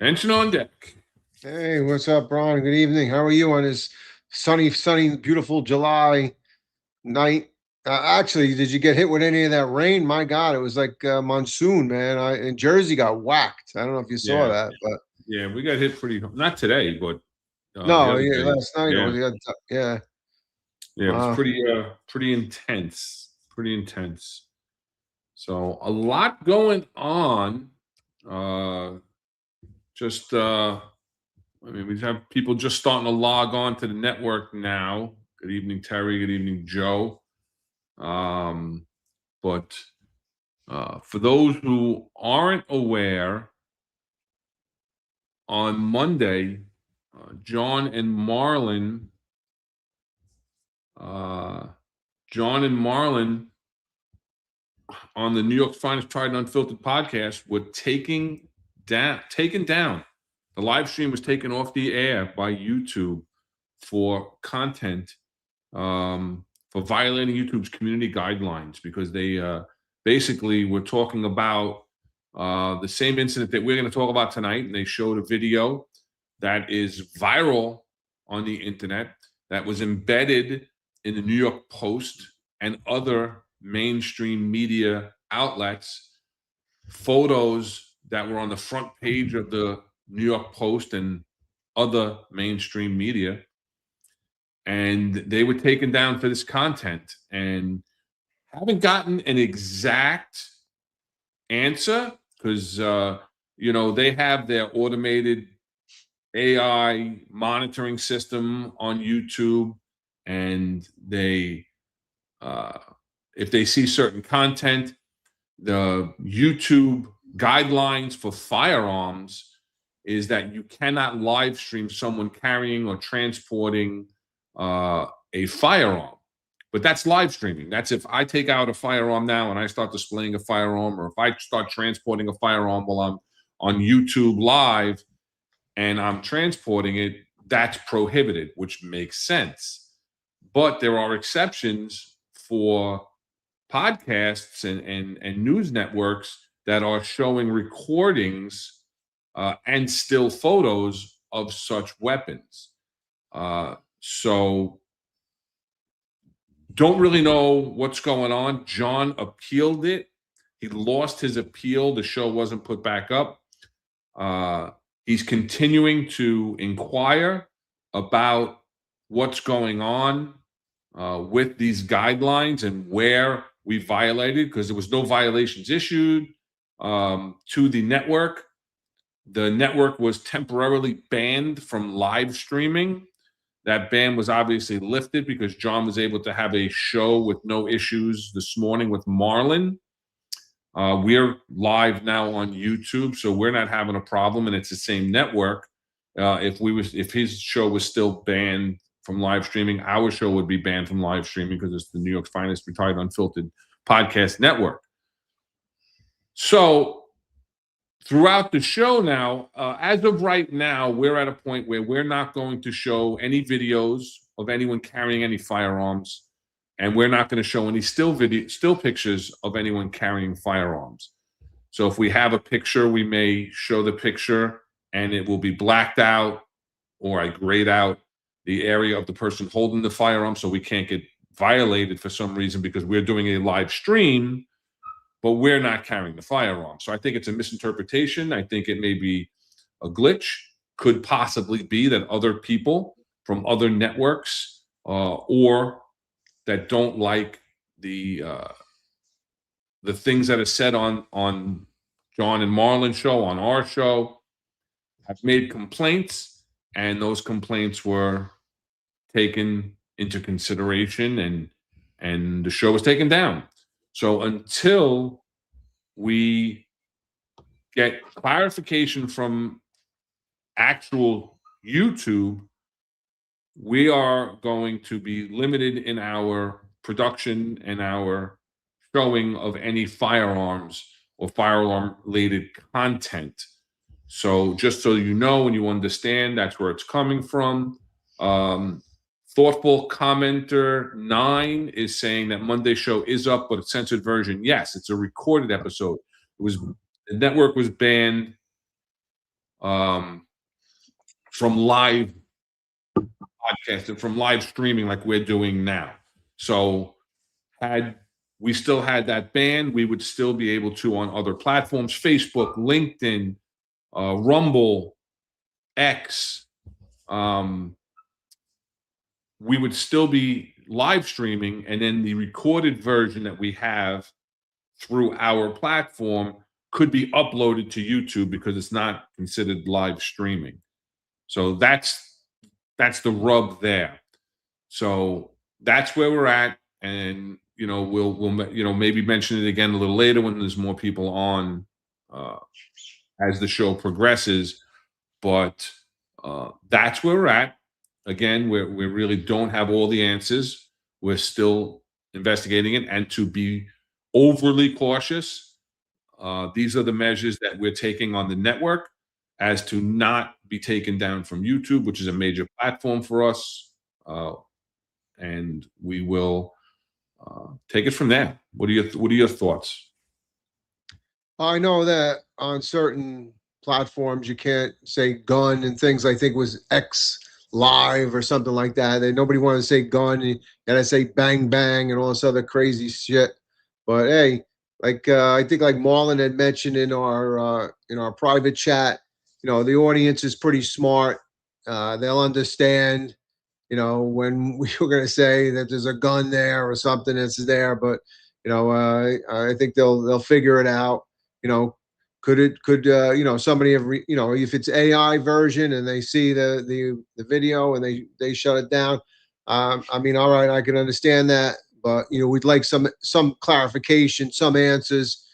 Tension on deck. Hey, what's up, Brian? Good evening. How are you on this sunny, beautiful July night? Actually, did you get hit with any of that rain? My God, it was like monsoon, man. In Jersey got whacked. I don't know if you saw Yeah, that, but yeah, we got hit pretty. Not today, but the no, other yeah, day. last night it Yeah, was, yeah. yeah, it was Uh, pretty intense. Pretty intense. So a lot going on. Uh, just I mean, we have people just starting to log on to the network now. Good evening, Terry. Good evening, Joe. Um, but for those who aren't aware, on Monday, John and Marlon, uh, John and Marlon on the New York's Finest Tried and Unfiltered podcast were taken down. The live stream was taken off the air by YouTube for content, for violating YouTube's community guidelines because they basically were talking about the same incident that we're going to talk about tonight. And they showed a video that is viral on the internet that was embedded in the New York Post and other mainstream media outlets, photos that were on the front page of the New York Post and other mainstream media. And they were taken down for this content and haven't gotten an exact answer because, they have their automated AI monitoring system on YouTube, and they, uh, if they see certain content, the YouTube guidelines for firearms is that you cannot live stream someone carrying or transporting a firearm. But that's live streaming. That's if I take out a firearm now and I start displaying a firearm, or if I start transporting a firearm while I'm on YouTube Live and I'm transporting it, that's prohibited, which makes sense. But there are exceptions for podcasts and news networks that are showing recordings and still photos of such weapons. So don't really know what's going on. John appealed it. He lost his appeal. The show wasn't put back up. He's continuing to inquire about what's going on with these guidelines and where we violated, because there was no violations issued to the network. The network was temporarily banned from live streaming. That ban was obviously lifted because John was able to have a show with no issues this morning with Marlon. We're live now on YouTube, so we're not having a problem, and it's the same network. If his show was still banned from live streaming, our show would be banned from live streaming because it's the New York's Finest Retired Unfiltered podcast network. So throughout the show now, as of right now, we're at a point where we're not going to show any videos of anyone carrying any firearms, and we're not going to show any still pictures of anyone carrying firearms. So if we have a picture, we may show the picture and it will be blacked out, or I grayed out the area of the person holding the firearm so we can't get violated for some reason because we're doing a live stream, but we're not carrying the firearm. So I think it's a misinterpretation. I think it may be a glitch. Could possibly be that other people from other networks or that don't like the things that are said on John and Marlon show, on our show, have made complaints, and those complaints were taken into consideration, and the show was taken down. So until we get clarification from actual YouTube, we are going to be limited in our production and our showing of any firearms or firearm related content. So just so you know and you understand, that's where it's coming from. Thoughtful commenter 9 is saying that Monday show is up, but a censored version. Yes, it's a recorded episode. The network was banned um, from live podcasting, from live streaming like we're doing now. So had we still had that ban, we would still be able to on other platforms, Facebook, LinkedIn, Rumble, X. Um, we would still be live streaming, and then the recorded version that we have through our platform could be uploaded to YouTube because it's not considered live streaming. So that's the rub there. So that's where we're at, and we'll maybe mention it again a little later when there's more people on uh, as the show progresses. But that's where we're at. Again, we really don't have all the answers. We're still investigating it, and to be overly cautious, these are the measures that we're taking on the network as to not be taken down from YouTube, which is a major platform for us. And we will take it from there. What are your thoughts? I know that on certain platforms you can't say gun and things. I think it was X live or something like that. That nobody wanted to say gun. You gotta say bang bang and all this other crazy shit. But hey, like I think like Marlon had mentioned in our private chat, the audience is pretty smart. They'll understand, when we were going to say that there's a gun there or something that's there, but I think they'll figure it out. You know, could somebody have if it's AI version and they see the video and they shut it down. I mean, all right, I can understand that, but we'd like some clarification, some answers.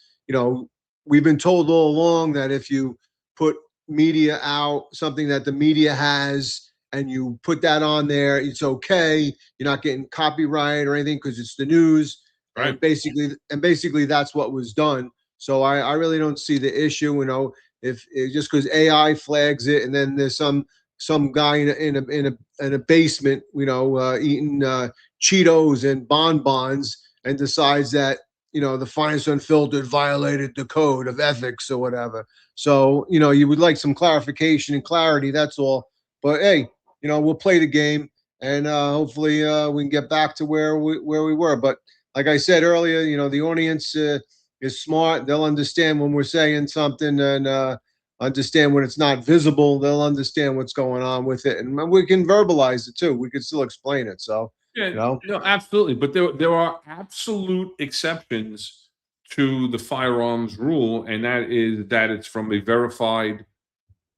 We've been told all along that if you put media out, something that the media has, and you put that on there, it's okay. You're not getting copyright or anything because it's the news. Right. And basically that's what was done. So I really don't see the issue. If just because AI flags it, and then there's some guy in a basement, eating Cheetos and bonbons, and decides that the finest unfiltered violated the code of ethics or whatever. So you would like some clarification and clarity. That's all. But hey, we'll play the game, and hopefully we can get back to where we were. But like I said earlier, the audience is smart. They'll understand when we're saying something, and understand when it's not visible. They'll understand what's going on with it, and we can verbalize it too. We can still explain it. So Yeah, you know, no, absolutely. But there are absolute exceptions to the firearms rule, and that is that it's from a verified,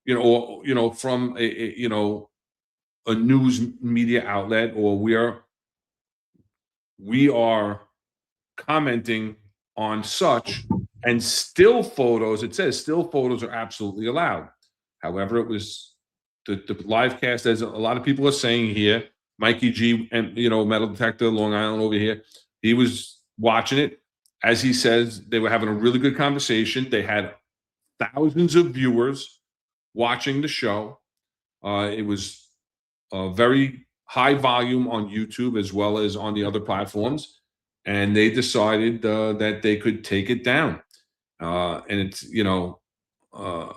or from a news media outlet, or we are commenting on such, and still photos. It says still photos are absolutely allowed. However, it was the live cast, as a lot of people are saying here. Mikey G and Metal Detector, Long Island over here. He was watching it. As he says, they were having a really good conversation. They had thousands of viewers watching the show. It was very high volume on YouTube as well as on the other platforms, and they decided that they could take it down. And it's uh,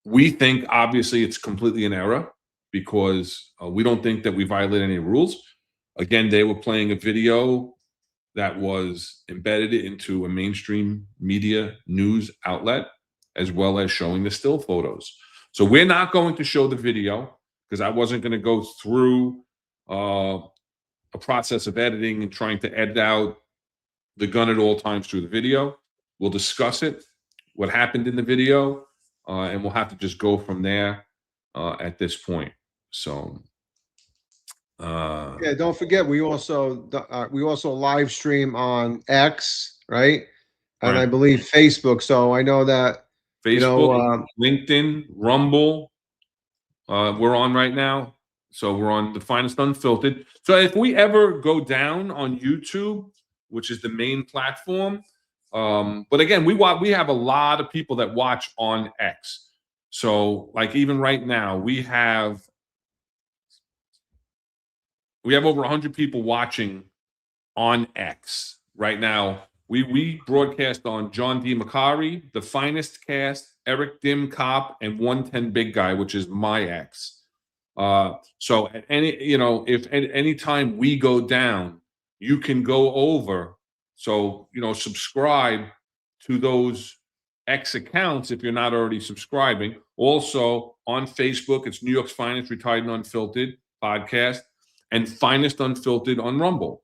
we think obviously it's completely an error because we don't think that we violate any rules. Again, they were playing a video that was embedded into a mainstream media news outlet, as well as showing the still photos. So we're not going to show the video because I wasn't going to go through a process of editing and trying to edit out the gun at all times through the video. We'll discuss it, what happened in the video, and we'll have to just go from there at this point. So, yeah, don't forget we also live stream on X, right? And I right. believe Facebook. So I know that Facebook, LinkedIn, Rumble, we're on right now. So we're on the Finest Unfiltered. So if we ever go down on YouTube, which is the main platform, but again, we have a lot of people that watch on X. So like even right now, we have over 100 people watching on X right now We broadcast on John D. Macari, The Finest Cast, Eric Dim Cop, and 110 Big Guy, which is my ex. So at any, if at any time we go down, you can go over. So, subscribe to those X accounts if you're not already subscribing. Also on Facebook, it's New York's Finest Retired and Unfiltered podcast and Finest Unfiltered on Rumble.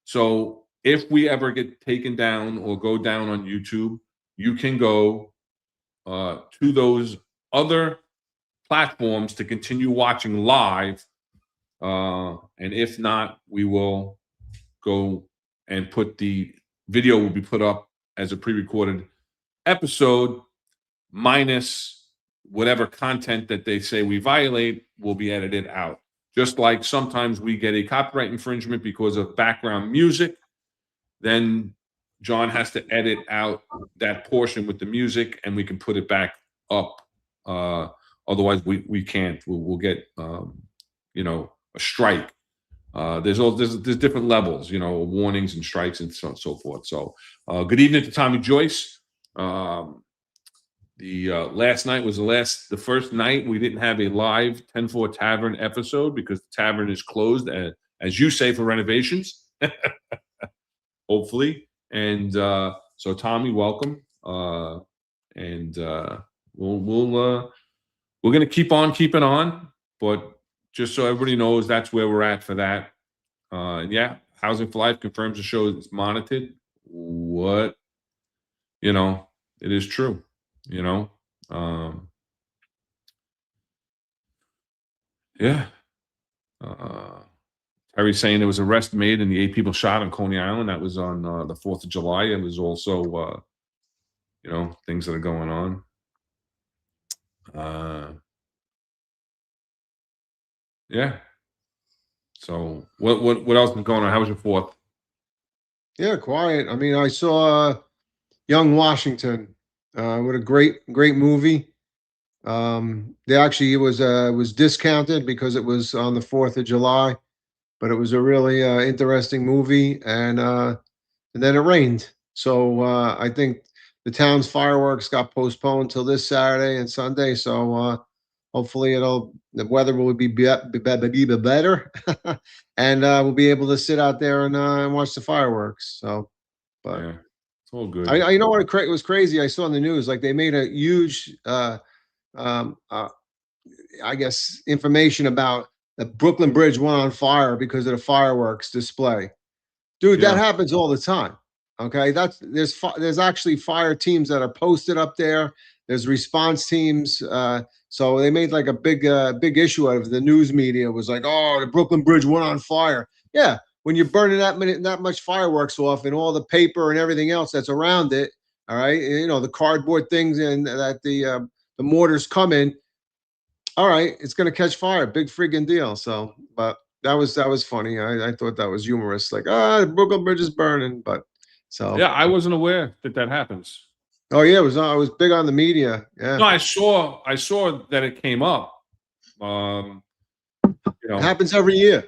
So if we ever get taken down or go down on YouTube, you can go to those other platforms to continue watching live. And if not, we will go and put the video will be put up as a pre-recorded episode minus whatever content that they say we violate will be edited out. Just like sometimes we get a copyright infringement because of background music, then John has to edit out that portion with the music and we can put it back up. Otherwise we can't. We'll get a strike. There's different levels, warnings and strikes and so forth. So good evening to Tommy Joyce. The last night was the first night we didn't have a live 10-4 Tavern episode because the tavern is closed, as you say, for renovations. Hopefully. And so Tommy, welcome. And we're gonna keep on keeping on, but just so everybody knows, that's where we're at for that. And yeah, Housing for Life confirms the show is monitored. What? It is true. Yeah. Terry's saying there was an arrest made and the 8 people shot on Coney Island. That was on the 4th of July. It was also, things that are going on. Yeah. So what else is going on? How was your 4th? Yeah, quiet. I mean, I saw Young Washington. What a great movie. They actually it was discounted because it was on the 4th of July, but it was a really interesting movie, and then it rained. So I think the town's fireworks got postponed till this Saturday and Sunday. So hopefully the weather will be better, and we'll be able to sit out there and watch the fireworks. So, but Yeah, it's all good. I know what was crazy. I saw in the news like they made a huge I guess information about the Brooklyn Bridge went on fire because of the fireworks display. Dude, Yeah. that happens all the time. Okay, there's actually fire teams that are posted up there. There's response teams. So they made like a big issue out of it. The news media was like, "Oh, the Brooklyn Bridge went on fire." Yeah, when you're burning that much fireworks off and all the paper and everything else that's around it, all right, the cardboard things and that the mortars come in. All right, it's gonna catch fire. Big friggin' deal. So, but that was funny. I thought that was humorous. Like, the Brooklyn Bridge is burning, but so Yeah, I wasn't aware that happens. oh yeah, it was big on the media. Yeah. No, I saw that it came up. It happens every year.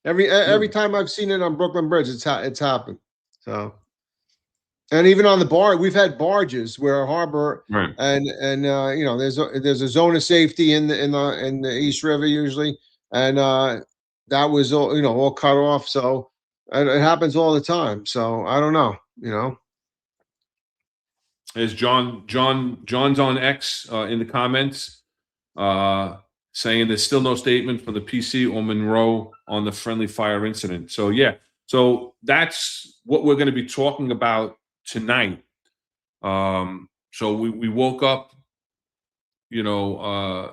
Every time I've seen it on Brooklyn Bridge, it's happened. So, and even on the bar, we've had barges where harbor Right. and there's a zone of safety in the East River usually, and that was all cut off. So and it happens all the time. So I don't know. Is John's on X in the comments saying there's still no statement from the PC or Monroe on the friendly fire incident. So yeah, so that's what we're going to be talking about tonight. So we woke up,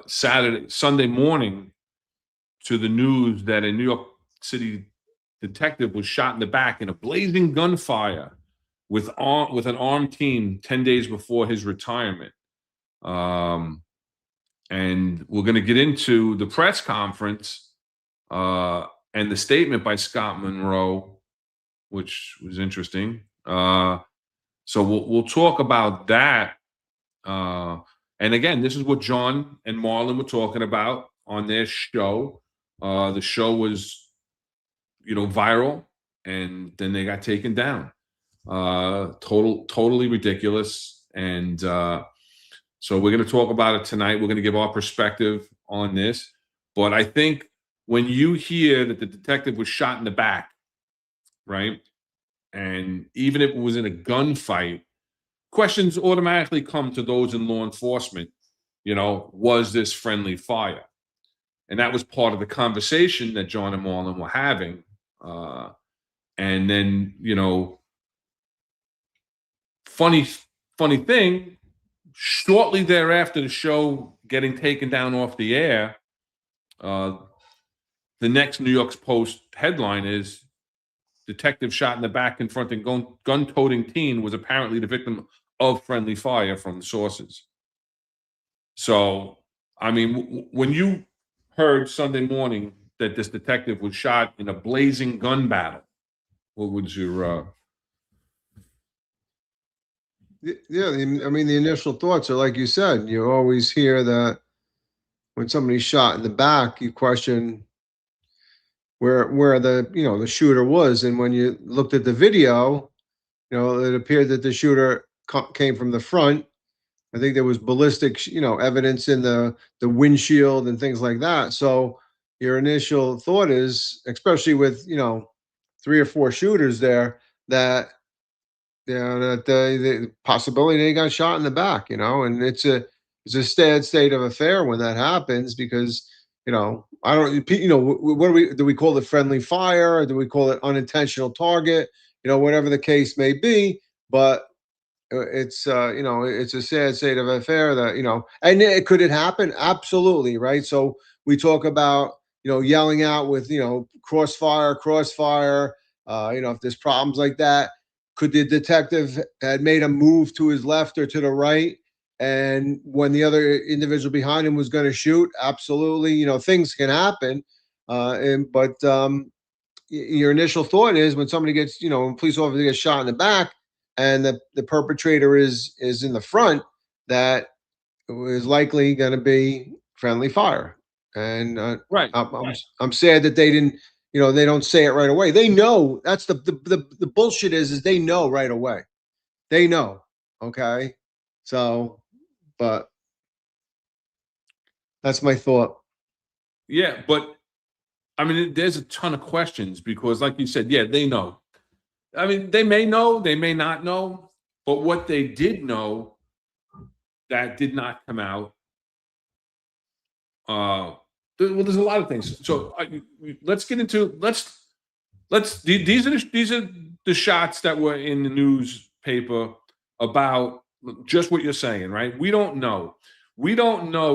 Sunday morning to the news that a New York City detective was shot in the back in a blazing gunfire with an armed team 10 days before his retirement. And we're going to get into the press conference and the statement by Scott Monroe, which was interesting. So we'll talk about that. And again, this is what John and Marlon were talking about on their show. The show was, viral. and then they got taken down. Totally ridiculous. And so we're going to talk about it tonight. We're going to give our perspective on this. But I think when you hear that the detective was shot in the back, right? And even if it was in a gunfight, questions automatically come to those in law enforcement. Was this friendly fire? And that was part of the conversation that John and Marlon were having. And then, funny thing, shortly thereafter, the show getting taken down off the air, the next New York Post headline is detective shot in the back confronting gun-toting teen was apparently the victim of friendly fire from the sources. So, I mean, when you heard Sunday morning that this detective was shot in a blazing gun battle, what would your Yeah, I mean, the initial thoughts are like you said. You always hear that when somebody's shot in the back, you question where the shooter was, and when you looked at the video, it appeared that the shooter came from the front. I think there was ballistic, evidence in the windshield and things like that. So your initial thought is, especially with 3 or 4 shooters there, that that the possibility they got shot in the back, and it's a sad state of affair when that happens because I don't what do we call it, friendly fire, or do we call it unintentional target, whatever the case may be, but it's a sad state of affair that and could it happen? Absolutely, right? So we talk about yelling out with crossfire. If there's problems like that, could the detective had made a move to his left or to the right, and when the other individual behind him was going to shoot? Absolutely, things can happen, but your initial thought is when somebody gets, when a police officer gets shot in the back and the perpetrator is in the front, that is likely going to be friendly fire. And right? I'm sad that they didn't, they don't say it right away. They know that's the bullshit is they know right away. They know. Okay. So, but that's my thought. Yeah, but I mean, there's a ton of questions because, like you said, yeah, they know. I mean, they may know, they may not know, but what they did know that did not come out. There's a lot of things. So let's get into these are the shots that were in the newspaper about just what you're saying, right? We don't know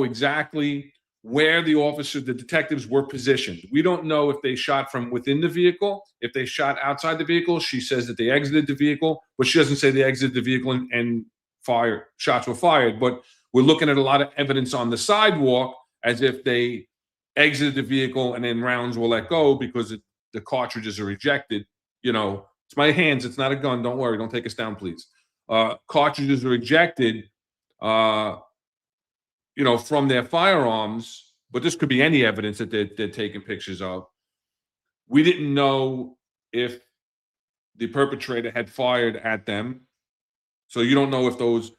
exactly where the detectives were positioned. We don't know if they shot from within the vehicle, if they shot outside the vehicle. She says that they exited the vehicle, but she doesn't say they exited the vehicle and shots were fired. But we're looking at a lot of evidence on the sidewalk as if they exited the vehicle and then rounds were let go because the cartridges are ejected. It's my hands. It's not a gun. Don't worry. Don't take us down, please. Cartridges are ejected, from their firearms, but this could be any evidence that they're taking pictures of. We didn't know if the perpetrator had fired at them. So you don't know if those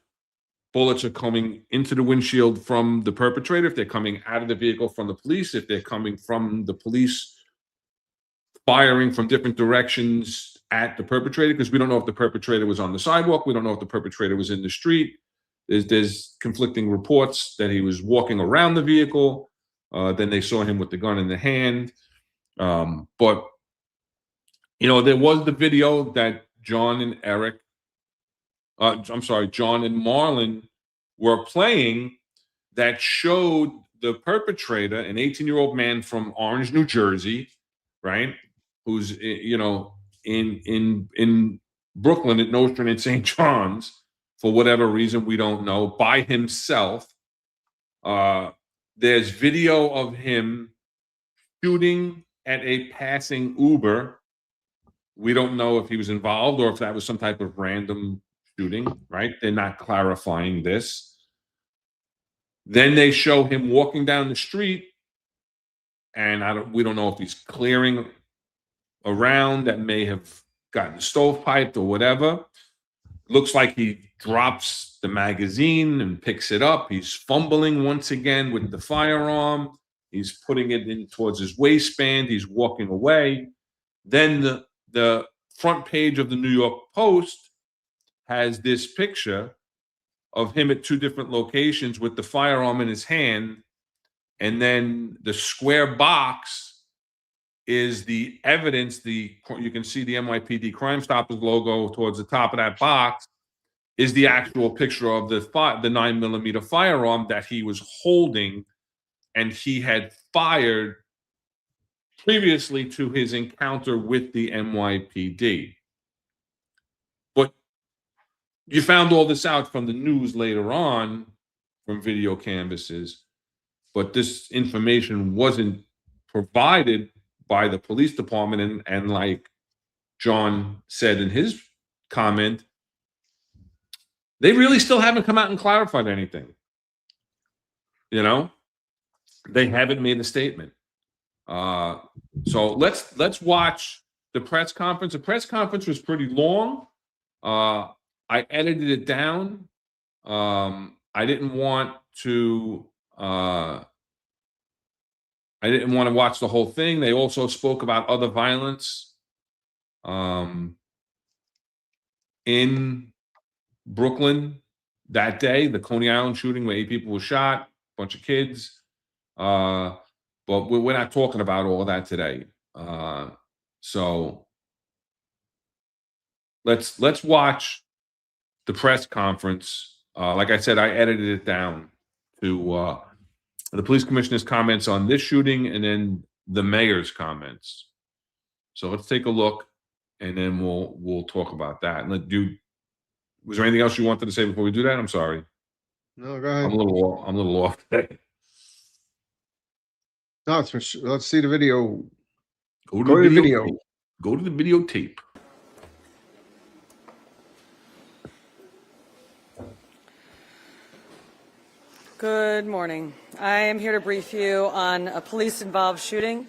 bullets are coming into the windshield from the perpetrator, if they're coming out of the vehicle from the police, if they're coming from the police firing from different directions at the perpetrator, because we don't know if the perpetrator was on the sidewalk. We don't know if the perpetrator was in the street. There's conflicting reports that he was walking around the vehicle. Then they saw him with the gun in the hand. But there was the video that John and Marlon were playing that showed the perpetrator, an 18-year-old man from Orange, New Jersey, right? Who's in Brooklyn at Nostrand and St. John's for whatever reason we don't know, by himself. There's video of him shooting at a passing Uber. We don't know if he was involved or if that was some type of random shooting, right? They're not clarifying this. Then they show him walking down the street, and we don't know if he's clearing around that may have gotten stovepiped or whatever. Looks like he drops the magazine and picks it up. He's fumbling once again with the firearm. He's putting it in towards his waistband. He's walking away. Then the front page of the New York Post has this picture of him at two different locations with the firearm in his hand. And then the square box is the evidence. You can see the NYPD Crime Stoppers logo towards the top of that box is the actual picture of the 9mm firearm that he was holding, and he had fired previously to his encounter with the NYPD. But you found all this out from the news later on, from video canvases, but this information wasn't provided by the police department. And like John said in his comment, they really still haven't come out and clarified anything. You know, they haven't made a statement. So let's watch the press conference. The press conference was pretty long. I edited it down. I didn't want to watch the whole thing. They also spoke about other violence in Brooklyn that day, the Coney Island shooting where 8 people were shot, a bunch of kids. But we're not talking about all of that today. So let's watch the press conference. Like I said, I edited it down to the police commissioner's comments on this shooting and then the mayor's comments. So let's take a look, and then we'll talk about that. And was there anything else you wanted to say before we do that? I'm sorry. No, go ahead. I'm a little off today. No, it's for sure. Let's see the video. Go to the video. Go to the videotape. Good morning. I am here to brief you on a police-involved shooting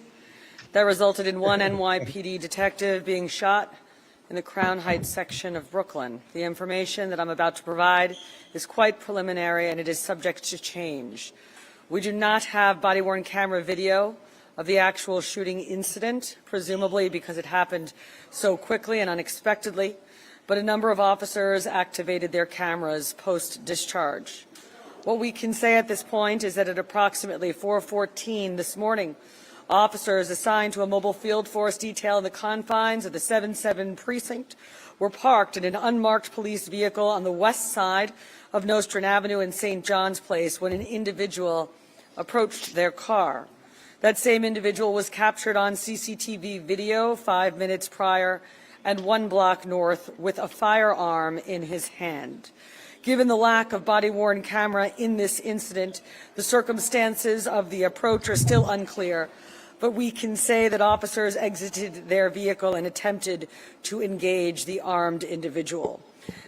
that resulted in one NYPD detective being shot in the Crown Heights section of Brooklyn. The information that I'm about to provide is quite preliminary, and it is subject to change. We do not have body-worn camera video of the actual shooting incident, presumably because it happened so quickly and unexpectedly, but a number of officers activated their cameras post-discharge. What we can say at this point is that at approximately 4:14 this morning, officers assigned to a mobile field force detail in the confines of the 7-7 precinct were parked in an unmarked police vehicle on the west side of Nostrand Avenue and St. John's Place when an individual approached their car. That same individual was captured on CCTV video 5 minutes prior and 1 block north with a firearm in his hand. Given the lack of body-worn camera in this incident, the circumstances of the approach are still unclear, but we can say that officers exited their vehicle and attempted to engage the armed individual.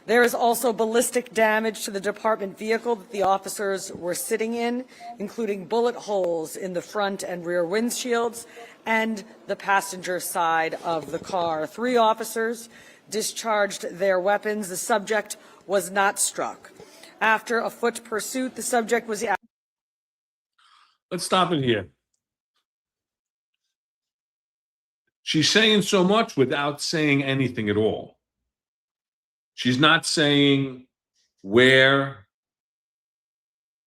There is also ballistic damage to the department vehicle that the officers were sitting in, including bullet holes in the front and rear windshields and the passenger side of the car. 3 officers discharged their weapons. The subject was not struck. After a foot pursuit, the subject was... Let's stop it here. She's saying so much without saying anything at all. She's not saying where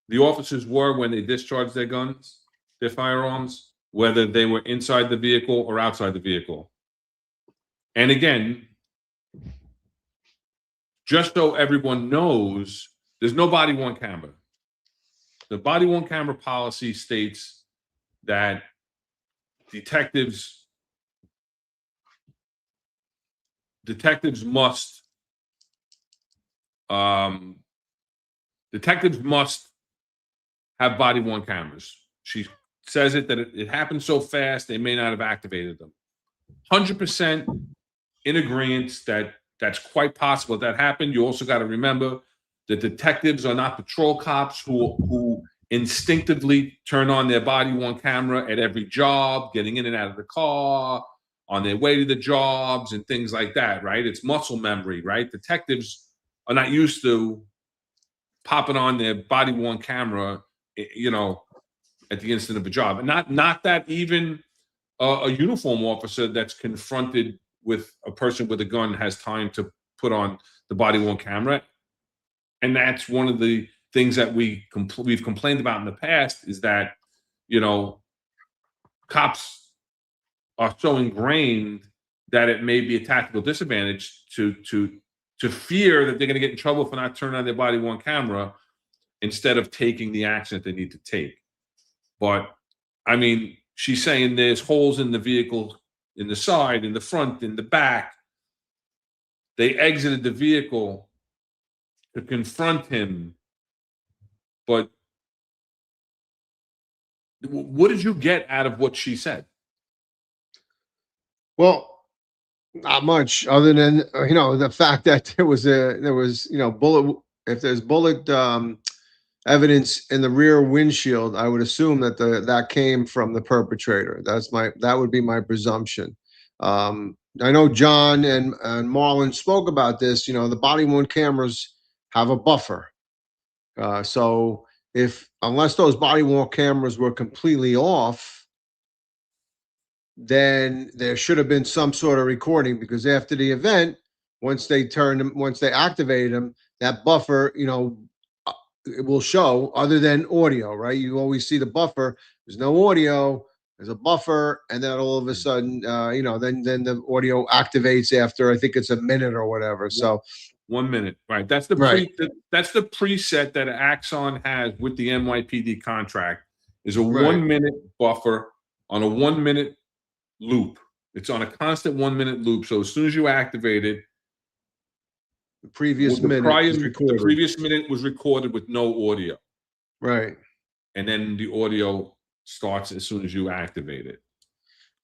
the officers were when they discharged their guns, their firearms, whether they were inside the vehicle or outside the vehicle. And again, just so everyone knows, there's no body-worn camera. The body-worn camera policy states that detectives must have body-worn cameras. She says that it happened so fast they may not have activated them. 100% in agreement that that's quite possible that happened. You also got to remember that detectives are not patrol cops who instinctively turn on their body-worn camera at every job, getting in and out of the car, on their way to the jobs and things like that, right? It's muscle memory, right? Detectives are not used to popping on their body worn camera, you know, at the instant of a job. And not that even a uniform officer that's confronted with a person with a gun has time to put on the body worn camera. And that's one of the things that we've complained about in the past is that, you know, cops are so ingrained that it may be a tactical disadvantage to fear that they're going to get in trouble for not turning on their body worn camera instead of taking the action that they need to take. But I mean, she's saying there's holes in the vehicle, in the side, in the front, in the back. They exited the vehicle to confront him. But what did you get out of what she said? Well, not much other than the fact that there was bullet. If there's bullet evidence in the rear windshield, I would assume that that came from the perpetrator. That would be my presumption. I know John and Marlon spoke about this. The body worn cameras have a buffer. So unless those body worn cameras were completely off, then there should have been some sort of recording, because after the event, once they activated them, that buffer, it will show, other than audio, right? You always see the buffer. There's no audio. There's a buffer, and then all of a sudden, then the audio activates after, I think it's a minute or whatever. So 1 minute, right? That's the that's the preset that Axon has with the NYPD contract. Is a 1 minute buffer on a 1 minute loop. It's on a constant 1 minute loop. So as soon as you activate it, the previous minute was recorded with no audio. Right. And then the audio starts as soon as you activate it.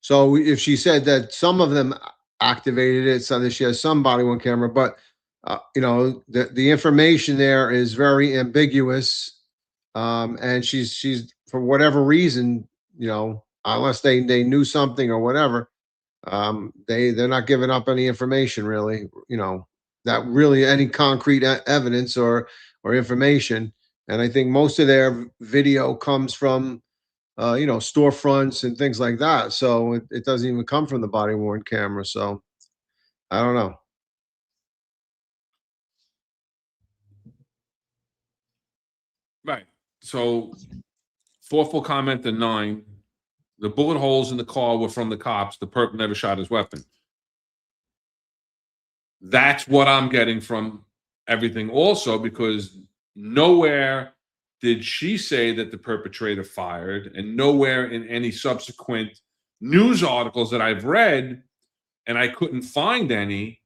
So if she said that some of them activated it, so that she has some body worn camera, but the information there is very ambiguous, and she's for whatever reason, unless they knew something or whatever, they're not giving up any information, really, that really any concrete evidence or information. And I think most of their video comes from storefronts and things like that. So it doesn't even come from the body worn camera. So I don't know. Right. So thoughtful comment to 9. The bullet holes in the car were from the cops. The perp never shot his weapon. That's what I'm getting from everything also, because nowhere did she say that the perpetrator fired, and nowhere in any subsequent news articles that I've read, and I couldn't find any,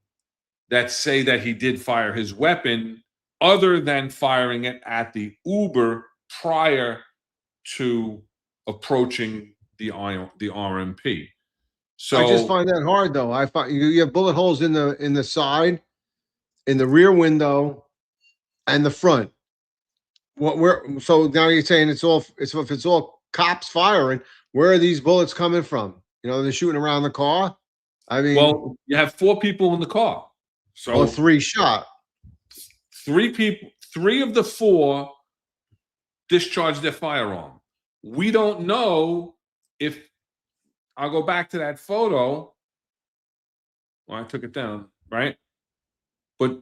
that say that he did fire his weapon, other than firing it at the Uber prior to approaching the RMP. So I just find that hard, though. I find you have bullet holes in the side, in the rear window, and the front. So now you're saying if it's all cops firing, where are these bullets coming from? They're shooting around the car. I mean, well, you have 4 people in the car, so 3 shot. 3 people, 3 of the 4 discharged their firearm. We don't know if, I'll go back to that photo. Well, I took it down, right? But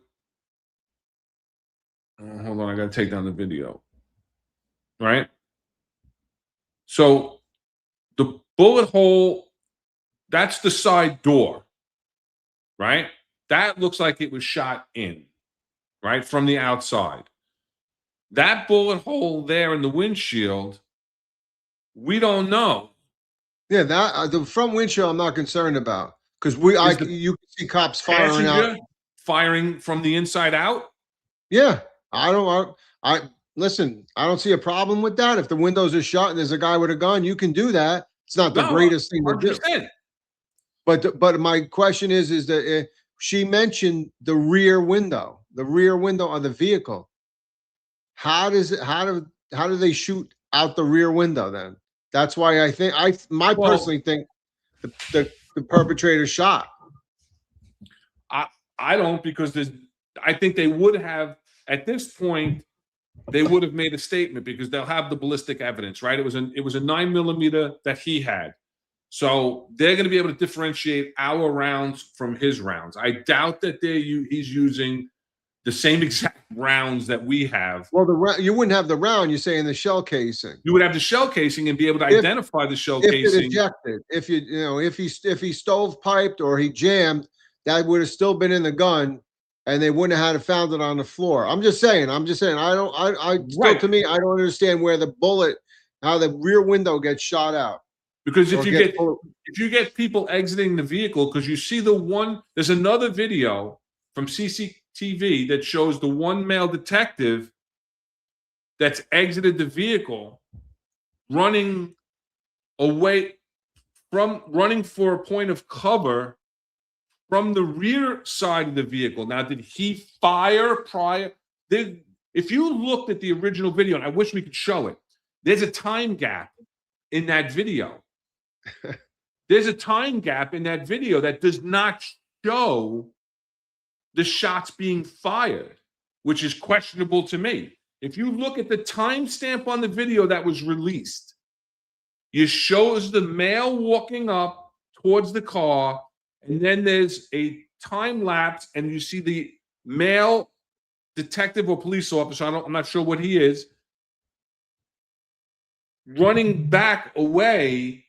hold on, I got to take down the video, right? So the bullet hole, that's the side door, right? That looks like it was shot in, right, from the outside. That bullet hole there in the windshield, we don't know. Yeah, the front windshield I'm not concerned about, because you can see cops firing out. Firing from the inside out? Yeah, listen, I don't see a problem with that. If the windows are shut and there's a guy with a gun, you can do that. It's not the greatest thing to do. But my question is that she mentioned the rear window of the vehicle. How do they shoot out the rear window then? That's why I personally think the the perpetrator shot? I don't, because I think they would have, at this point, they would have made a statement because they'll have the ballistic evidence, right? It was a 9mm that he had. So they're going to be able to differentiate our rounds from his rounds. I doubt that he's using the same exact rounds that we have. Well, you wouldn't have the round. You're saying the shell casing. You would have the shell casing and be able to identify the shell casing. If it ejected, if he stovepiped or he jammed, that would have still been in the gun, and they wouldn't have had it found it on the floor. I'm just saying. Right. To me, I don't understand where the bullet, how the rear window gets shot out. Because if you get people exiting the vehicle, because you see there's another video from CCTV that shows the one male detective that's exited the vehicle, running for a point of cover from the rear side of the vehicle. Now, did he fire prior? If you looked at the original video, and I wish we could show it, there's a time gap in that video. There's a time gap in that video that does not show the shots being fired, which is questionable to me. If you look at the timestamp on the video that was released, it shows the male walking up towards the car, and then there's a time lapse, and you see the male detective or police officer, I'm not sure what he is, running back away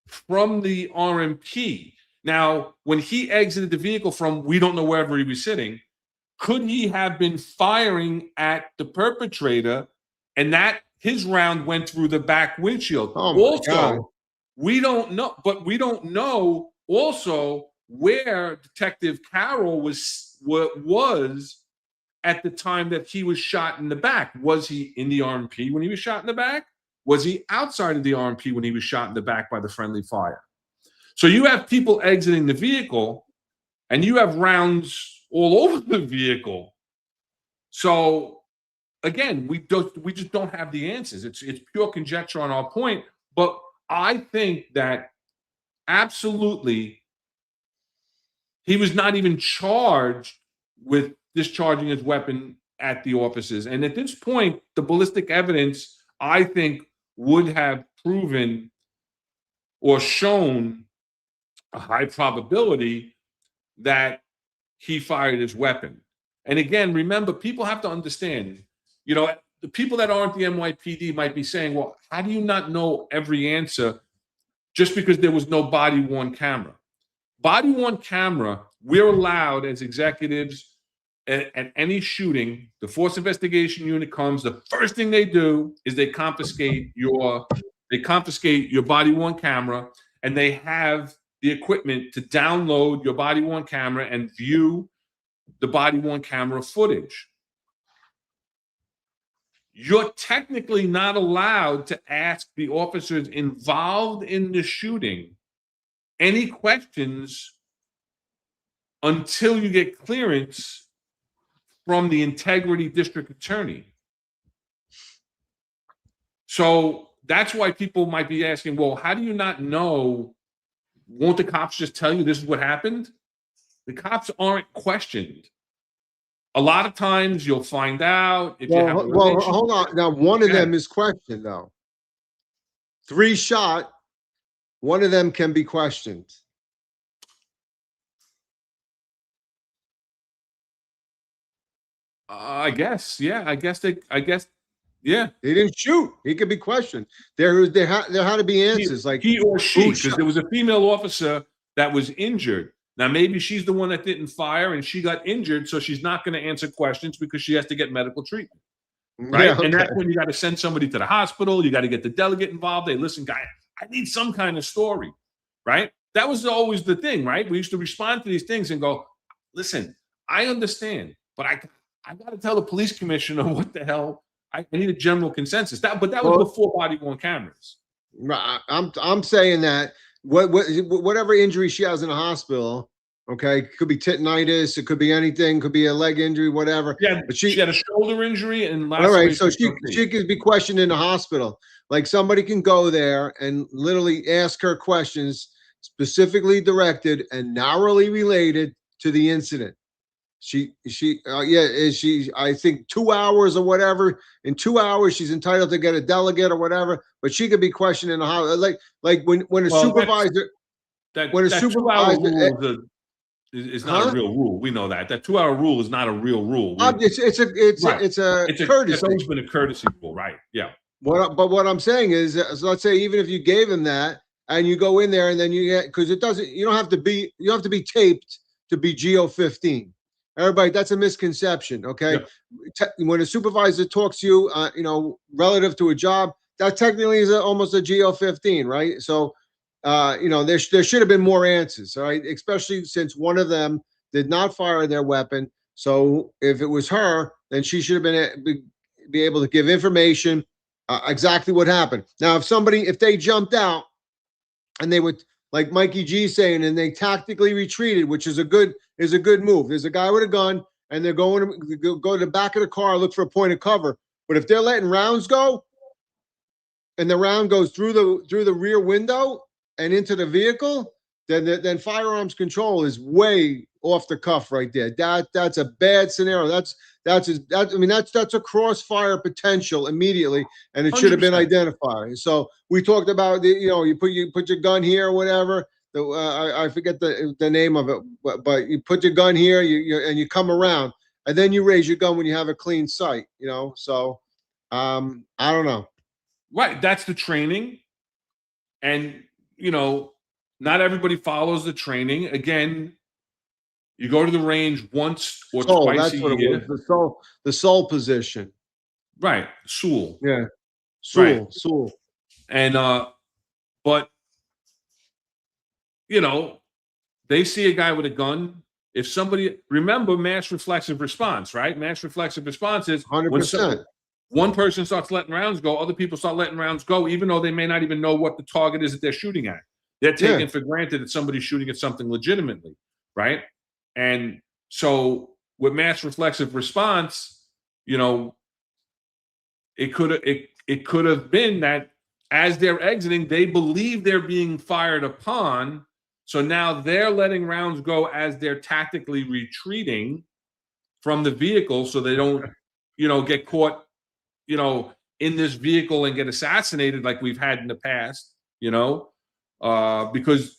from the RMP. Now, when he exited the vehicle from, we don't know wherever he was sitting, could he have been firing at the perpetrator, and that his round went through the back windshield? God. We don't know, but we don't know also where Detective Carroll was at the time that he was shot in the back. Was he in the RMP when he was shot in the back? Was he outside of the RMP when he was shot in the back by the friendly fire? So you have people exiting the vehicle, and you have rounds all over the vehicle. So again, we just don't have the answers. It's pure conjecture on our point. But I think that absolutely he was not even charged with discharging his weapon at the officers. And at this point, the ballistic evidence, I think, would have proven or shown a high probability that he fired his weapon. And again, remember, people have to understand, the people that aren't the NYPD might be saying, well, how do you not know every answer just because there was no body-worn camera? Body-worn camera, we're allowed as executives at any shooting, the force investigation unit comes, the first thing they do is they confiscate your body-worn camera, and they have the equipment to download your body-worn camera and view the body-worn camera footage. You're technically not allowed to ask the officers involved in the shooting any questions until you get clearance from the integrity district attorney. So that's why people might be asking, well, how do you not know? Won't the cops just tell you this is what happened? The cops aren't questioned. A lot of times you'll find out if you have a relationship. Hold on. Now, one of them is questioned, though. 3 shot, one of them can be questioned. I guess, yeah. Yeah. He didn't shoot. He could be questioned. There had to be answers, like he or she, because there was a female officer that was injured. Now, maybe she's the one that didn't fire and she got injured, so she's not going to answer questions because she has to get medical treatment. Right. Yeah, okay. And that's when you got to send somebody to the hospital. You got to get the delegate involved. Hey, listen, guy, I need some kind of story. Right. That was always the thing. Right. We used to respond to these things and go, listen, I understand, but I got to tell the police commissioner what the hell. I need a general consensus. But that was before body-worn cameras. I'm saying that whatever injury she has in the hospital, okay, could be tendinitis, it could be anything, could be a leg injury, whatever. Yeah, but she had a shoulder injury and all right, so she could be questioned in the hospital. Like somebody can go there and literally ask her questions specifically directed and narrowly related to the incident. I think 2 hours or whatever. In 2 hours, she's entitled to get a delegate or whatever, but she could be questioned in a how, like when a Well, supervisor, that when a 2 hour supervisor, rule is not a huh? real rule. We know that. That 2 hour rule is not a real rule. Right. It's a It's courtesy. always been a courtesy rule, right? Yeah. But what I'm saying is, so let's say even if you gave him that and you go in there and then you get, because you don't have to be taped to be GO 15. Everybody, that's a misconception. Okay. Yeah. When a supervisor talks to you, relative to a job, that technically is almost a GO 15, right? So, there should have been more answers, all right? Especially since one of them did not fire their weapon. So if it was her, then she should have be able to give information, exactly what happened. Now, if they jumped out and they would, like Mikey G saying, and they tactically retreated, which is a good move. There's a guy with a gun, and they're going to go to the back of the car, look for a point of cover. But if they're letting rounds go, and the round goes through the rear window and into the vehicle, then firearms control is way off the cuff right there. That's a bad scenario. That's a crossfire potential immediattle, and it should have been 100%. identified. So we talked about you put your gun here or whatever. I forget the name of it, but you put your gun here, and you come around, and then you raise your gun when you have a clean sight. So I don't know. Right. That's the training. And, not everybody follows the training. Again, you go to the range once or twice That's a what year. it was. The soul position. Right. Soul. Yeah. Right. Soul. And, but, they see a guy with a gun. If somebody, remember mass reflexive response, right? Mass reflexive response is 100%. One person starts letting rounds go, other people start letting rounds go, even though they may not even know what the target is that they're shooting at. They're taking for granted that somebody's shooting at something legitimately, right? And so with mass reflexive response, it could have been that as they're exiting, they believe they're being fired upon. So now they're letting rounds go as they're tactically retreating from the vehicle so they don't, get caught in this vehicle and get assassinated like we've had in the past, because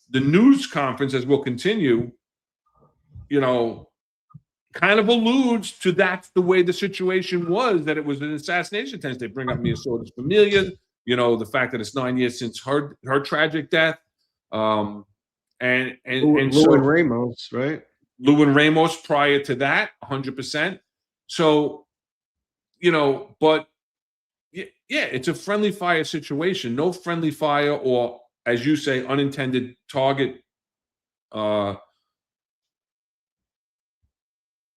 the news conference, as we'll continue, kind of alludes to that's the way the situation was, that it was an assassination attempt. They bring up Mia Soto's familia, the fact that it's 9 years since her tragic death. And Lou and Ramos, right? Lou and Ramos prior to that, 100%. So, but yeah, it's a friendly fire situation. No friendly fire, or as you say, unintended target,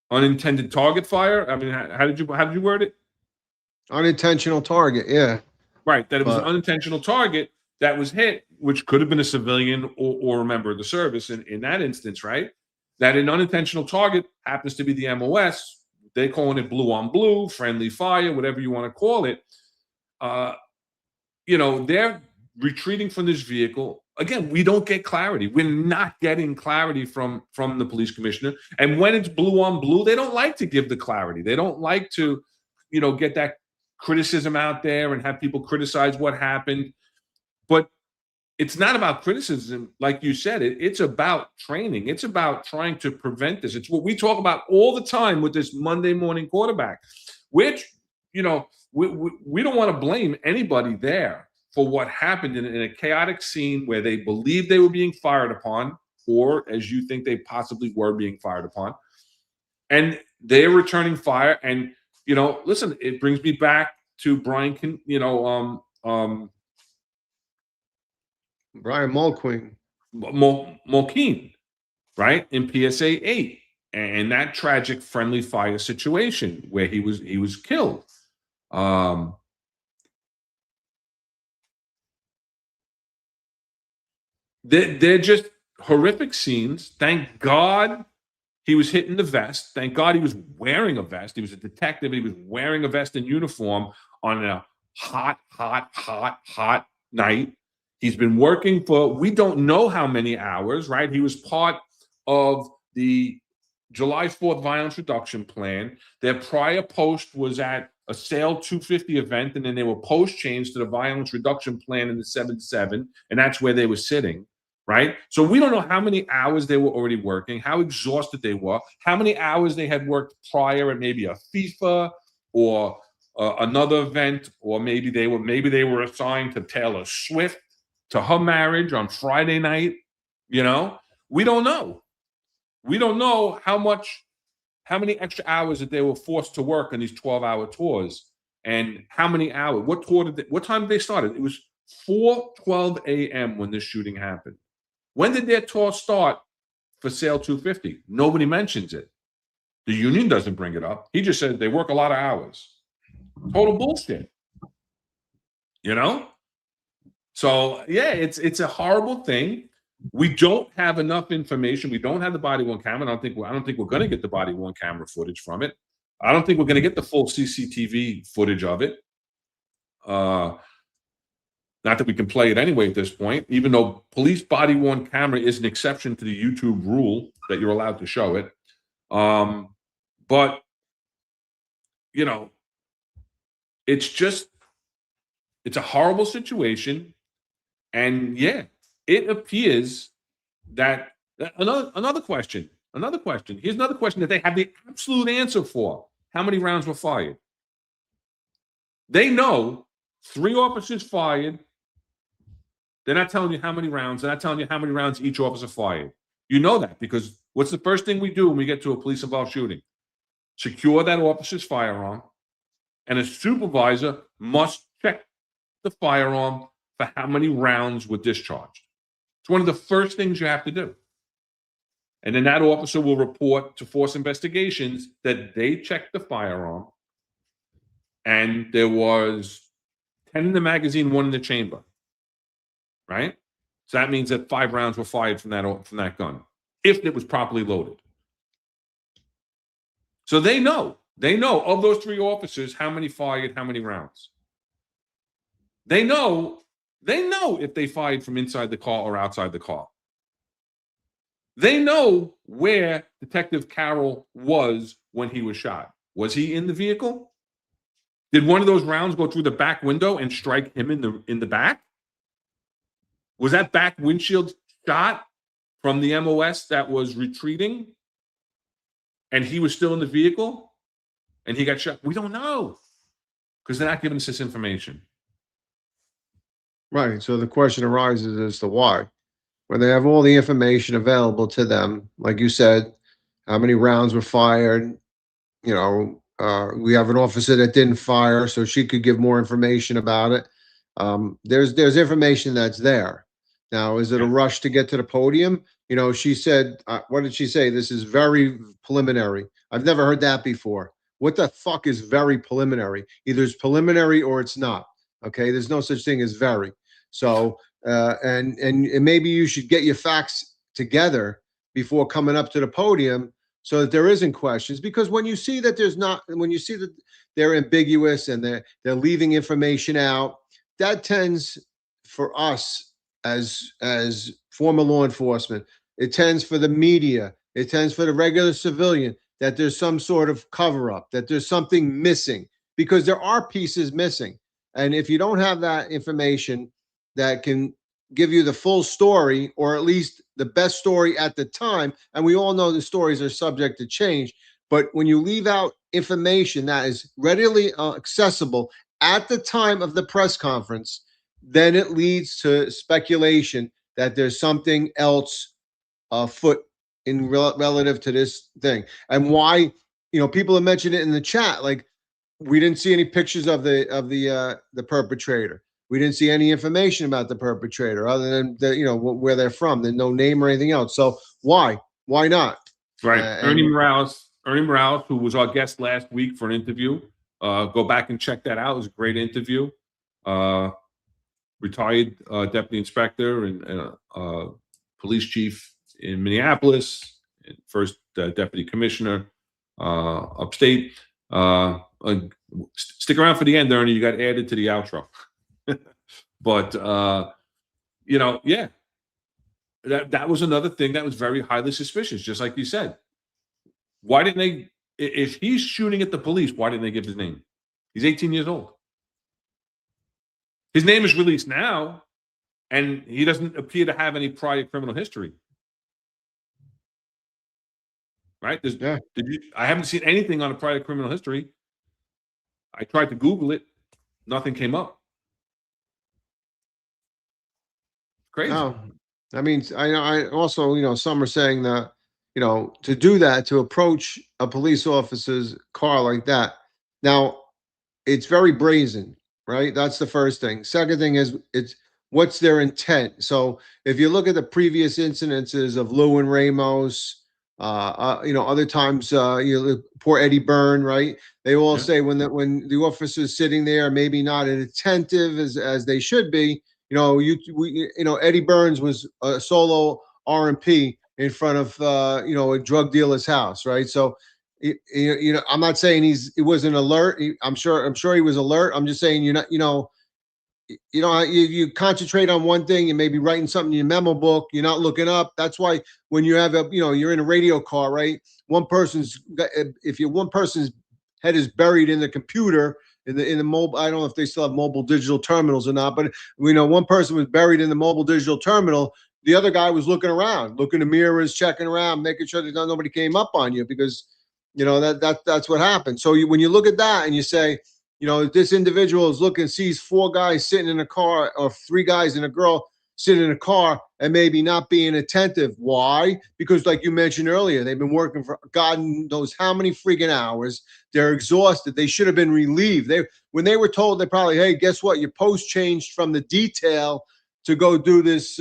unintended target fire. I mean, how did you word it? Unintentional target, yeah. Right, that it was an unintentional target that was hit, which could have been a civilian or a member of the service in that instance, right? That an unintentional target happens to be the MOS. They're calling it blue on blue, friendly fire, whatever you want to call it. They're retreating from this vehicle. Again, we don't get clarity. We're not getting clarity from the police commissioner. And when it's blue on blue, they don't like to give the clarity. They don't like to, get that criticism out there and have people criticize what happened. But it's not about criticism, like you said. It's about training. It's about trying to prevent this. It's what we talk about all the time with this Monday morning quarterback, which, we don't want to blame anybody there for what happened in a chaotic scene where they believed they were being fired upon, or as you think they possibly were being fired upon, and they're returning fire. And, listen, it brings me back to Brian Mulqueen. Mulqueen, right, in PSA 8, and that tragic friendly fire situation where he was killed. They're just horrific scenes. Thank God he was hitting the vest. Thank God he was wearing a vest. He was a detective. He was wearing a vest and uniform on a hot night. He's been working for, we don't know how many hours, right? He was part of the July 4th violence reduction plan. Their prior post was at a Sale 250 event, and then they were post changed to the violence reduction plan in the 7-7, and that's where they were sitting, right? So we don't know how many hours they were already working, how exhausted they were, how many hours they had worked prior at maybe a FIFA or another event, or maybe they were assigned to Taylor Swift to her marriage on Friday night. You know, we don't know. We don't know how many extra hours that they were forced to work on these 12-hour tours, and how many hours. What time did they start? It was 4:12 a.m. when this shooting happened. When did their tour start for Sale 250? Nobody mentions it. The union doesn't bring it up. He just said they work a lot of hours. Total bullshit. You know? So yeah, it's a horrible thing. We don't have enough information. We don't have the body-worn camera. I don't think we're going to get the body-worn camera footage from it. I don't think we're going to get the full CCTV footage of it. Not that we can play it anyway at this point, even though police body-worn camera is an exception to the YouTube rule that you're allowed to show it. But you know, it's a horrible situation. And yeah, it appears that another question. Here's another question that they have the absolute answer for. How many rounds were fired? They know 3 officers fired. They're not telling you how many rounds. They're not telling you how many rounds each officer fired. You know that because what's the first thing we do when we get to a police-involved shooting? Secure that officer's firearm, and a supervisor must check the firearm for how many rounds were discharged. It's one of the first things you have to do. And then that officer will report to Force Investigations that they checked the firearm and there was 10 in the magazine, 1 in the chamber, right? So that means that 5 rounds were fired from that gun, if it was properly loaded. So they know of those 3 officers, how many fired, how many rounds. They know if they fired from inside the car or outside the car. They know where Detective Carroll was when he was shot. Was he in the vehicle? Did one of those rounds go through the back window and strike him in the back? Was that back windshield shot from the MOS that was retreating and he was still in the vehicle and he got shot? We don't know because they're not giving us this information. Right. So the question arises as to why. When they have all the information available to them, like you said, how many rounds were fired, we have an officer that didn't fire, so she could give more information about it. There's information that's there. Now, is it a rush to get to the podium? She said, what did she say? This is very preliminary. I've never heard that before. What the fuck is very preliminary? Either it's preliminary or it's not. Okay, there's no such thing as very. So, and maybe you should get your facts together before coming up to the podium so that there isn't questions. Because when you see that they're ambiguous and they're leaving information out, that tends for us as former law enforcement, it tends for the media, it tends for the regular civilian that there's some sort of cover up, that there's something missing, because there are pieces missing. And if you don't have that information that can give you the full story, or at least the best story at the time, and we all know the stories are subject to change, but when you leave out information that is readily accessible at the time of the press conference, then it leads to speculation that there's something else afoot in relative to this thing. And why, people have mentioned it in the chat, like, we didn't see any pictures of the perpetrator. We didn't see any information about the perpetrator other than where they're from. There's no name or anything else. So why not? Right. Ernie Morales, who was our guest last week for an interview. Go back and check that out. It was a great interview. Retired deputy inspector and police chief in Minneapolis, and first deputy commissioner upstate. Stick around for the end, Ernie. You got added to the outro. But Yeah, that was another thing that was very highly suspicious, just like you said. Why didn't they? If he's shooting at the police, why didn't they give his name? He's 18 years old. His name is released now, and he doesn't appear to have any prior criminal history. Right? Yeah. I haven't seen anything on a prior criminal history. I tried to Google it. Nothing came up. Crazy. No, I mean, I also, some are saying that, to do that, to approach a police officer's car like that. Now, it's very brazen, right? That's the first thing. Second thing is it's what's their intent. So if you look at the previous incidences of Lou and Ramos, other times, poor Eddie Byrne, right? They all Yeah. say when the officer's sitting there, maybe not as attentive as they should be. Eddie Burns was a solo R&P in front of a drug dealer's house, right? So I'm not saying he wasn't alert. I'm sure he was alert. I'm just saying you concentrate on one thing. You may be writing something in your memo book. You're not looking up. That's why when you have you're in a radio car, right? One person's head is buried in the computer in the mobile. I don't know if they still have mobile digital terminals or not, but we know one person was buried in the mobile digital terminal. The other guy was looking around, looking in mirrors, checking around, making sure that nobody came up on you because that's what happened. So when you look at that and you say, this individual sees four guys sitting in a car or three guys and a girl sitting in a car and maybe not being attentive. Why? Because like you mentioned earlier, they've been working for God knows how many freaking hours. They're exhausted. They should have been relieved. When they were told, they probably, hey, guess what? Your post changed from the detail to go do this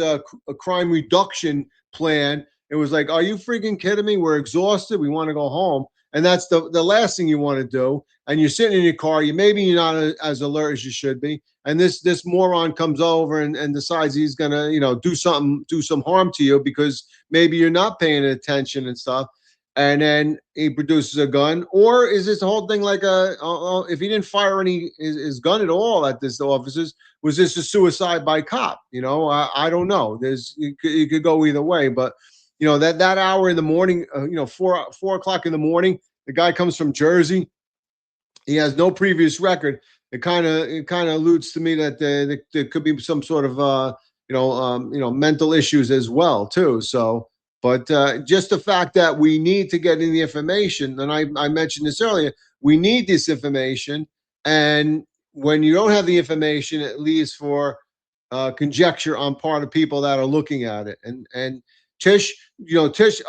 crime reduction plan. It was like, are you freaking kidding me? We're exhausted. We want to go home. And that's the last thing you want to do. And you're sitting in your car. You're not as alert as you should be. And this moron comes over and decides he's gonna, do some harm to you because maybe you're not paying attention and stuff. And then he produces a gun. Or is this whole thing like if he didn't fire his gun at all at this officers, was this a suicide by cop? I don't know. It could go either way, but. That hour in the morning, 4 o'clock in the morning, the guy comes from Jersey. He has no previous record. It kind of alludes to me that there could be some sort of mental issues as well too. So, but just the fact that we need to get in the information, and I mentioned this earlier, we need this information, and when you don't have the information, it leaves for conjecture on part of people that are looking at it, and. Tish, Tish,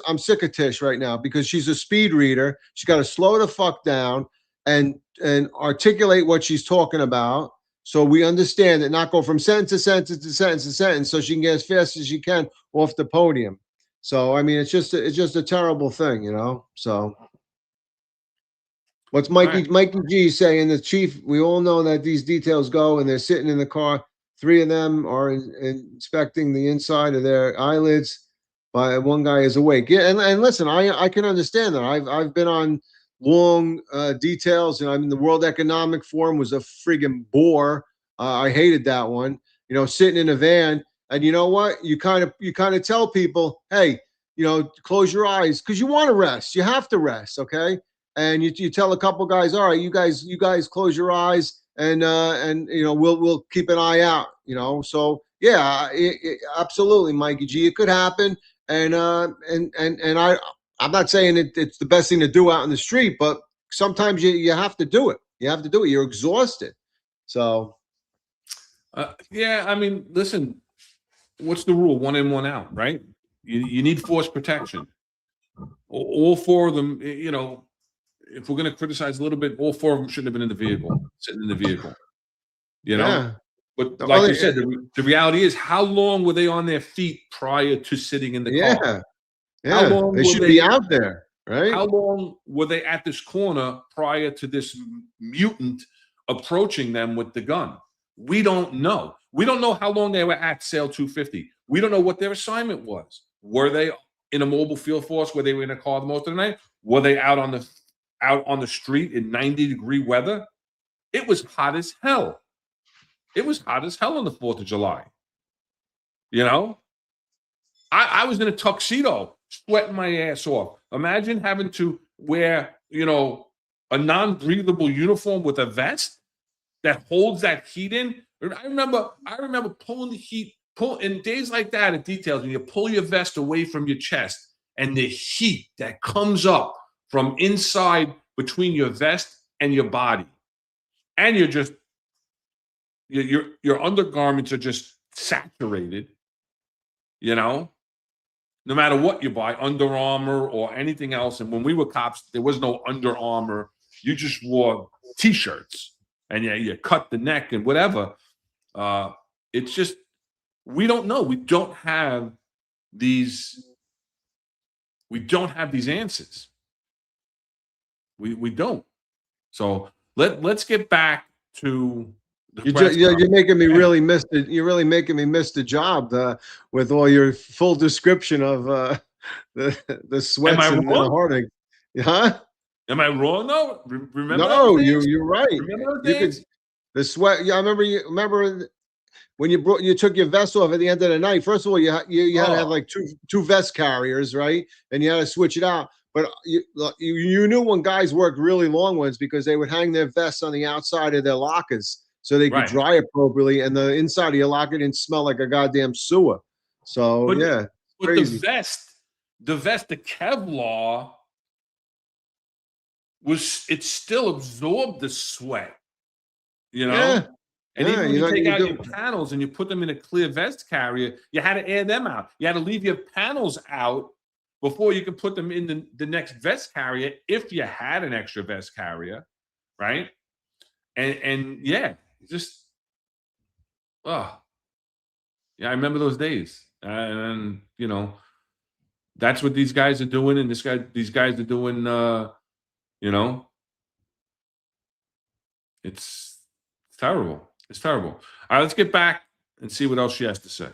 I'm sick of Tish right now because she's a speed reader. She's got to slow the fuck down and articulate what she's talking about so we understand it, not go from sentence to sentence to sentence to sentence so she can get as fast as she can off the podium. So, I mean, it's just a terrible thing, So what's Mikey G saying? The chief, we all know that these details go and they're sitting in the car. Three of them are inspecting the inside of their eyelids. One guy is awake. Yeah, and listen, I can understand that. I've been on long details, and I mean the World Economic Forum was a friggin' bore. I hated that one. Sitting in a van, and you know what? You kind of tell people, hey, close your eyes because you want to rest. You have to rest, okay? And you tell a couple guys, all right, you guys close your eyes. And we'll keep an eye out. So yeah, absolutely, Mikey G. It could happen, and I'm not saying it's the best thing to do out in the street, but sometimes you have to do it. You have to do it. You're exhausted. So yeah, I mean, listen, what's the rule? 1 in, 1 out, right? You need force protection. All four of them, if we're going to criticize a little bit, all four of them shouldn't have been in the vehicle, sitting in the vehicle, Yeah. But like you said, the reality is, how long were they on their feet prior to sitting in the car? Yeah. How long they should be out there, right? How long were they at this corner prior to this mutant approaching them with the gun? We don't know. We don't know how long they were at Sale 250. We don't know what their assignment was. Were they in a mobile field force? Were they in a car most of the night? Were they out on the street in 90-degree weather? It was hot as hell. It was hot as hell on the 4th of July. You know, I was in a tuxedo, sweating my ass off. Imagine having to wear, a non-breathable uniform with a vest that holds that heat in. I remember pulling the heat, pull in days like that at details, when you pull your vest away from your chest and the heat that comes up from inside between your vest and your body. And you're just your undergarments are just saturated, you know, no matter what you buy, Under Armour or anything else. And when we were cops, there was no Under Armour. You just wore t-shirts and you cut the neck and whatever. It's just, we don't know. These we don't have these answers. We don't. So let's get back to the press You're making me conference. really miss it. You're really making me miss the job with all your full description of the Am sweats I and the wrong? heartache. Huh? Am I wrong though? Remember those No, days? you're right. Remember those You could days? the sweat. Yeah, I remember when you took your vest off at the end of the night. First of all, you had to have Oh, like two vest carriers, right? And you had to switch it out. But you knew when guys worked really long ones because they would hang their vests on the outside of their lockers so they could right. dry appropriately, and the inside of your locker didn't smell like a goddamn sewer. So But yeah, but crazy. the Kevlar it still absorbed the sweat, you Yeah, know? And yeah. even when You you know take you out your do. panels and you put them in a clear vest carrier, you had to air them out. You had to leave your panels out before you could put them in the next vest carrier if you had an extra vest carrier, right? And yeah, just oh yeah, I remember those days. And that's what these guys are doing, and these guys are doing. You know, it's terrible. It's terrible. All right, let's get back and see what else she has to say.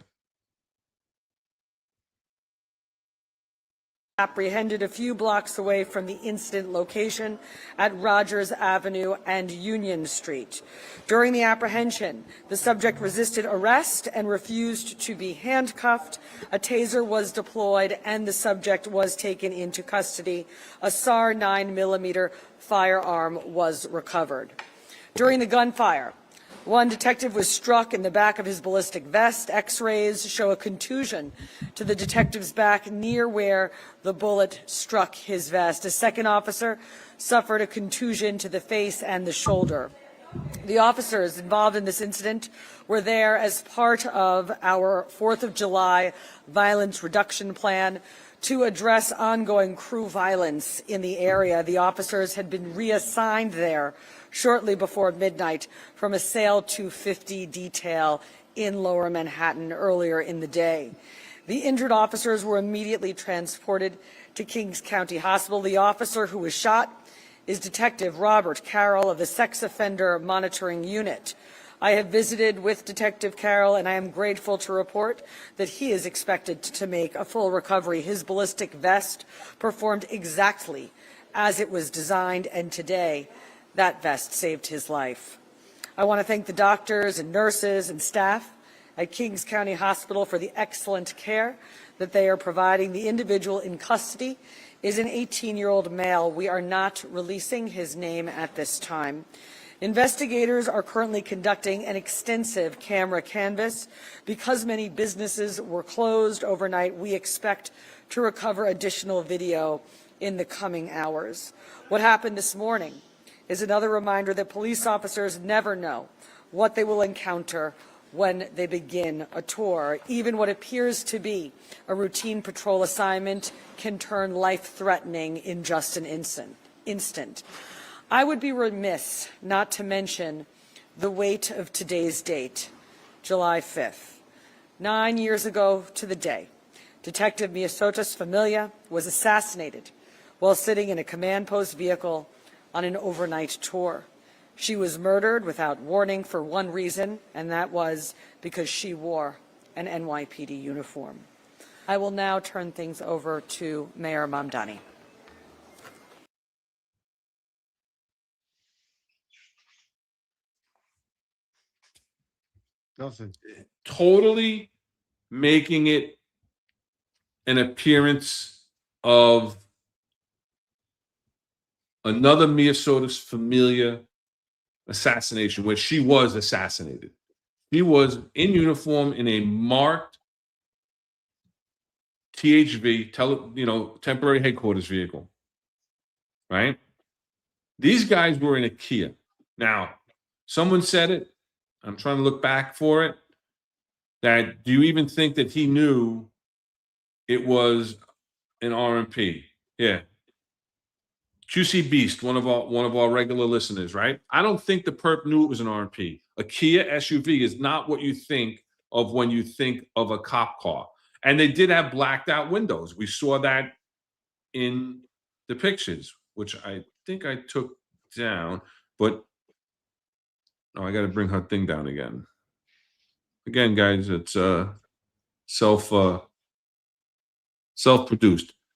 Apprehended a few blocks away from the incident location at Rogers Avenue and Union Street. During the apprehension, the subject resisted arrest and refused to be handcuffed. A taser was deployed and the subject was taken into custody. A SAR 9mm firearm was recovered. During the gunfire, one detective was struck in the back of his ballistic vest. X-rays show a contusion to the detective's back near where the bullet struck his vest. A second officer suffered a contusion to the face and the shoulder. The officers involved in this incident were there as part of our 4th of July violence reduction plan to address ongoing crew violence in the area. The officers had been reassigned there shortly before midnight from a SAIL 250 detail in Lower Manhattan earlier in the day. The injured officers were immediately transported to Kings County Hospital. The officer who was shot is Detective Robert Carroll of the Sex Offender Monitoring Unit. I have visited with Detective Carroll, and I am grateful to report that he is expected to make a full recovery. His ballistic vest performed exactly as it was designed, and today that vest saved his life. I want to thank the doctors and nurses and staff at Kings County Hospital for the excellent care that they are providing. The individual in custody is an 18-year-old male. We are not releasing his name at this time. Investigators are currently conducting an extensive camera canvass. Because many businesses were closed overnight, we expect to recover additional video in the coming hours. What happened this morning is another reminder that police officers never know what they will encounter when they begin a tour. Even what appears to be a routine patrol assignment can turn life-threatening in just an instant. I would be remiss not to mention the weight of today's date, July 5th. 9 years ago to the day, Detective Miosotis Familia was assassinated while sitting in a command post vehicle on an overnight tour. She was murdered without warning for one reason, and that was because she wore an NYPD uniform. I will now turn things over to Mayor Mamdani. Nothing. Totally making it an appearance of another Mia Sotis Familia assassination, where she was assassinated. She was in uniform in a marked THV, temporary headquarters vehicle, right? These guys were in a Kia. Now, someone said it. I'm trying to look back for it. That do you even think that he knew it was an RMP? Yeah. QC Beast, one of our regular listeners, right? I don't think the perp knew it was an RMP. A Kia SUV is not what you think of when you think of a cop car. And they did have blacked out windows. We saw that in the pictures, which I think I took down, but I got to bring her thing down again. Again, guys, it's self-produced.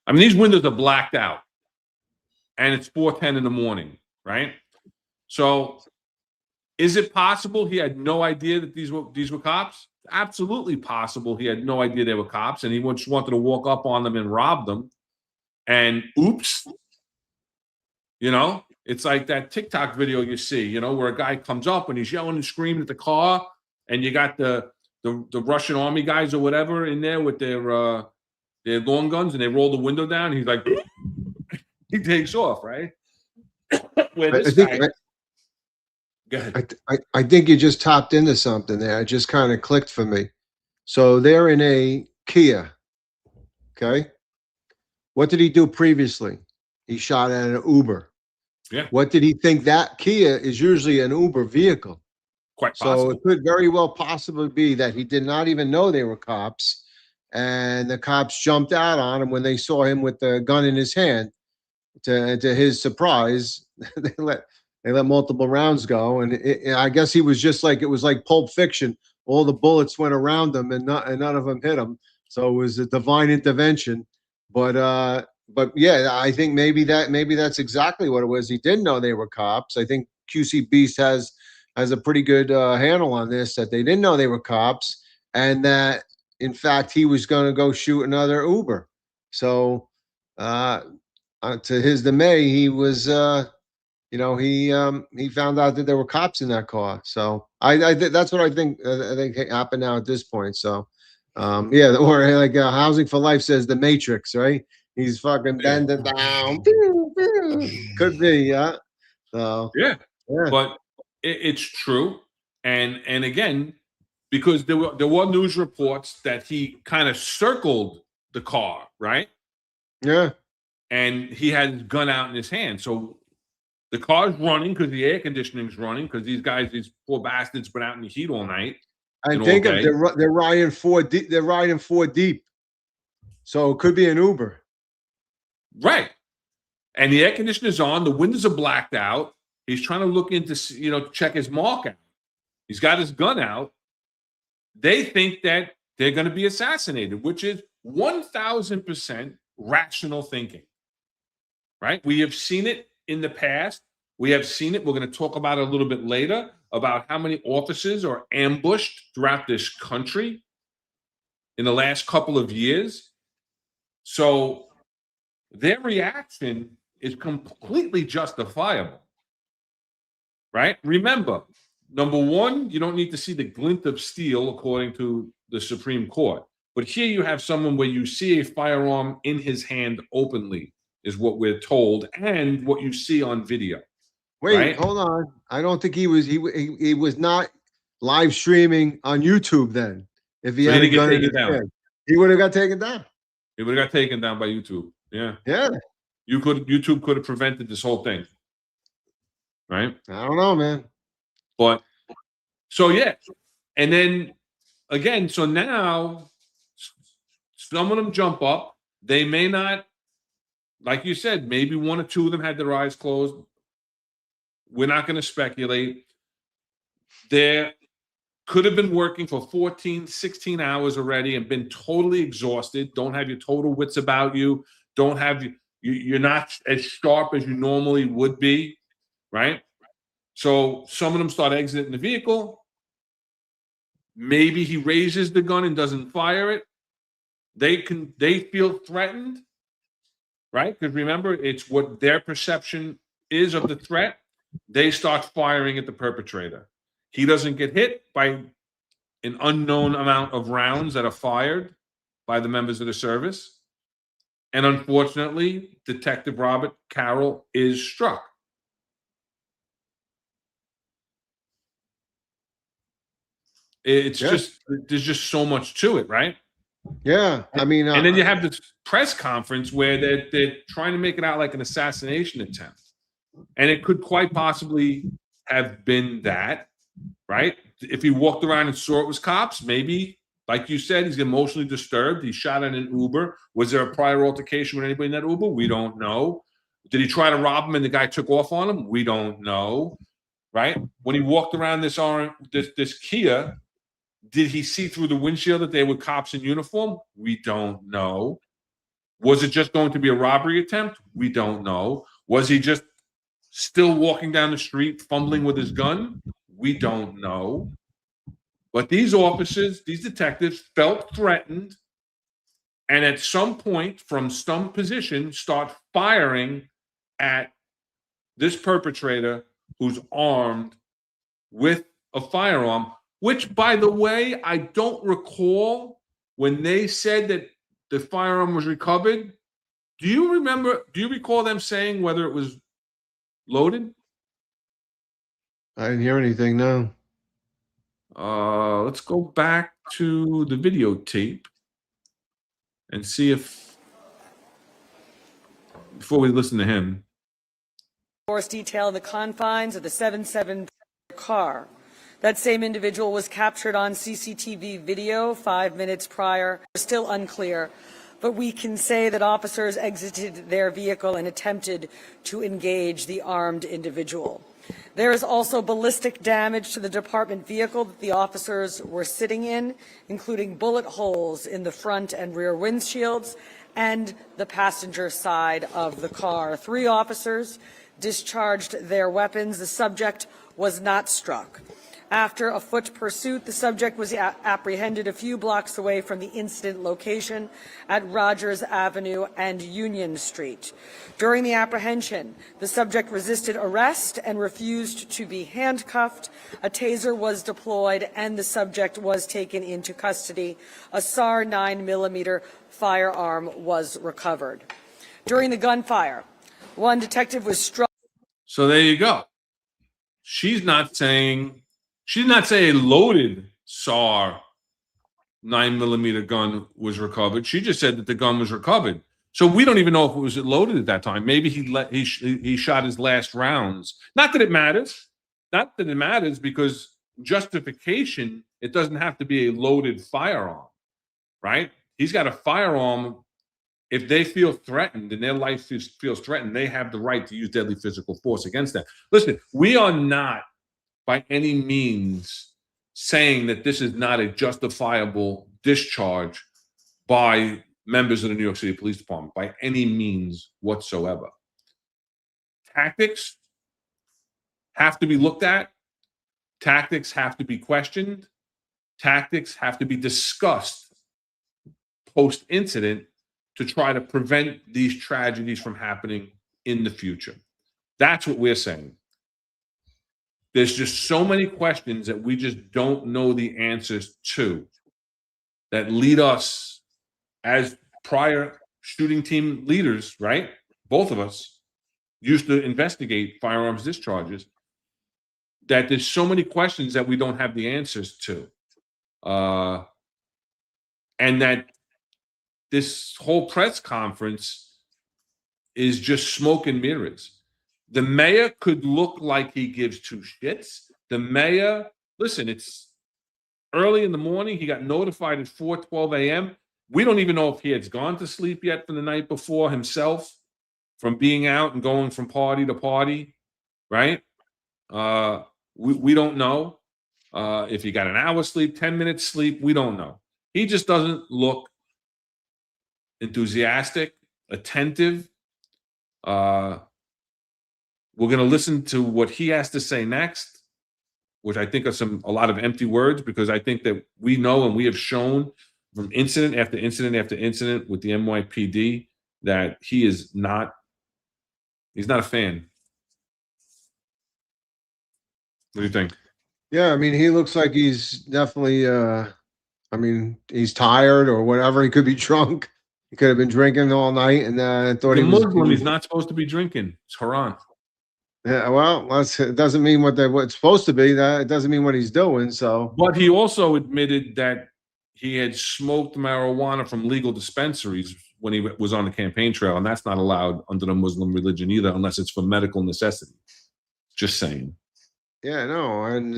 I mean, these windows are blacked out, and it's 4:10 in the morning, right? So, is it possible he had no idea that these were cops? Absolutely possible. He had no idea they were cops, and he just wanted to walk up on them and rob them. And oops, it's like that TikTok video you see, where a guy comes up and he's yelling and screaming at the car, and you got the Russian army guys or whatever in there with their long guns, and they roll the window down. And he's like, he takes off, right? Where this guy. Go ahead. I think you just tapped into something there. It just kind of clicked for me. So they're in a Kia. Okay. What did he do previously? He shot at an Uber. Yeah. What did he think? That Kia is usually an Uber vehicle. Quite possible. So it could very well possibly be that he did not even know they were cops, and the cops jumped out on him when they saw him with the gun in his hand. To his surprise, they let multiple rounds go, and I guess he was just like, it was like Pulp Fiction. All the bullets went around him, and none of them hit him. So it was a divine intervention. But yeah, I think maybe that's exactly what it was. He didn't know they were cops. I think QC Beast has a pretty good handle on this, that they didn't know they were cops, and that in fact he was going to go shoot another Uber. So to his dismay, he was he found out that there were cops in that car. So that's what I think happened now at this point. So yeah, or like Housing for Life says, the Matrix, right? He's fucking bending down. Could be, yeah. So yeah. But it's true, and again, because there were news reports that he kind of circled the car, right? Yeah. And he had his gun out in his hand. So the car's running because the air conditioning's running, because these poor bastards, been out in the heat all night. I think they're riding four deep. They're riding 4 deep. So it could be an Uber. Right. And the air conditioner's on. The windows are blacked out. He's trying to look into, check his mark out. He's got his gun out. They think that they're going to be assassinated, which is 1,000% rational thinking. Right? We have seen it in the past. We have seen it. We're going to talk about it a little bit later, about how many officers are ambushed throughout this country in the last couple of years. So their reaction is completely justifiable. Right? Remember, number one, you don't need to see the glint of steel, according to the Supreme Court. But here you have someone where you see a firearm in his hand openly, is what we're told, and what you see on video. Wait, right? Hold on. I don't think he was not live streaming on YouTube then. If he had a gun in his hand, he would have got taken down. He would have got taken down by YouTube. Yeah. Yeah. YouTube could have prevented this whole thing. Right? I don't know, man. But so yeah. And then again, so now some of them jump up. They may not, like you said, maybe one or two of them had their eyes closed. We're not going to speculate. They could have been working for 14, 16 hours already and been totally exhausted. Don't have your total wits about you. Don't have you're not as sharp as you normally would be, right? So some of them start exiting the vehicle. Maybe he raises the gun and doesn't fire it. They feel threatened, right? Because remember, it's what their perception is of the threat. They start firing at the perpetrator. He doesn't get hit by an unknown amount of rounds that are fired by the members of the service. And unfortunately, Detective Robert Carroll is struck. It's just, there's just so much to it, right? Yeah, I mean, And then you have this press conference where they're trying to make it out like an assassination attempt. And it could quite possibly have been that, right? If he walked around and saw it was cops, maybe, like you said, he's emotionally disturbed. He shot at an Uber. Was there a prior altercation with anybody in that Uber? We don't know. Did he try to rob him and the guy took off on him? We don't know, right? When he walked around this Kia, did he see through the windshield that they were cops in uniform? We don't know. Was it just going to be a robbery attempt? We don't know. Was he just still walking down the street fumbling with his gun? We don't know. But these officers, these detectives felt threatened, and at some point from some position start firing at this perpetrator who's armed with a firearm, which, by the way, I don't recall when they said that the firearm was recovered. Do you recall them saying whether it was loaded? I didn't hear anything, no. Let's go back to the videotape and see if, before we listen to him. Force detail in the confines of the 77 car. That same individual was captured on CCTV video 5 minutes prior. Still unclear, but we can say that officers exited their vehicle and attempted to engage the armed individual. There is also ballistic damage to the department vehicle that the officers were sitting in, including bullet holes in the front and rear windshields and the passenger side of the car. 3 officers discharged their weapons. The subject was not struck. After a foot pursuit, the subject was apprehended a few blocks away from the incident location at Rogers Avenue and Union Street. During the apprehension, the subject resisted arrest and refused to be handcuffed. A taser was deployed and the subject was taken into custody. A SAR 9mm firearm was recovered. During the gunfire, one detective was struck. So there you go. She did not say a loaded SAR 9mm gun was recovered. She just said that the gun was recovered. So we don't even know if it was loaded at that time. Maybe he shot his last rounds. Not that it matters. Not that it matters, because justification, it doesn't have to be a loaded firearm, right? He's got a firearm. If they feel threatened and their life feels threatened, they have the right to use deadly physical force against them. Listen, we are not by any means saying that this is not a justifiable discharge by members of the New York City Police Department by any means whatsoever. Tactics have to be looked at. Tactics have to be questioned. Tactics have to be discussed post-incident to try to prevent these tragedies from happening in the future. That's what we're saying. There's just so many questions that we just don't know the answers to that lead us as prior shooting team leaders, right? Both of us used to investigate firearms discharges, that there's so many questions that we don't have the answers to. And that this whole press conference is just smoke and mirrors. The mayor could look like he gives 2 shits. The mayor, listen, it's early in the morning. He got notified at 4:12 a.m. We don't even know if he had gone to sleep yet from the night before himself, from being out and going from party to party, right? We don't know if he got an hour sleep, 10 minutes sleep. We don't know. He just doesn't look enthusiastic, attentive. We're going to listen to what he has to say next. which I think are a lot of empty words, because I think that we know and we have shown from incident after incident after incident with the NYPD that he's not a fan. What do you think? Yeah, I mean, he looks like he's definitely, I mean, he's tired or whatever. He could be drunk. He could have been drinking all night, and I thought He's he a was. Muslim. He's not supposed to be drinking. It's haram. Yeah, well, it doesn't mean what it's supposed to be. That it doesn't mean what he's doing. So, But he also admitted that he had smoked marijuana from legal dispensaries when he was on the campaign trail, and that's not allowed under the Muslim religion either, unless it's for medical necessity. Just saying. yeah, no, and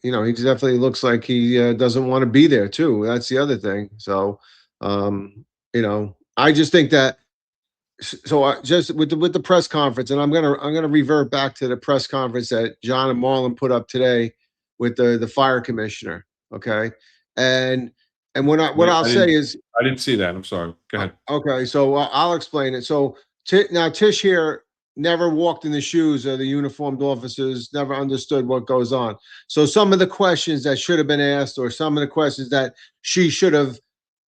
he definitely looks like he doesn't want to be there too. That's the other thing. So, I just think that. So just with the press conference, and I'm gonna revert back to the press conference that John and Marlon put up today with the fire commissioner. Okay, and what I'll say is I didn't see that. I'm sorry. Go ahead. okay. So I'll explain it. So now Tish here never walked in the shoes of the uniformed officers, never understood what goes on. So some of the questions that should have been asked, or some of the questions that she should have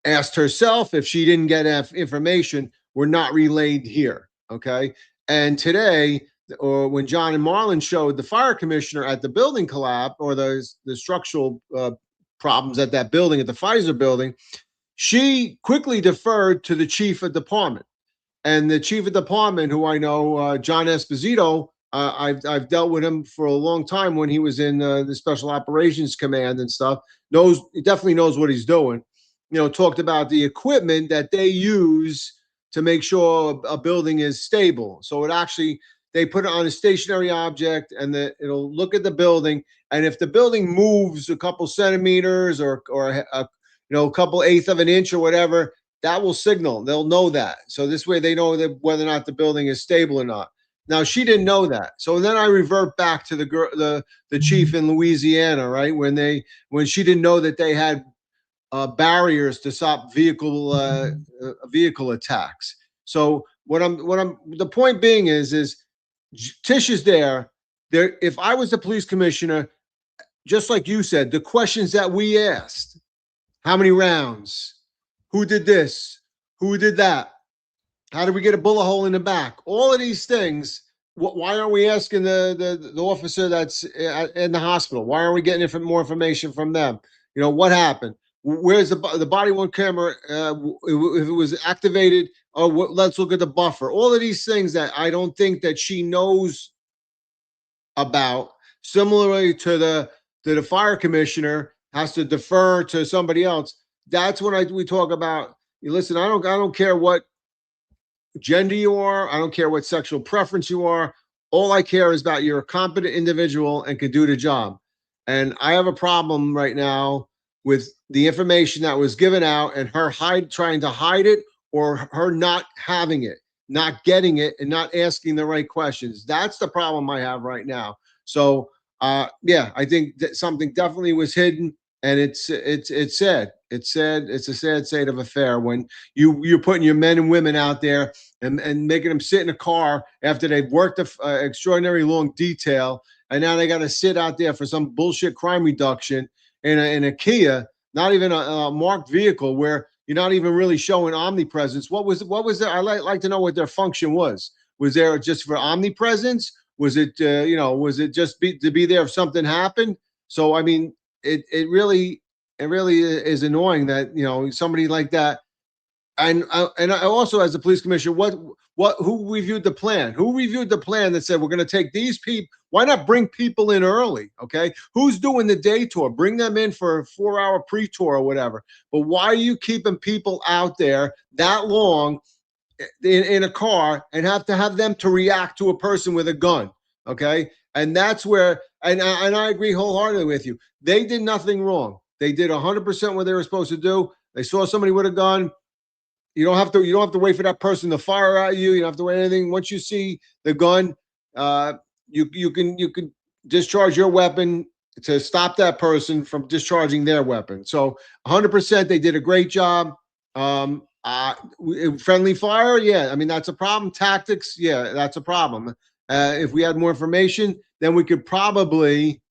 asked herself if she didn't get information, were not relayed here. Okay. And today, or when John and Marlon showed the fire commissioner at the building collapse, or the structural problems at that building, at the Pfizer building, she quickly deferred to the chief of department. And the chief of department, who I know, John Esposito, I've dealt with him for a long time when he was in the Special Operations Command and stuff. He definitely knows what he's doing. Talked about the equipment that they use to make sure a building is stable. So they put it on a stationary object, and it'll look at the building. And if the building moves a couple centimeters or a couple eighth of an inch or whatever, that will signal. They'll know that. So this way they know that whether or not the building is stable or not. Now she didn't know that. So then I revert back to the chief in Louisiana, right? When she didn't know that they had barriers to stop vehicle attacks. So the point being is Tish is there. If I was the police commissioner, just like you said, the questions that we asked: how many rounds? Who did this? Who did that? How did we get a bullet hole in the back? All of these things. Why aren't we asking the officer that's in the hospital? Why aren't we getting more information from them? What happened? Where's the body worn camera? If it was activated, let's look at the buffer. All of these things that I don't think that she knows about. Similarly to the fire commissioner has to defer to somebody else. That's when we talk about. Listen, I don't care what gender you are. I don't care what sexual preference you are. All I care is about you're a competent individual and can do the job. And I have a problem right now with the information that was given out and her trying to hide it, or her not having it, not getting it, and not asking the right questions. That's the problem I have right now. So yeah, I think that something definitely was hidden, and it's sad. It's a sad state of affair when you're putting your men and women out there and making them sit in a car after they've worked an extraordinary long detail, and now they got to sit out there for some bullshit crime reduction in a Kia, not even a marked vehicle, where you're not even really showing omnipresence. What was there? I like to know what their function was. Was there just for omnipresence? Was it was it just to be there if something happened? So I mean, it really is annoying that somebody like that. And I also, as a police commissioner, who reviewed the plan? Who reviewed the plan that said we're going to take these people? Why not bring people in early? Okay, who's doing the day tour? Bring them in for a 4-hour pre-tour or whatever. But why are you keeping people out there that long in a car and have to have them to react to a person with a gun? Okay, and that's where, and I agree wholeheartedly with you. They did nothing wrong. They did 100% what they were supposed to do. They saw somebody with a gun. You don't have to wait for that person to fire at you. You don't have to wait anything. Once you see the gun, you can discharge your weapon to stop that person from discharging their weapon. So 100%, they did a great job. Friendly fire, yeah. I mean, that's a problem. Tactics, yeah, that's a problem. If we had more information, then we could probably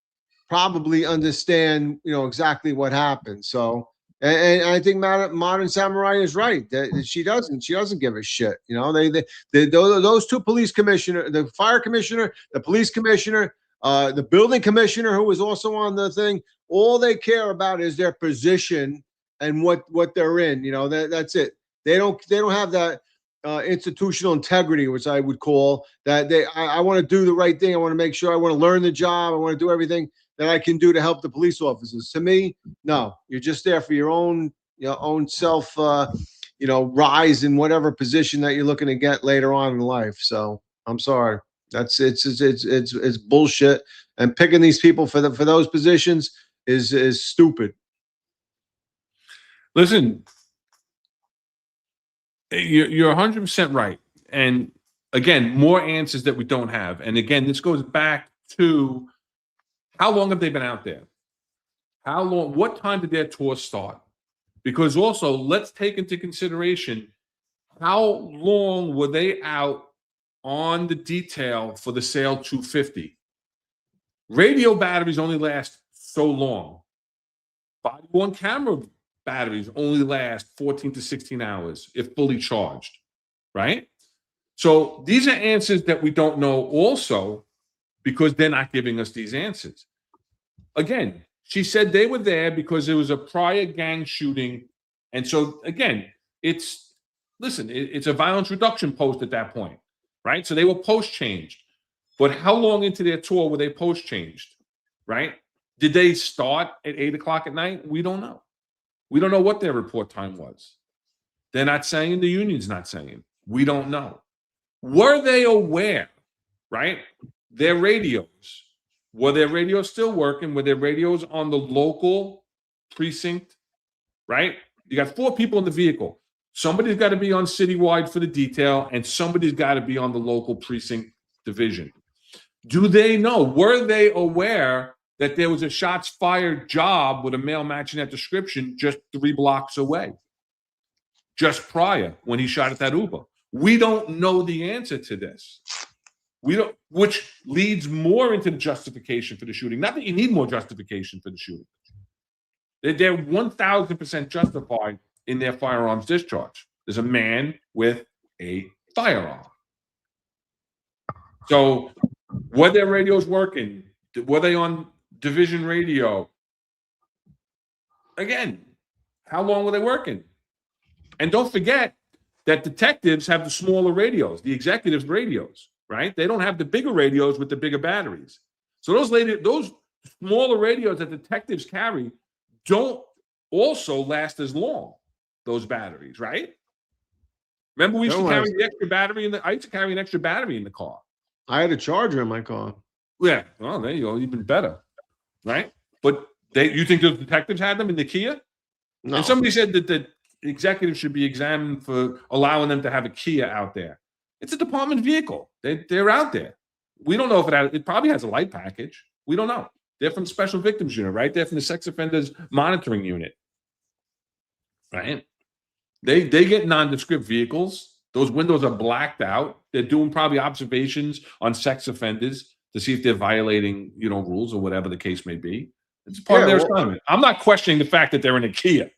probably understand, exactly what happened. So, and I think Modern Samurai is right that she doesn't give a shit. Those two police commissioner, the fire commissioner, the police commissioner, the building commissioner, who was also on the thing, all they care about is their position and what they're in. That's it. They don't have that institutional integrity, which I would call that. I want to do the right thing. I want to make sure. I want to learn the job. I want to do everything that I can do to help the police officers. To me, no, you're just there for your own self, rise in whatever position that you're looking to get later on in life. So I'm sorry. It's bullshit. And picking these people for those positions is stupid. Listen, you're 100% right. And again, more answers that we don't have. And again, this goes back to how long have they been out there? How long? What time did their tour start? Because also, let's take into consideration how long were they out on the detail for the Sale 250? Radio batteries only last so long. Body-worn camera batteries only last 14 to 16 hours if fully charged, right? So these are answers that we don't know also because they're not giving us these answers. Again, she said they were there because there was a prior gang shooting. And so, again, it's a violence reduction post at that point, right? So they were post-changed. But how long into their tour were they post-changed, right? Did they start at 8 o'clock at night? We don't know. We don't know what their report time was. They're not saying, the union's not saying. We don't know. Were they aware, right? Their radios. Were their radios still working? Were their radios on the local precinct, right? You got 4 people in the vehicle. Somebody's got to be on citywide for the detail, and somebody's got to be on the local precinct division. Do they know? Were they aware that there was a shots fired job with a male matching that description just 3 blocks away, just prior when he shot at that Uber? We don't know the answer to this. We don't, which leads more into the justification for the shooting. Not that you need more justification for the shooting. They're 1,000% justified in their firearms discharge. There's a man with a firearm. So, were their radios working? Were they on division radio? Again, how long were they working? And don't forget that detectives have the smaller radios, the executives' radios, right? They don't have the bigger radios with the bigger batteries. So those smaller radios that detectives carry don't also last as long, those batteries, right? Remember, we used to carry the extra battery I used to carry an extra battery in the car. I had a charger in my car. Yeah, well, there you go, even better, right? But you think those detectives had them in the Kia? No. And somebody said that the executives should be examined for allowing them to have a Kia out there. It's a department vehicle. They're out there. We don't know if it probably has a light package. We don't know. They're from Special Victims Unit, right? They're from the Sex Offenders Monitoring Unit, right? They get nondescript vehicles. Those windows are blacked out. They're doing probably observations on sex offenders to see if they're violating, rules or whatever the case may be. It's part of their assignment. I'm not questioning the fact that they're in a Kia.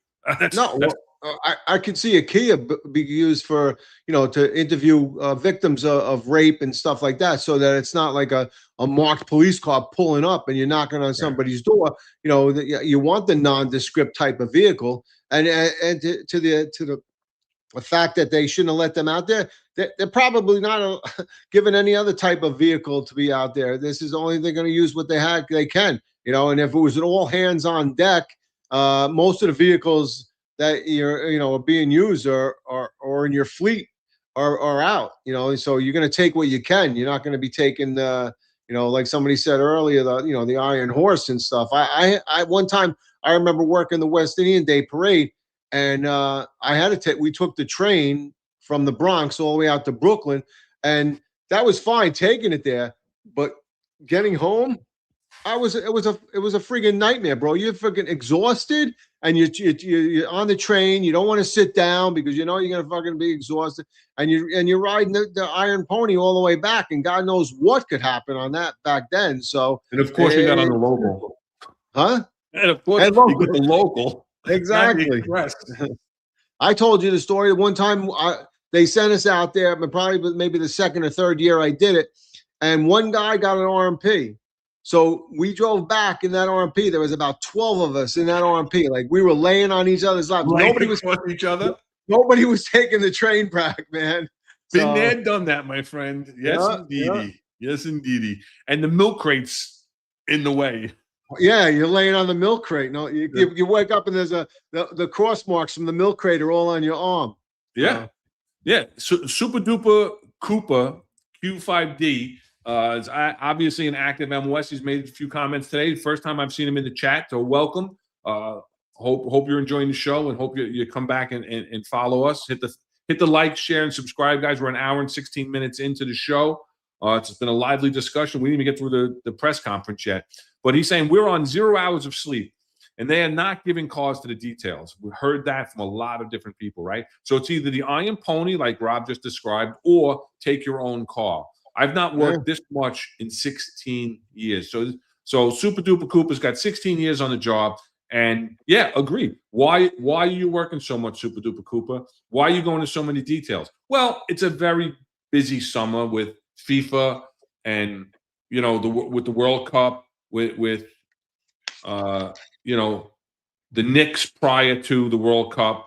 I could see a Kia be used for, to interview victims of rape and stuff like that, so that it's not like a marked police car pulling up and you're knocking on somebody's door. You want the nondescript type of vehicle, and to the fact that they shouldn't have let them out there. They're probably not given any other type of vehicle to be out there. This is only they're going to use what they can. And if it was an all hands on deck, most of the vehicles that are being used or in your fleet are out, so you're going to take what you can. You're not going to be taking like somebody said earlier, the Iron Horse and stuff. I one time I remember working the West Indian Day Parade, and we took the train from the Bronx all the way out to Brooklyn, and that was fine taking it there, but getting home, it was a friggin' nightmare, bro. You're freaking exhausted, and you're on the train. You don't want to sit down because you're gonna fucking be exhausted, and you're riding the Iron Pony all the way back, and God knows what could happen on that back then. So, and of course, you got on the local. Huh? And of course, And you get the local, not the exactly. express. I told you the story. One time they sent us out there, but probably maybe the second or third year I did it, and one guy got an RMP. So we drove back in that RMP. There was about 12 of us in that RMP. Like we were laying on each other's laps. Right across each other. Nobody was taking the train back, man. Been So there, done that, my friend. Yes, yeah, indeedy. Yes, indeedy. And the milk crates in the way. yeah, you're laying on the milk crate. No, you wake up and there's the cross marks from the milk crate are all on your arm. Yeah. Yeah. So, Super Duper Koopa Q5D is obviously an active MOS. He's made a few comments today. First time I've seen him in the chat. So welcome. Hope you're enjoying the show and hope you come back and follow us. Hit the like, share, and subscribe, guys. We're an hour and 16 minutes into the show. It's been a lively discussion. We didn't even get through the press conference yet. But he's saying we're on 0 hours of sleep, and they are not giving cause to the details. We heard that from a lot of different people, right? So it's either the iron pony, like Rob just described, or take your own car. I've not worked this much in 16 years. So Super Duper Cooper's got 16 years on the job. And yeah, agree. Why are you working so much, Super Duper Cooper? Why are you going into so many details? Well, it's a very busy summer with FIFA and with the World Cup, with the Knicks prior to the World Cup.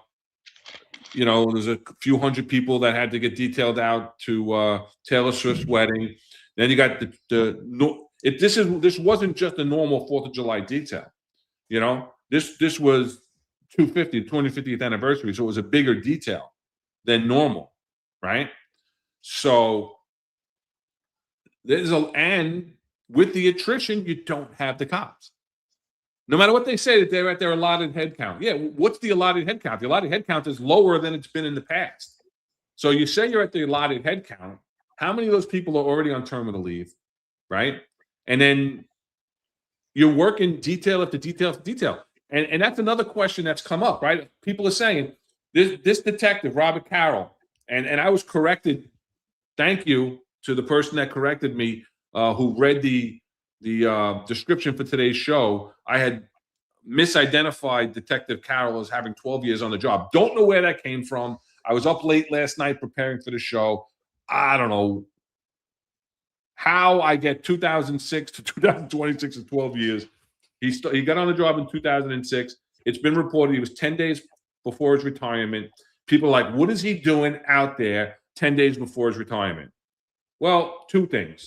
There's a few hundred people that had to get detailed out to Taylor Swift's wedding. Then you got this wasn't just a normal 4th of July detail. This was 250th anniversary, so it was a bigger detail than normal, right? So and with the attrition, you don't have the cops. No matter what they say that they're at their allotted head count. Yeah, what's the allotted head count? The allotted head count is lower than it's been in the past. So you say you're at the allotted head count. How many of those people are already on terminal leave, right? And then you're working detail after detail after detail. And that's another question that's come up, right? People are saying, this detective, Robert Carroll, and I was corrected. Thank you to the person that corrected me, who read the description for today's show. I had misidentified Detective Carroll as having 12 years on the job. Don't know where that came from. I was up late last night preparing for the show. I don't know how I get 2006 to 2026 is 12 years. He got on the job in 2006. It's been reported he was 10 days before his retirement. People are like, what is he doing out there 10 days before his retirement? Well, two things.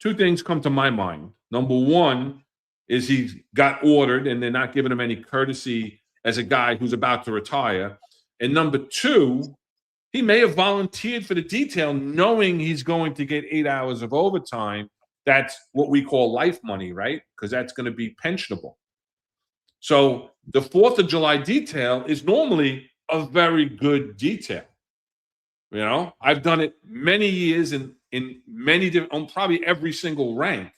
Two things come to my mind. Number one is he got ordered and they're not giving him any courtesy as a guy who's about to retire. And number two, he may have volunteered for the detail knowing he's going to get 8 hours of overtime. That's what we call life money, right? Because that's going to be pensionable. So the 4th of July detail is normally a very good detail. I've done it many years in many different, on probably every single rank.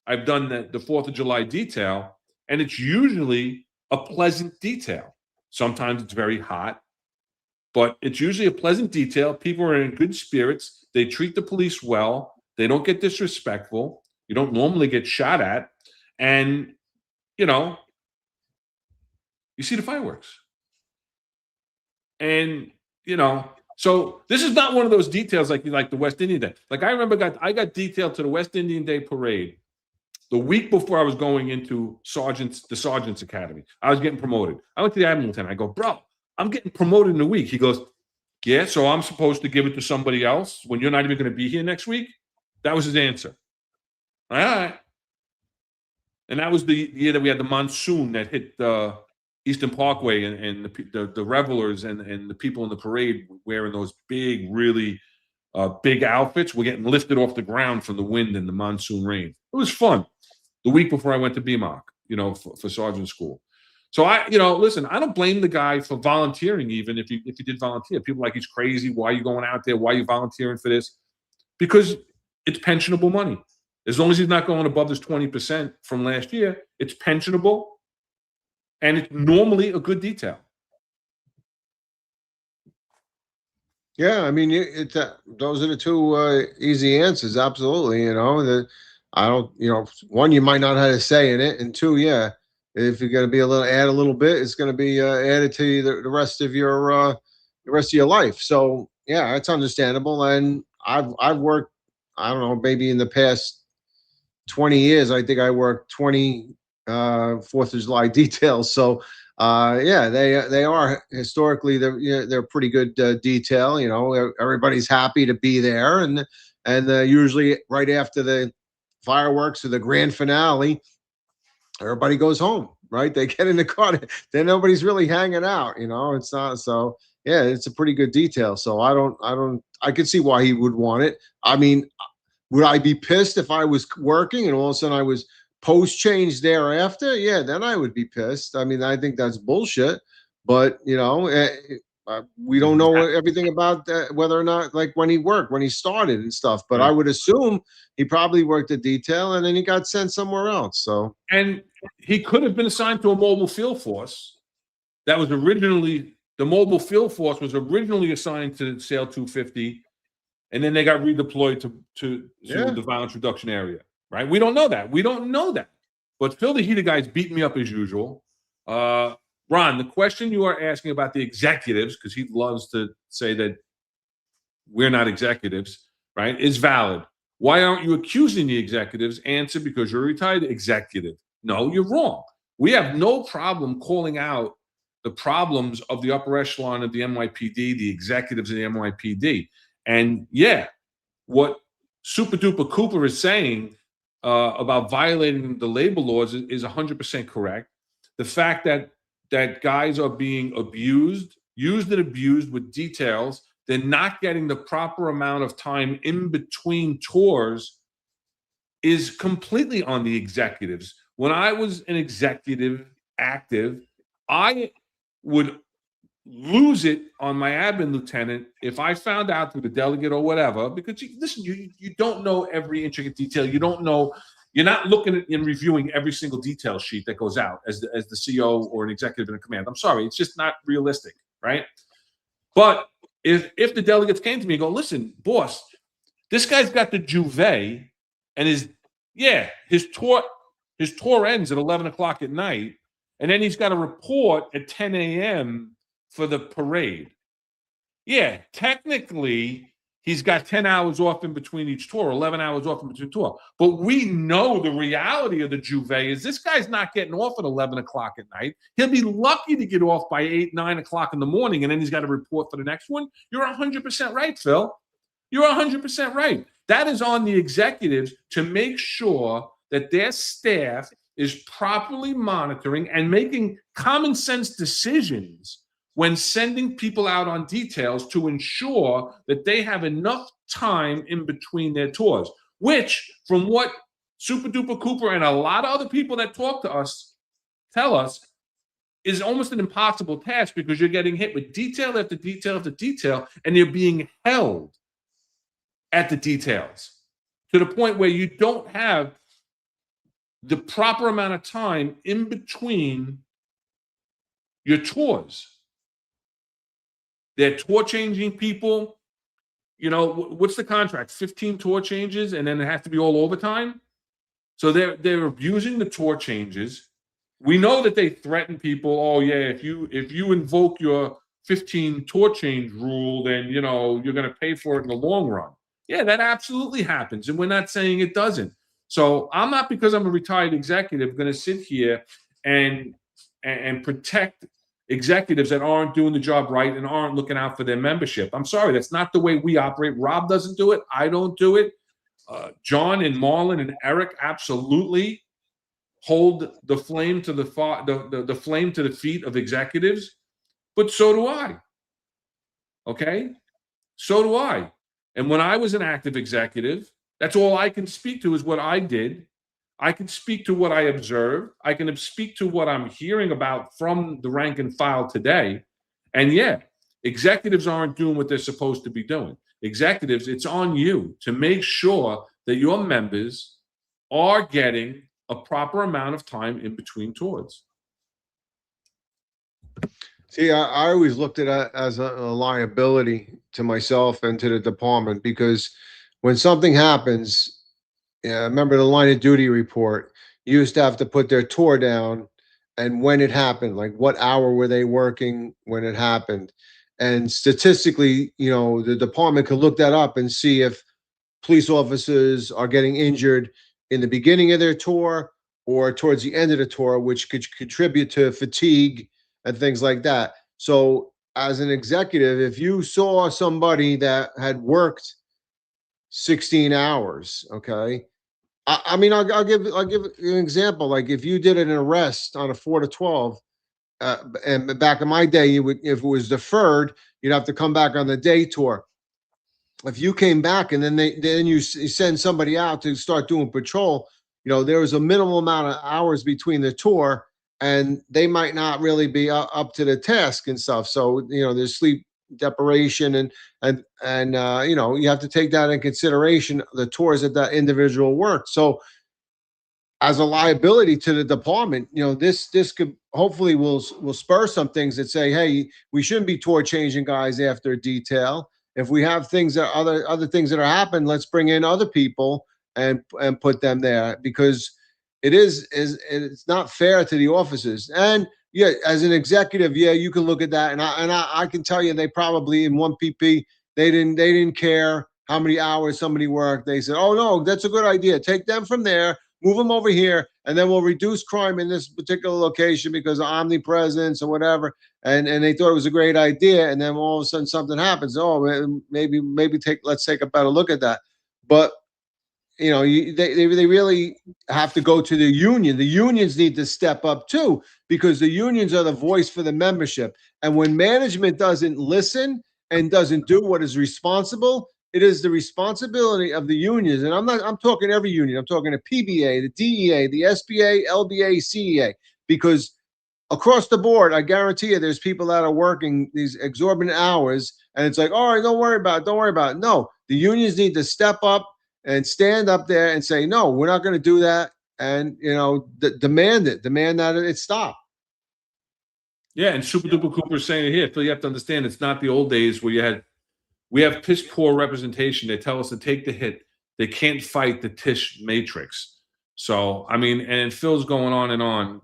I've done the 4th of July detail, and it's usually a pleasant detail. Sometimes it's very hot, but it's usually a pleasant detail. People are in good spirits. They treat the police well. They don't get disrespectful. You don't normally get shot at. And, you see the fireworks. And, so this is not one of those details like the West Indian Day. Like I remember I got detailed to the West Indian Day parade the week before I was going into the Sergeant's Academy. I was getting promoted. I went to the Admiral Lieutenant. I go, bro, I'm getting promoted in a week. He goes, yeah, so I'm supposed to give it to somebody else when you're not even going to be here next week? That was his answer. All right. And that was the year that we had the monsoon that hit Eastern Parkway, and the revelers and the people in the parade wearing those big, really big outfits were getting lifted off the ground from the wind and the monsoon rain. It was fun. The week before I went to BMOC, for sergeant school. So listen, I don't blame the guy for volunteering, even if he did volunteer. People are like, he's crazy. Why are you going out there? Why are you volunteering for this? Because it's pensionable money. As long as he's not going above this 20% from last year, it's pensionable. And it's normally a good detail. Yeah, I mean, those are the two easy answers. Absolutely, I don't, one, you might not have a say in it, and two, yeah, if you're going to be add a little bit, it's going to be added to the rest of your life. So yeah, it's understandable. And I've worked, I don't know, maybe in the past 20 years, I think I worked 20 Fourth of July details. So yeah, they are historically they're pretty good detail. Everybody's happy to be there, and usually right after the fireworks or the grand finale, everybody goes home. Right, they get in the car. Then nobody's really hanging out. It's not so. Yeah, it's a pretty good detail. So I could see why he would want it. I mean, would I be pissed if I was working and all of a sudden I was post change thereafter? Yeah, then I would be pissed. I mean, I think that's bullshit. But we don't know everything about that, whether or not like when he worked, when he started and stuff. But I would assume he probably worked a detail and then he got sent somewhere else. So and he could have been assigned to a mobile field force that was originally the mobile field force was originally assigned to SAIL 250. And then they got redeployed to the violence reduction area, right? We don't know that. We don't know that. But Phil the Heater guy's beating me up as usual. Ron, the question you are asking about the executives, because he loves to say that we're not executives, right, is valid. Why aren't you accusing the executives? Answer, because you're a retired executive. No, you're wrong. We have no problem calling out the problems of the upper echelon of the NYPD, the executives of the NYPD. And yeah, what Super Duper Cooper is saying about violating the labor laws is 100% correct. The fact that guys are being used and abused with details, they're not getting the proper amount of time in between tours is completely on the executives. When I was an executive active, I would lose it on my admin lieutenant if I found out through the delegate or whatever, because you don't know every intricate detail. You don't know, you're not looking at and reviewing every single detail sheet that goes out as the CO or an executive in a command. I'm sorry, it's just not realistic, right? But if the delegates came to me and go, listen, boss, this guy's got the juve and his tour ends at 11 o'clock at night, and then he's got a report at 10 a.m. for the parade. Yeah, technically, he's got 10 hours off in between each tour, 11 hours off in between tour. But we know the reality of the juve is this guy's not getting off at 11 o'clock at night. He'll be lucky to get off by 8, 9 o'clock in the morning, and then he's got to report for the next one. You're 100% right, Phil. You're 100% right. That is on the executives to make sure that their staff is properly monitoring and making common sense decisions when sending people out on details to ensure that they have enough time in between their tours, which, from what Super Duper Cooper and a lot of other people that talk to us tell us, is almost an impossible task because you're getting hit with detail after detail after detail, and you're being held at the details to the point where you don't have the proper amount of time in between your tours. They're tour changing people. What's the contract? 15 tour changes, and then it has to be all overtime. So they're abusing the tour changes. We know that they threaten people. Oh yeah, if you invoke your 15 tour change rule, then you're going to pay for it in the long run. Yeah, that absolutely happens, and we're not saying it doesn't. So I'm not, because I'm a retired executive, going to sit here and protect executives that aren't doing the job right and aren't looking out for their membership. I'm sorry, that's not the way we operate. Rob doesn't do it. I don't do it. John and Marlon and Eric absolutely hold the flame to the flame to the feet of executives, but so do I. Okay, so do I. And when I was an active executive, that's all I can speak to is what I did. I can speak to what I observed. I can speak to what I'm hearing about from the rank and file today. And yeah, executives aren't doing what they're supposed to be doing. Executives, it's on you to make sure that your members are getting a proper amount of time in between tours. See, I always looked at it as a liability to myself and to the department, because when something happens, remember the line of duty report, you used to have to put their tour down and when it happened, like what hour were they working when it happened. And statistically, the department could look that up and see if police officers are getting injured in the beginning of their tour or towards the end of the tour, which could contribute to fatigue and things like that. So, as an executive, if you saw somebody that had worked 16 hours, okay, I mean, I'll give you an example. Like if you did an arrest on a 4 to 12, and back in my day, you would, if it was deferred, you'd have to come back on the day tour. If you came back and then you send somebody out to start doing patrol, there was a minimal amount of hours between the tour, and they might not really be up to the task and stuff. So there's sleep deprivation and you have to take that in consideration. The tours that that individual worked. So as a liability to the department, this could hopefully will spur some things that say, hey, we shouldn't be tour changing guys after detail. If we have things that other things that are happening, let's bring in other people and put them there, because it's not fair to the officers. And yeah, as an executive, yeah, you can look at that, and I can tell you they probably in 1PP they didn't care how many hours somebody worked. They said, oh no, that's a good idea. Take them from there, move them over here, and then we'll reduce crime in this particular location because of omnipresence or whatever. And they thought it was a great idea. And then all of a sudden something happens. Oh, maybe let's take a better look at that. But they really have to go to the union. The unions need to step up too, because the unions are the voice for the membership. And when management doesn't listen and doesn't do what is responsible, it is the responsibility of the unions. And I'm talking every union. I'm talking the PBA, the DEA, the SBA, LBA, CEA, because across the board, I guarantee you there's people that are working these exorbitant hours, and it's like, all right, don't worry about it. No, the unions need to step up and stand up there and say, no, we're not going to do that. And, demand that it stop. Yeah, and Super Duper Cooper is saying it here. Phil, you have to understand, it's not the old days where we have piss poor representation. They tell us to take the hit. They can't fight the Tish matrix. So, I mean, and Phil's going on and on,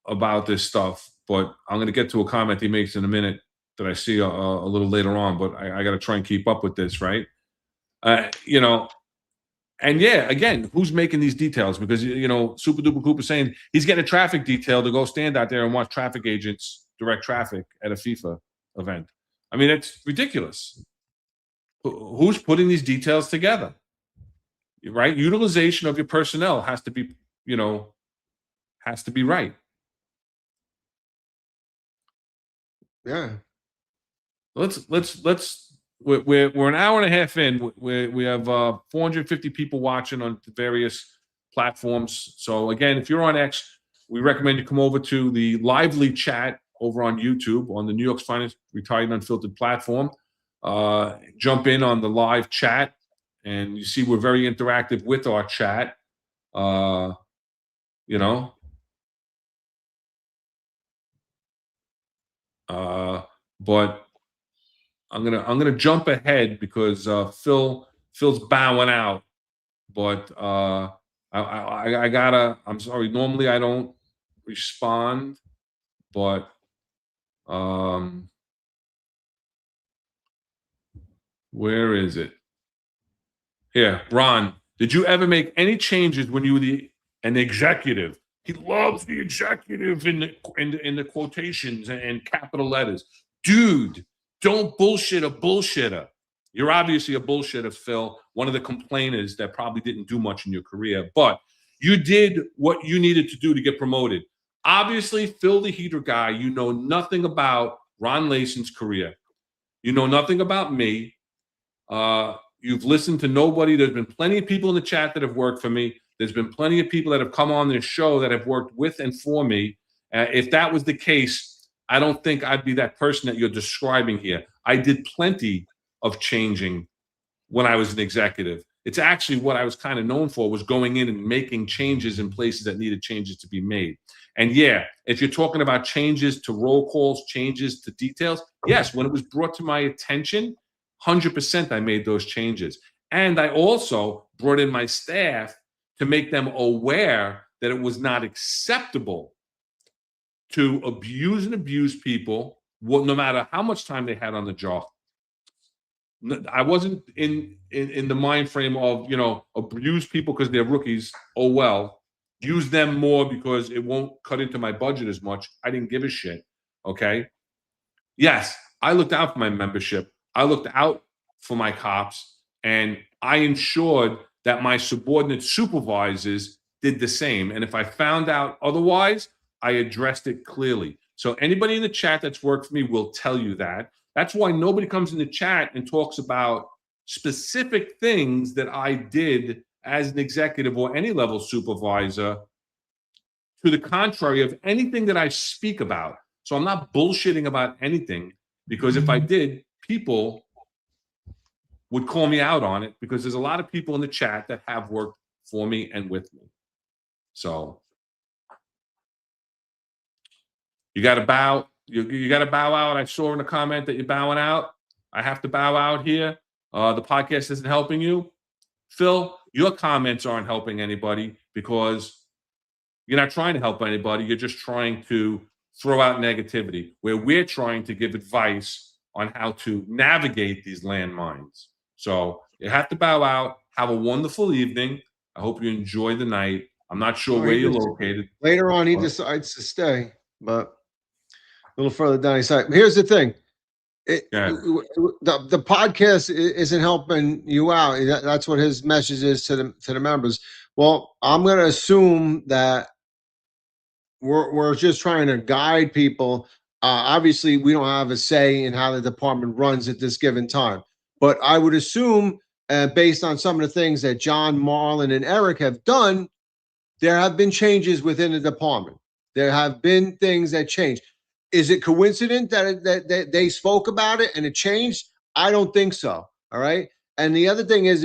about this stuff. But I'm going to get to a comment he makes in a minute that I see a little later on. But I got to try and keep up with this, right? And yeah, again, who's making these details? Because, Super Duper Cooper saying he's getting a traffic detail to go stand out there and watch traffic agents direct traffic at a FIFA event. I mean, it's ridiculous. Who's putting these details together? Right? Utilization of your personnel has to be right. Yeah. We're an hour and a half in. We have 450 people watching on various platforms. So again, if you're on X, we recommend you come over to the lively chat over on YouTube on the New York's finest retired and unfiltered platform. Jump in on the live chat, and you see we're very interactive with our chat. But I'm gonna jump ahead because Phil's bowing out. But I gotta. I'm sorry. Normally I don't respond, but where is it? Here, Ron. Did you ever make any changes when you were an executive? He loves the executive in the quotations and capital letters. Dude, don't bullshit a bullshitter. You're obviously a bullshitter, Phil. One of the complainers that probably didn't do much in your career, but you did what you needed to do to get promoted. Obviously, Phil the Heater guy, you know nothing about Ron Lason's career. You know nothing about me. You've listened to nobody. There's been plenty of people in the chat that have worked for me. There's been plenty of people that have come on this show that have worked with and for me. If that was the case, I don't think I'd be that person that you're describing here. I did plenty of changing when I was an executive. It's actually what I was kind of known for, was going in and making changes in places that needed changes to be made. And yeah, if you're talking about changes to roll calls, changes to details, yes, when it was brought to my attention, 100% I made those changes. And I also brought in my staff to make them aware that it was not acceptable to abuse people, no matter how much time they had on the job. I wasn't in the mind frame of, abuse people because they're rookies. Oh, well, use them more because it won't cut into my budget as much. I didn't give a shit. Okay. Yes, I looked out for my membership. I looked out for my cops, and I ensured that my subordinate supervisors did the same. And if I found out otherwise, I addressed it clearly. So anybody in the chat that's worked for me will tell you that. That's why nobody comes in the chat and talks about specific things that I did as an executive or any level supervisor to the contrary of anything that I speak about. So I'm not bullshitting about anything, because if I did, people would call me out on it, because there's a lot of people in the chat that have worked for me and with me. So you got to bow. You got to bow out. I saw in the comment that you're bowing out. I have to bow out here. The podcast isn't helping you. Phil, your comments aren't helping anybody, because you're not trying to help anybody. You're just trying to throw out negativity, where we're trying to give advice on how to navigate these landmines. So you have to bow out. Have a wonderful evening. I hope you enjoy the night. I'm not sure where you're located. Later on, he decides to stay, but a little further down, he said, here's the thing. The podcast isn't helping you out. That's what his message is to the members. Well, I'm going to assume that we're just trying to guide people. Obviously, we don't have a say in how the department runs at this given time. But I would assume, based on some of the things that John, Marlon, and Eric have done, there have been changes within the department. There have been things that changed. Is it coincident that they spoke about it and it changed? I don't think so. All right. And the other thing is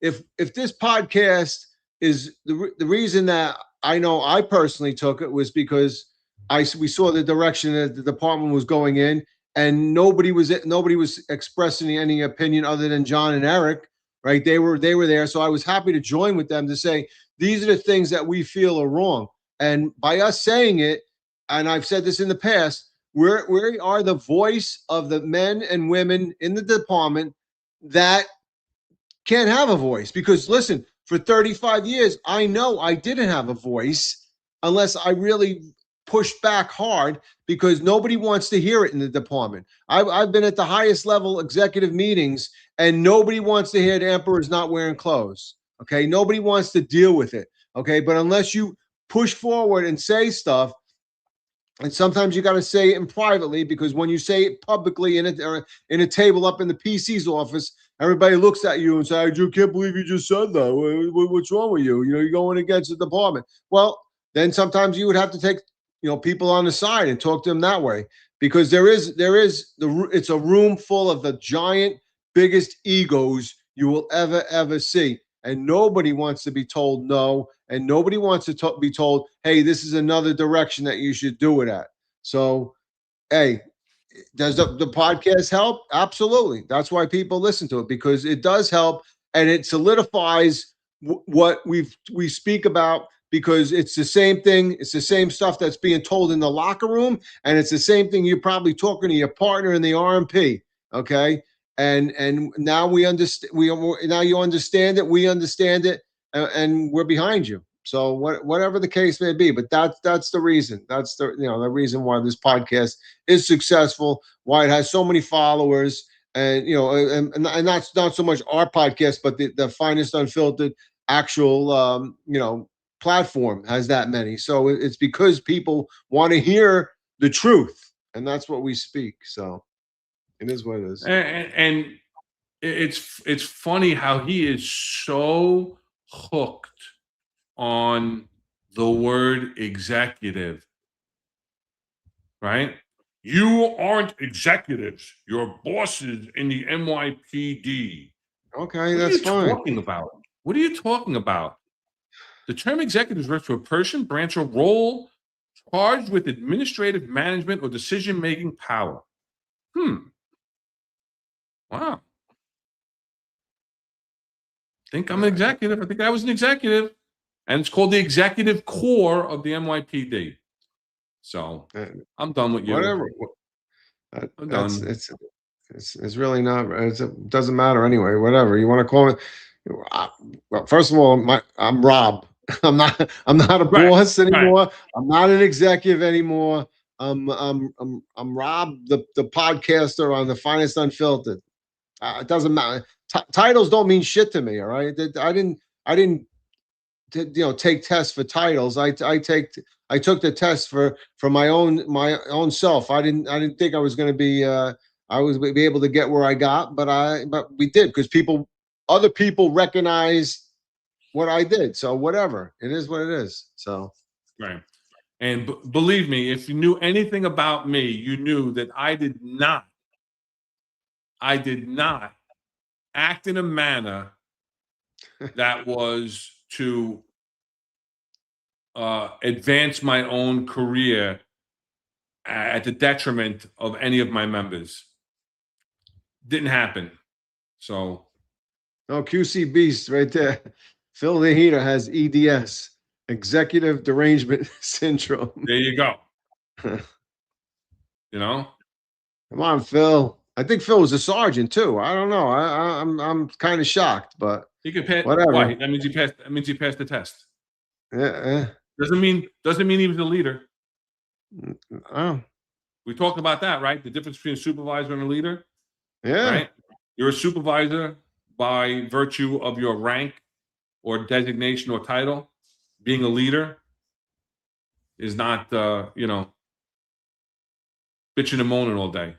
if this podcast is the reason that I know I personally took it was because we saw the direction that the department was going in, and nobody was expressing any opinion other than John and Eric. Right. They were there. So I was happy to join with them to say, these are the things that we feel are wrong. And by us saying it, and I've said this in the past, we are the voice of the men and women in the department that can't have a voice. Because listen, for 35 years, I know I didn't have a voice unless I really pushed back hard, because nobody wants to hear it in the department. I've been at the highest level executive meetings, and nobody wants to hear the emperor's not wearing clothes. Okay, nobody wants to deal with it. Okay, but unless you push forward and say stuff, and sometimes you got to say it in privately, because when you say it publicly in a table up in the PC's office, everybody looks at you and says, "I can't believe you just said that. What's wrong with you? You're going against the department." Well, then sometimes you would have to take people on the side and talk to them that way, because it's a room full of the giant, biggest egos you will ever see. And nobody wants to be told no, and nobody wants to be told, hey, this is another direction that you should do it at. So, hey, does the podcast help? Absolutely. That's why people listen to it, because it does help, and it solidifies what we speak about, because it's the same thing. It's the same stuff that's being told in the locker room, and it's the same thing you're probably talking to your partner in the RMP. Okay. And now we understand. Now you understand it. We understand it, and we're behind you. So whatever the case may be, but that's the reason. That's the reason why this podcast is successful. Why it has so many followers, and and that's not so much our podcast, but the Finest Unfiltered actual platform has that many. So it's because people want to hear the truth, and that's what we speak. So. It is what it is. And it's funny how he is so hooked on the word executive, right? You aren't executives. You're bosses in the NYPD. Okay, that's fine. What are you talking about? The term executive refers to a person, branch, or role charged with administrative management or decision-making power. Wow. think I'm an executive. I think I was an executive. And it's called the executive core of the NYPD. So I'm done with you. Whatever. I'm That's done. it's really not. It doesn't matter anyway. Whatever you want to call it. Well, first of all, I'm Rob. I'm not a Right, boss right. anymore. I'm not an executive anymore. I'm Rob, the podcaster on the Finest Unfiltered. It doesn't matter. Titles don't mean shit to me. All right. I didn't take tests for titles. I took the test for my own self. I didn't think I was going to be I was be able to get where I got, but we did, because other people recognize what I did. So whatever, it is what it is. So Right. And believe me, if you knew anything about me, you knew that I did not act in a manner that was to advance my own career at the detriment of any of my members. Didn't happen. So no, QC Beast right there. Phil the Heater has EDS, executive derangement syndrome. there you go. You know, Come on, Phil. I think Phil was a sergeant too. I don't know. I'm kind of shocked, but he could pass. whatever. Why? That means he passed. That means he passed the test. Yeah. Doesn't mean he was a leader. Oh, We talked about that, right? The difference between a supervisor and a leader. yeah. Right? You're a supervisor by virtue of your rank or designation or title. Being a leader is not, bitching and moaning all day.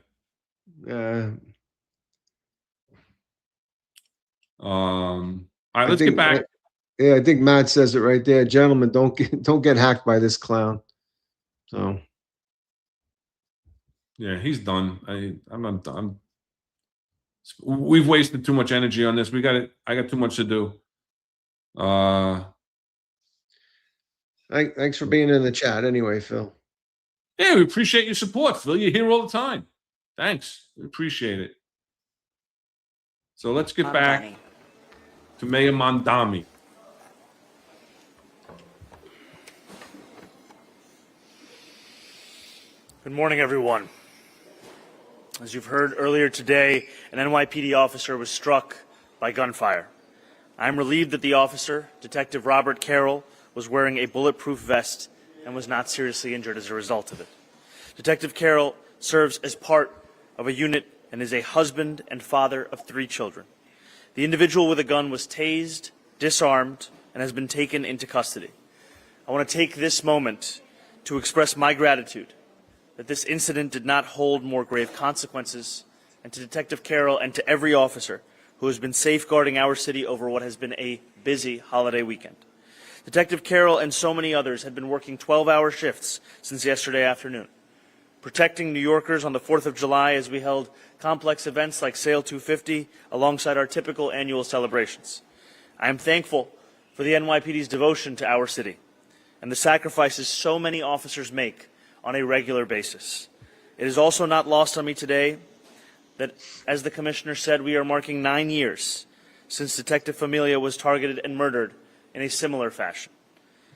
All right, let's get back. Yeah, I think Matt says it right there, gentlemen. Don't get hacked by this clown. So Yeah, he's done. I'm. We've wasted too much energy on this. I got too much to do. thanks for being in the chat anyway, Phil. Yeah, we appreciate your support, Phil. You're here all the time. Thanks. We appreciate it. So let's get back to Mayor Mondami. Good morning, everyone. As you've heard earlier today, an NYPD officer was struck by gunfire. I'm relieved that the officer, Detective Robert Carroll, was wearing a bulletproof vest and was not seriously injured as a result of it. Detective Carroll serves as part of a unit and is a husband and father of 3 children. The individual with a gun was tased, disarmed, and has been taken into custody. I want to take this moment to express my gratitude that this incident did not hold more grave consequences, and to Detective Carroll and to every officer who has been safeguarding our city over what has been a busy holiday weekend. Detective Carroll and so many others had been working 12-hour shifts since yesterday afternoon, protecting New Yorkers on the 4th of July as we held complex events like Sail 250 alongside our typical annual celebrations. I am thankful for the NYPD's devotion to our city and the sacrifices so many officers make on a regular basis. It is also not lost on me today that, as the Commissioner said, we are marking 9 years since Detective Familia was targeted and murdered in a similar fashion.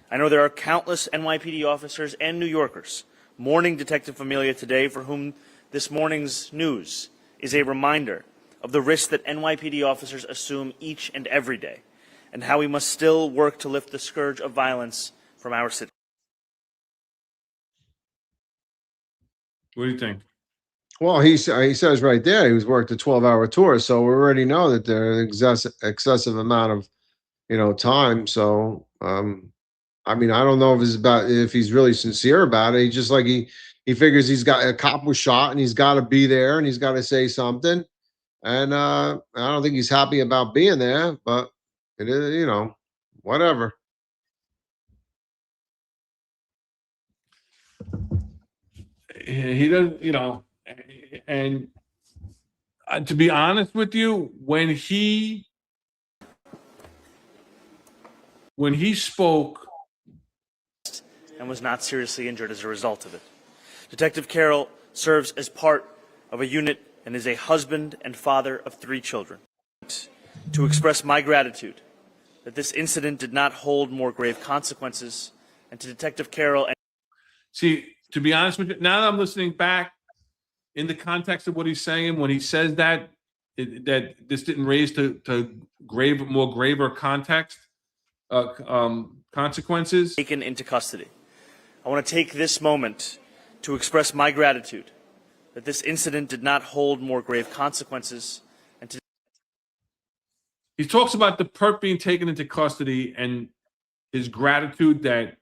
I know there are countless NYPD officers and New Yorkers mourning Detective Familia today, for whom this morning's news is a reminder of the risks that NYPD officers assume each and every day, and how we must still work to lift the scourge of violence from our city. What do you think? Well, he says right there he was worked a 12-hour tour, so we already know that there's an excessive amount of time. So I mean, I don't know if he's really sincere about it. He just like he figures he's got a cop was shot and he's got to be there and he's got to say something. And I don't think he's happy about being there, but it is, whatever. He doesn't, and to be honest with you, when he spoke And was not seriously injured as a result of it. Detective Carroll serves as part of a unit and is a husband and father of 3 children. to express my gratitude that this incident did not hold more grave consequences, and to Detective Carroll. See, to be honest with you, now that I'm listening back in the context of what he's saying, when he says that that this didn't raise to more graver context consequences. Taken into custody. I want to take this moment to express my gratitude that this incident did not hold more grave consequences, and to He talks about the perp being taken into custody and his gratitude that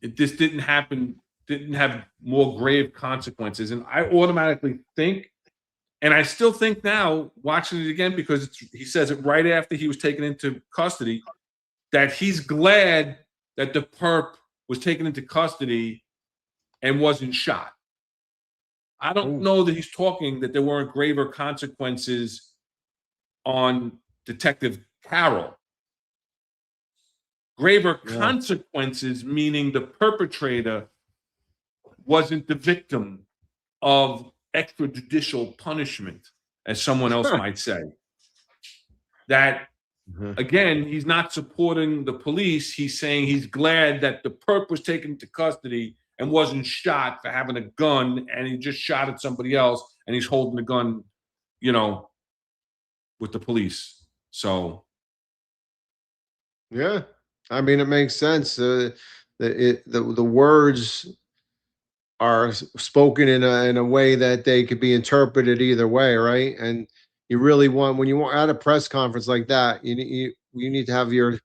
this didn't happen, didn't have more grave consequences. And I automatically think, and I still think now, watching it again, because he says it right after he was taken into custody, that he's glad that the perp was taken into custody and wasn't shot. I don't know that he's talking that there weren't graver consequences on Detective Carroll. Graver consequences, meaning the perpetrator wasn't the victim of extrajudicial punishment, as someone else might say. That, again, he's not supporting the police. He's saying he's glad that the perp was taken into custody and wasn't shot for having a gun, and he just shot at somebody else, and he's holding the gun, you know, with the police. So, Yeah, I mean, it makes sense. The words are spoken in a way that they could be interpreted either way, right? And you really want, when you want at a press conference like that, you need to have your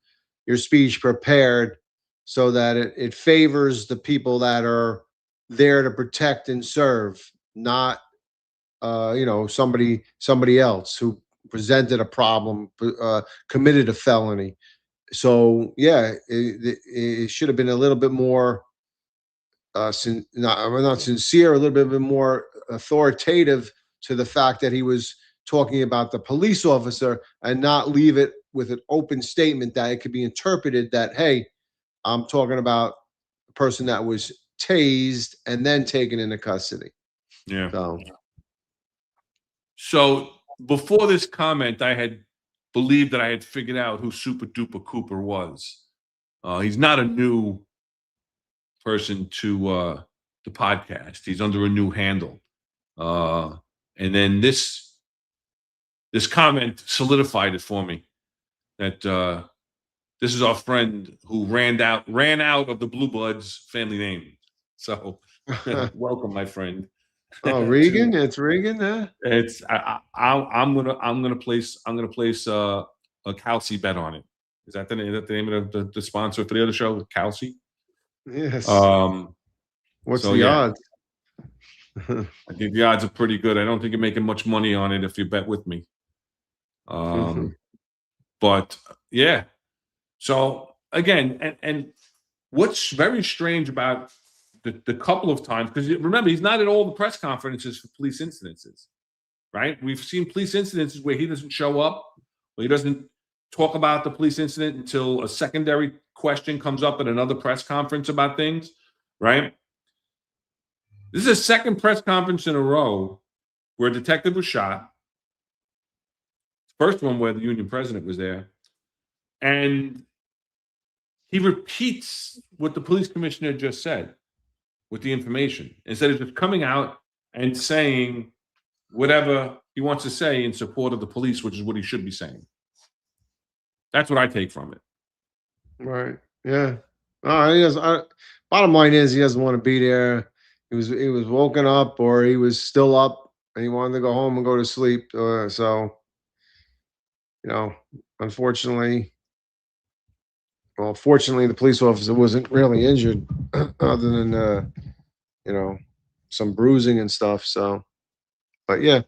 speech prepared so that it favors the people that are there to protect and serve, not somebody else who presented a problem, committed a felony. So yeah, it should have been a little bit more not sincere, a little bit more authoritative to the fact that he was talking about the police officer, and not leave it with an open statement that it could be interpreted that, hey, I'm talking about a person that was tased and then taken into custody. yeah. So So before this comment, I had believed that I had figured out who Super Duper Cooper was. He's not a new person to the podcast. He's under a new handle. And then this comment solidified it for me that this is our friend who ran out of the Blue Bloods family name. So welcome, my friend. oh, Regan, it's Regan, huh? It's I'm gonna place a Kelsey bet on it. Is that the name of the sponsor for the other show, Kelsey? Yes. What's so the yeah. odds? I think the odds are pretty good. I don't think you're making much money on it if you bet with me. But yeah. So again, and what's very strange about the couple of times, because remember, he's not at all the press conferences for police incidences, right? We've seen police incidences where he doesn't show up, where he doesn't talk about the police incident until a secondary question comes up at another press conference about things, right? This is a second press conference in a row where a detective was shot. First one where the union president was there. And he repeats what the police commissioner just said with the information, instead of just coming out and saying whatever he wants to say in support of the police, which is what he should be saying. That's what I take from it. Right. Yeah. Bottom line is he doesn't want to be there. He was woken up, or he was still up and he wanted to go home and go to sleep. So, unfortunately, fortunately, the police officer wasn't really injured, other than some bruising and stuff. So, but yeah.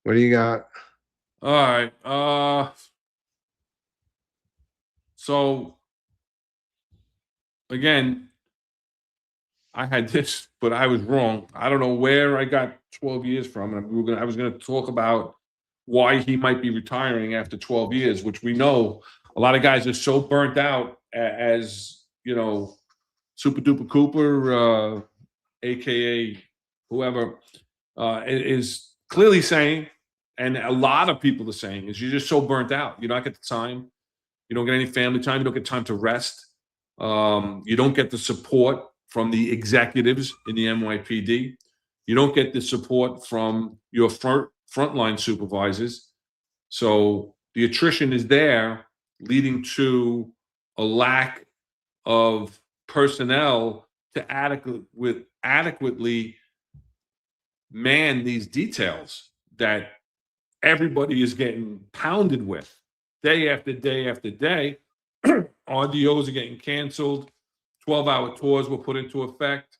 What do you got? All right. So again, I had this, but I was wrong. I don't know where I got 12 years from. And I was going to talk about why he might be retiring after 12 years, which we know a lot of guys are so burnt out as, Super Duper Cooper, aka whoever, is clearly saying, and a lot of people are saying, is you're just so burnt out. You don't get the time. You don't get any family time. You don't get time to rest. You don't get the support from the executives in the NYPD. You don't get the support from your frontline supervisors. So the attrition is there, leading to a lack of personnel to adequately man these details that everybody is getting pounded with day after day after day. RDOs are getting canceled. 12-hour tours were put into effect.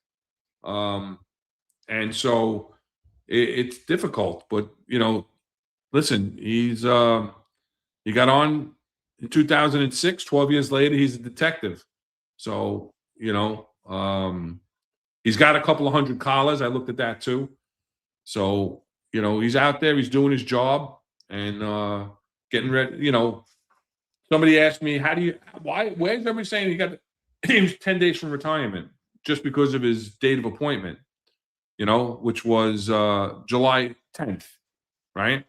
And so it's difficult, but listen, he got on in 2006. 12 years later, he's a detective. So, he's got a couple of hundred collars. I looked at that too. So, he's out there, he's doing his job and getting ready. Somebody asked me, where's everybody saying he was 10 days from retirement just because of his date of appointment, which was July 10th, right?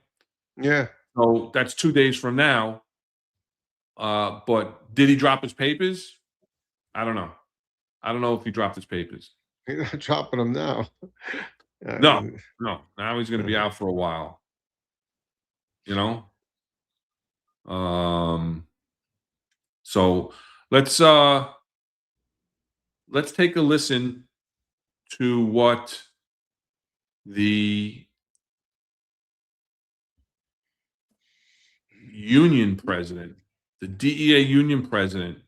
Yeah. So that's 2 days from now. But did he drop his papers? I don't know. I don't know if he dropped his papers. He's not dropping them now. No. Now he's going to be out for a while. So let's take a listen to what the union president, the DEA union president,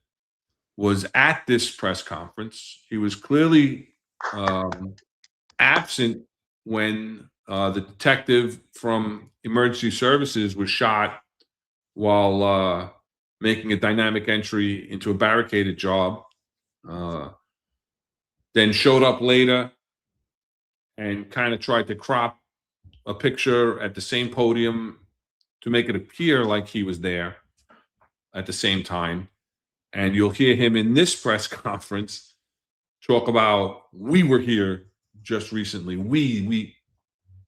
was at this press conference. He was clearly absent when the detective from emergency services was shot while making a dynamic entry into a barricaded job. Then showed up later and kind of tried to crop a picture at the same podium to make it appear like he was there at the same time. And you'll hear him in this press conference talk about, we were here just recently.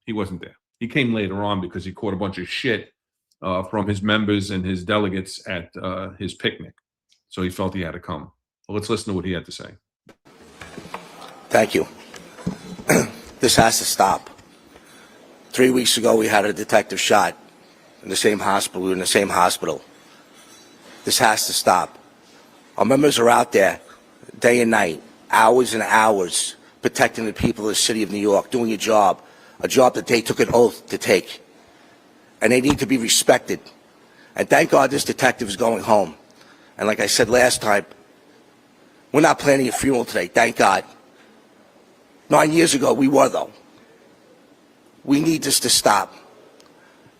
He wasn't there. He came later on because he caught a bunch of shit from his members and his delegates at his picnic. So he felt he had to come. Well, let's listen to what he had to say. Thank you. This has to stop. 3 weeks ago, we had a detective shot in the same hospital. We were in the same hospital. This has to stop. Our members are out there day and night, hours and hours, protecting the people of the city of New York, doing a job that they took an oath to take. And they need to be respected. And thank God this detective is going home. And like I said last time, we're not planning a funeral today, thank God. 9 years ago, we were, though. We need this to stop.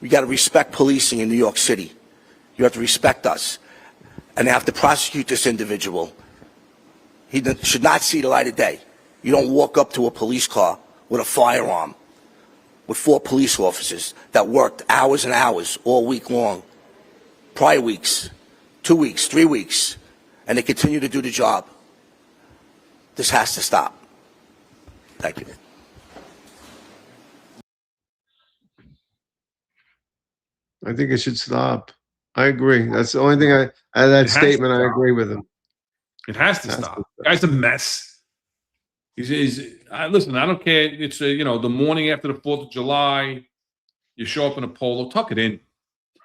We got to respect policing in New York City. You have to respect us. And they have to prosecute this individual. He should not see the light of day. You don't walk up to a police car with a firearm with 4 police officers that worked hours and hours all week long, prior weeks, 2 weeks, 3 weeks, and they continue to do the job. This has to stop. Thank you. I think it should stop. I agree. That's the only thing that statement, I agree with him. It has to stop. Guy's a mess. Listen, I don't care. It's the morning after the 4th of July. You show up in a polo, tuck it in.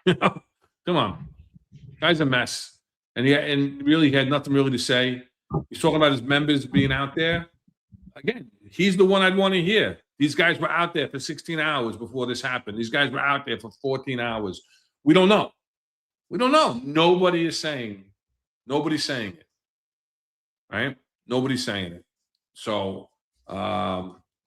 Come on. Guy's a mess. And really he had nothing really to say. He's talking about his members being out there. Again, he's the one I'd want to hear. These guys were out there for 16 hours before this happened. These guys were out there for 14 hours. We don't know. We don't know. Nobody's saying it. Right? Nobody's saying it. So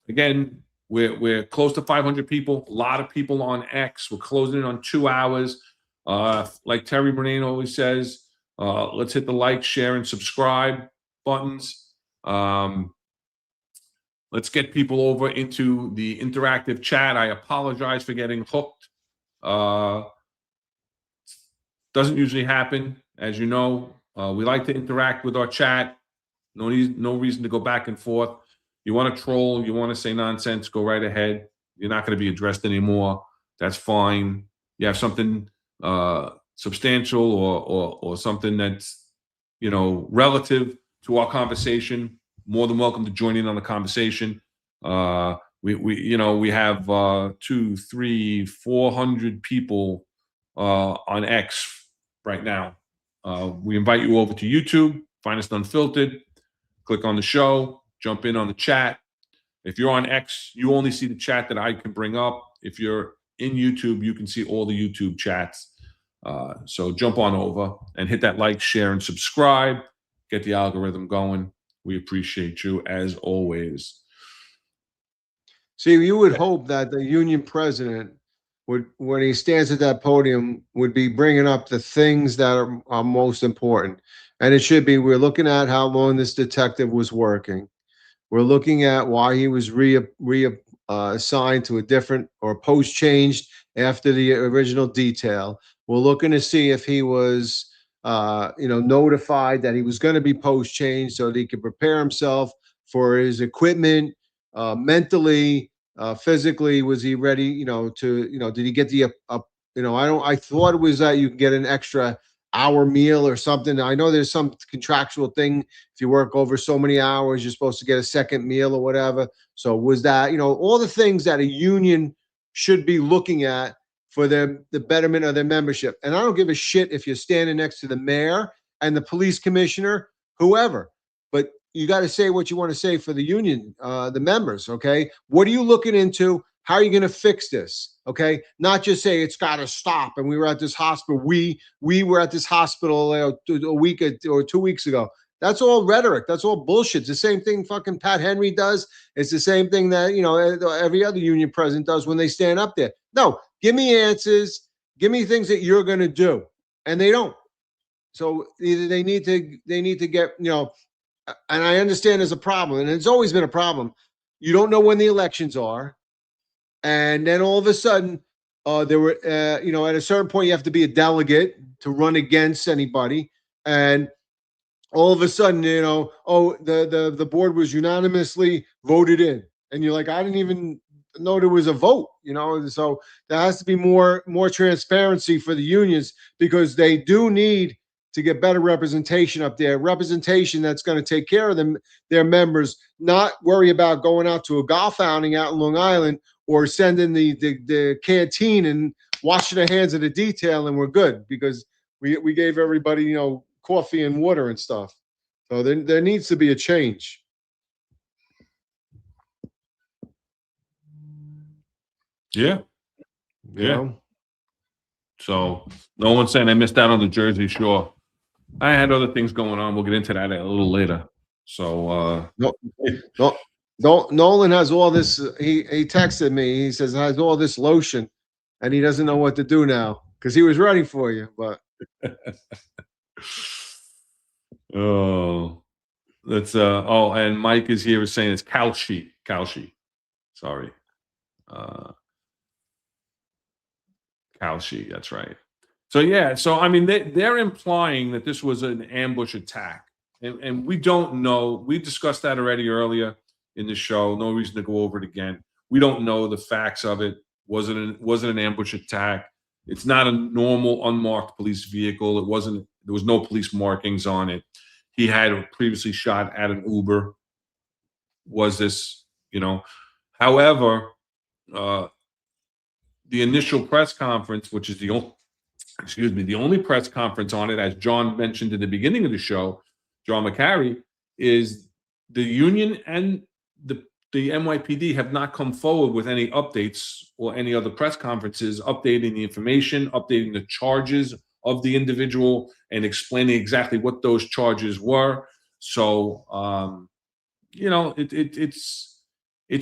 again, we're close to 500 people. A lot of people on X. We're closing in on 2 hours. Like Terry Bernane always says, let's hit the like, share, and subscribe buttons. Let's get people over into the interactive chat. I apologize for getting hooked. Doesn't usually happen, as you know. We like to interact with our chat. No reason to go back and forth. You want to troll, you want to say nonsense, go right ahead. You're not going to be addressed anymore. That's fine. You have something substantial or something that's relative to our conversation. More than welcome to join in on the conversation. We have 200, 300, 400 people on X right now. We invite you over to YouTube, find us Unfiltered, click on the show, jump in on the chat. If you're on X, you only see the chat that I can bring up. If you're in YouTube, you can see all the YouTube chats. So jump on over and hit that like, share, and subscribe. Get the algorithm going. We appreciate you as always. See, you would hope that the union president would, when he stands at that podium, would be bringing up the things that are most important. And it should be, we're looking at how long this detective was working. We're looking at why he was assigned to a different or post changed after the original detail. We're looking to see if he was, notified that he was going to be post changed so that he could prepare himself for his equipment, mentally, physically. Was he ready? Did he get the? I thought it was that you can get an extra hour meal or something. I know there's some contractual thing. If you work over so many hours, you're supposed to get a second meal or whatever. So was that, all the things that a union should be looking at for the betterment of their membership. And I don't give a shit if you're standing next to the mayor and the police commissioner, whoever, but you got to say what you want to say for the union, the members. Okay. What are you looking into? How are you going to fix this? Okay. Not just say it's got to stop. And we were at this hospital. We were at this hospital a week or 2 weeks ago. That's all rhetoric. That's all bullshit. It's the same thing fucking Pat Henry does. It's the same thing that, every other union president does when they stand up there. No, give me answers. Give me things that you're going to do. And they don't. So either they need to get, and I understand there's a problem, and it's always been a problem. You don't know when the elections are. And then all of a sudden, there were, at a certain point, you have to be a delegate to run against anybody. And all of a sudden, the board was unanimously voted in. And you're like, I didn't even know there was a vote, So there has to be more transparency for the unions, because they do need to get better representation up there, representation that's going to take care of them, their members, not worry about going out to a golf outing out in Long Island or sending the canteen and washing their hands of the detail and we're good, because we gave everybody, coffee and water and stuff. So there needs to be a change. Yeah. You know? So no one's saying I missed out on the Jersey Shore. I had other things going on. We'll get into that a little later. So Nolan has all this. He texted me. He says has all this lotion, and he doesn't know what to do now because he was ready for you. But and Mike is here saying it's Kalshi. Sorry, Kalshi. That's right. So yeah, I mean they're implying that this was an ambush attack, and we don't know. We discussed that already earlier in the show. No reason to go over it again. We don't know the facts of it. Was it an ambush attack? It's not a normal unmarked police vehicle. It wasn't. There was no police markings on it. He had previously shot at an Uber. Was this, However, the initial press conference, which is the only press conference on it, as John mentioned in the beginning of the show, John McCary, is the union and the NYPD have not come forward with any updates or any other press conferences updating the information, updating the charges of the individual, and explaining exactly what those charges were. So, it's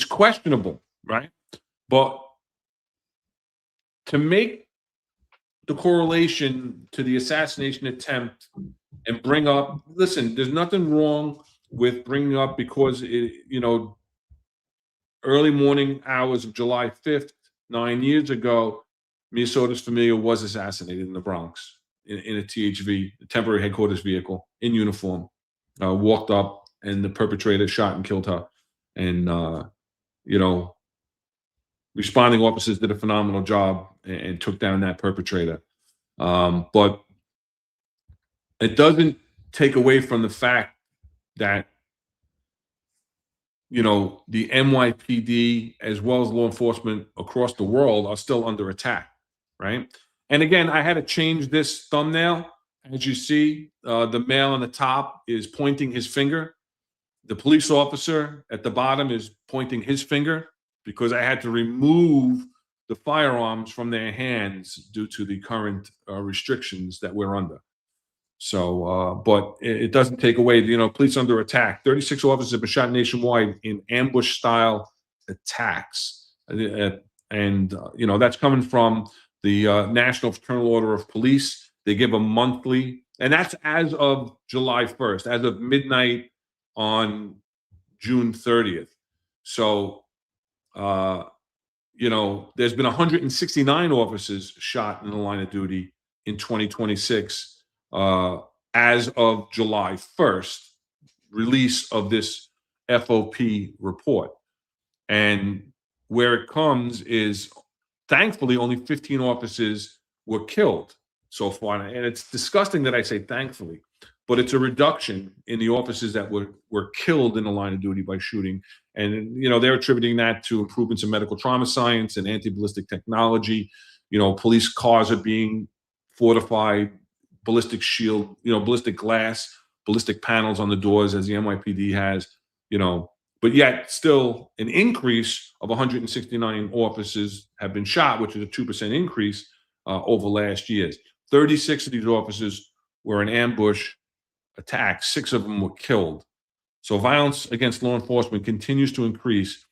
questionable, right? But to make the correlation to the assassination attempt and bring up, listen, there's nothing wrong with bringing up, because early morning hours of July 5th, 9 years ago, Minnesota's Familiar was assassinated in the Bronx in a THV, a temporary headquarters vehicle, in uniform. Walked up and the perpetrator shot and killed her. And you know, responding officers did a phenomenal job and took down that perpetrator. But it doesn't take away from the fact that, you know, the NYPD as well as law enforcement across the world are still under attack, right? And again, I had to change this thumbnail. As you see, the male on the top is pointing his finger. The police officer at the bottom is pointing his finger because I had to remove the firearms from their hands due to the current restrictions that we're under. So, but it doesn't take away, you know, police under attack. 36 officers have been shot nationwide in ambush style attacks. You know, that's coming from the National Fraternal Order of Police. They give a monthly, and that's as of July 1st, as of midnight on June 30th. So, you know, there's been 169 officers shot in the line of duty in 2026. As of July 1st, release of this FOP report. And where it comes is, thankfully, only 15 officers were killed so far. And it's disgusting that I say thankfully, but it's a reduction in the officers that were killed in the line of duty by shooting. And, you know, they're attributing that to improvements in medical trauma science and anti-ballistic technology. You know, police cars are being fortified, ballistic shield, you know, ballistic glass, ballistic panels on the doors as the NYPD has, you know, but yet still an increase of 169 officers have been shot, which is a 2% increase over last year's. 36 of these officers were in ambush attacks. 6 of them were killed. So violence against law enforcement continues to increase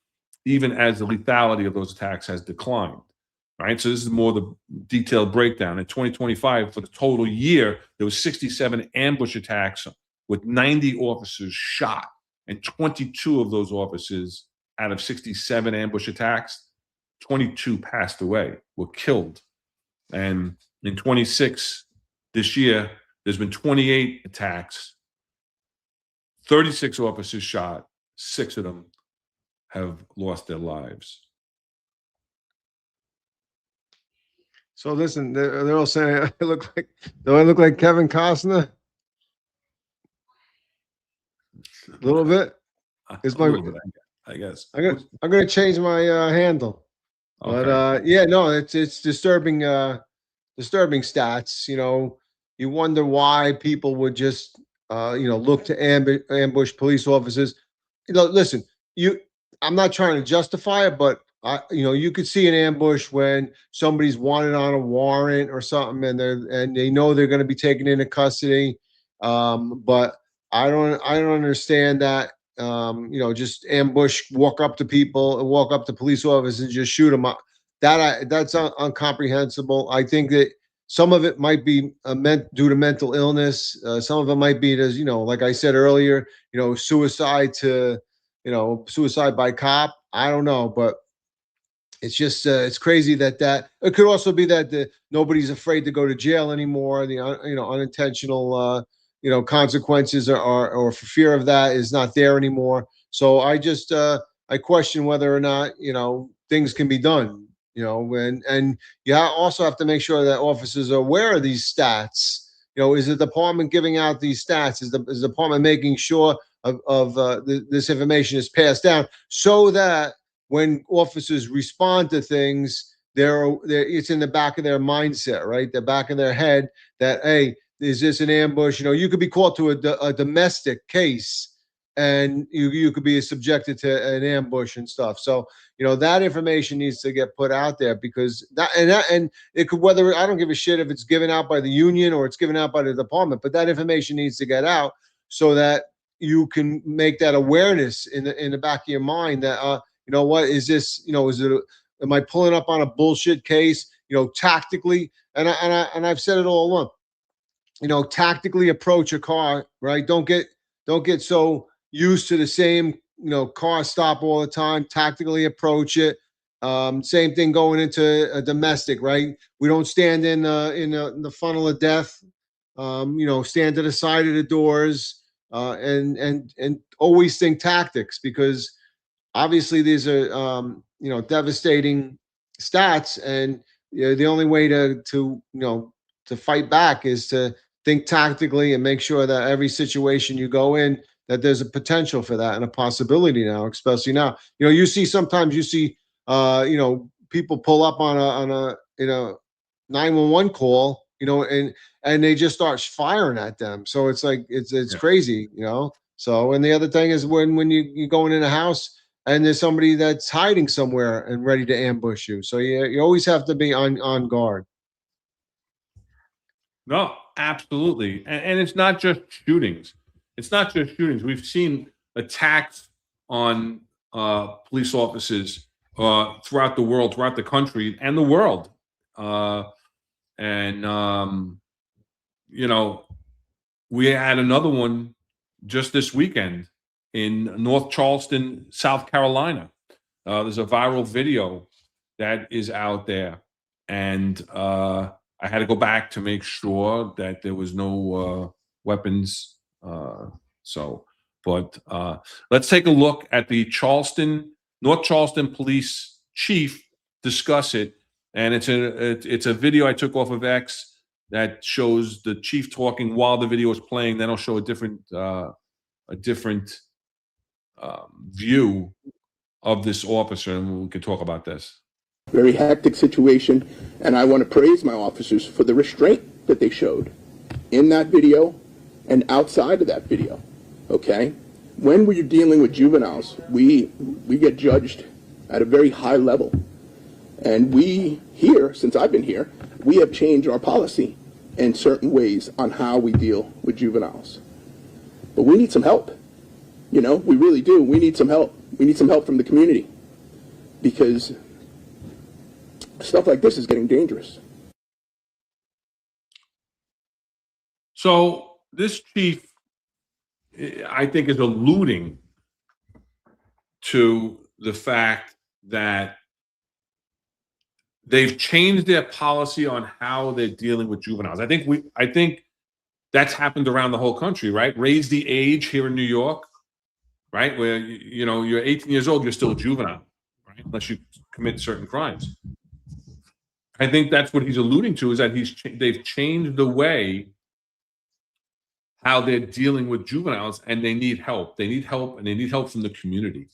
even as the lethality of those attacks has declined. Right, so this is more the detailed breakdown. In 2025, for the total year, there was 67 ambush attacks with 90 officers shot, and 22 of those officers out of 67 ambush attacks, 22 passed away, were killed. And in 26 this year, there's been 28 attacks, 36 officers shot, 6 of them have lost their lives. So listen, they're all saying I look like, do I look like Kevin Costner? A little bit. It's A little bit, I guess. I'm gonna change my handle. But Okay. yeah, no, it's disturbing disturbing stats. You know, you wonder why people would just you know, look to ambush police officers. You know, listen, I'm not trying to justify it, but you know, you could see an ambush when somebody's wanted on a warrant or something, and they know they're going to be taken into custody. But I don't understand that. You know, just ambush, walk up to people, and walk up to police officers and just shoot them up. That's incomprehensible. I think that some of it might be due to mental illness. Some of it might be, as you know, like I said earlier, you know, suicide by cop. I don't know, but it's just it's crazy that it could also be that nobody's afraid to go to jail anymore. The you know, unintentional you know, consequences or for fear of that is not there anymore. So I just I question whether or not, you know, things can be done. You know, and you also have to make sure that officers are aware of these stats. You know, is the department giving out these stats? Is the department making sure this information is passed down so that when officers respond to things, it's in the back of their mindset, right? The back of their head that, hey, is this an ambush? You know, you could be called to a domestic case, and you could be subjected to an ambush and stuff. So, you know, that information needs to get put out there because and it could, whether, I don't give a shit if it's given out by the union or it's given out by the department, but that information needs to get out so that you can make that awareness in the back of your mind that you know what, is this, you know, am I pulling up on a bullshit case, you know, tactically, and I've said it all along, you know, tactically approach a car, right? Don't get so used to the same, you know, car stop all the time. Tactically approach it. Same thing going into a domestic, right? We don't stand in the funnel of death. You know, stand to the side of the doors. and always think tactics, because obviously these are devastating stats, and the only way to fight back is to think tactically and make sure that every situation you go in, that there's a potential for that and a possibility now, especially now. Sometimes you see people pull up on a 911 call, and they just start firing at them. So it's like it's Yeah. crazy. So, and the other thing is when you going in a house and there's somebody that's hiding somewhere and ready to ambush you. So you always have to be on guard. No, absolutely. And it's not just shootings. It's not just shootings. We've seen attacks on police officers throughout the world, throughout the country and the world. And, we had another one just this weekend in North Charleston, South Carolina. There's a viral video that is out there. And I had to go back to make sure that there was no weapons. But let's take a look at the North Charleston police chief discuss it. And it's a video I took off of X that shows the chief talking while the video is playing. Then I'll show a different view of this officer, and we can talk about this. Very hectic situation, and I want to praise my officers for the restraint that they showed in that video and outside of that video. Okay, when we're dealing with juveniles, we get judged at a very high level, and we here, since I've been here, we have changed our policy in certain ways on how we deal with juveniles. But we need some help. We really do. We need some help. We need some help from the community, because stuff like this is getting dangerous. So this chief, I think, is alluding to the fact that they've changed their policy on how they're dealing with juveniles. I think that's happened around the whole country, right? Raise the age here in New York, right? Where you're 18 years old, you're still a juvenile, right? Unless you commit certain crimes. I think that's what he's alluding to, is that they've changed the way how they're dealing with juveniles, and they need help. They need help, and they need help from the community.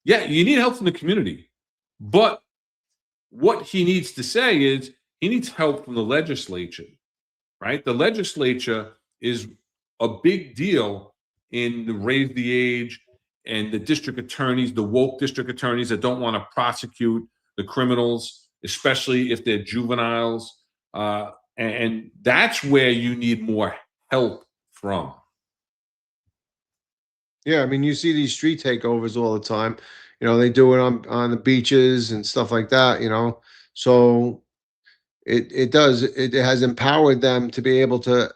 Yeah, you need help from the community, but what he needs to say is he needs help from the legislature, right? The legislature is a big deal in the raise the age, and the district attorneys, the woke district attorneys that don't want to prosecute the criminals, especially if they're juveniles. And that's where you need more help from. Yeah, I mean, you see these street takeovers all the time. They do it on the beaches and stuff like that. So it has empowered them to be able to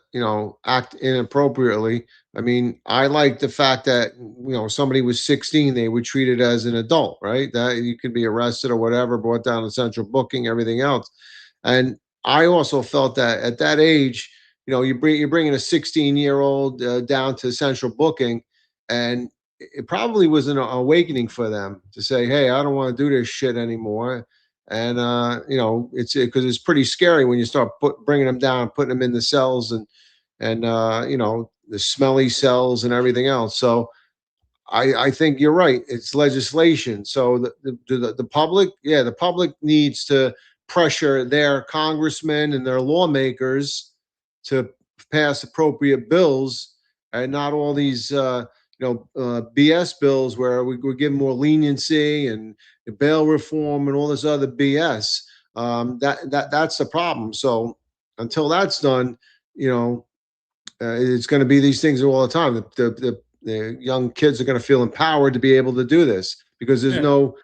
act inappropriately. I mean, I like the fact that somebody was 16, they were treated as an adult, right? That you could be arrested or whatever, brought down to central booking, everything else. And I also felt that at that age, you're bringing a 16-year-old down to central booking, and it probably was an awakening for them to say, hey, I don't want to do this shit anymore. And it's because it's pretty scary when you start bringing them down, putting them in the cells, and the smelly cells and everything else. So I think you're right. It's legislation. So the public, the public needs to pressure their congressmen and their lawmakers to pass appropriate bills, and not all these BS bills where we give more leniency and bail reform and all this other BS. That's the problem. So until that's done, it's going to be these things all the time. The young kids are going to feel empowered to be able to do this, because there's no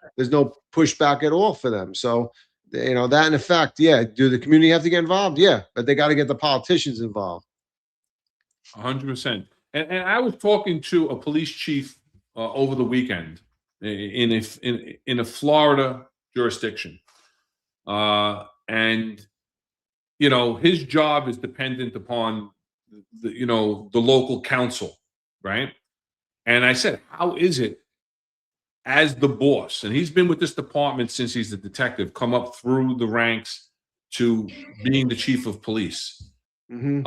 pushback at all for them. So that in effect, do the community have to get involved? Yeah, but they got to get the politicians involved. 100%. And I was talking to a police chief over the weekend in a Florida jurisdiction, and his job is dependent upon the local council, right? And I said, how is it as the boss, and he's been with this department since he's a detective, come up through the ranks to being the chief of police. Hmm.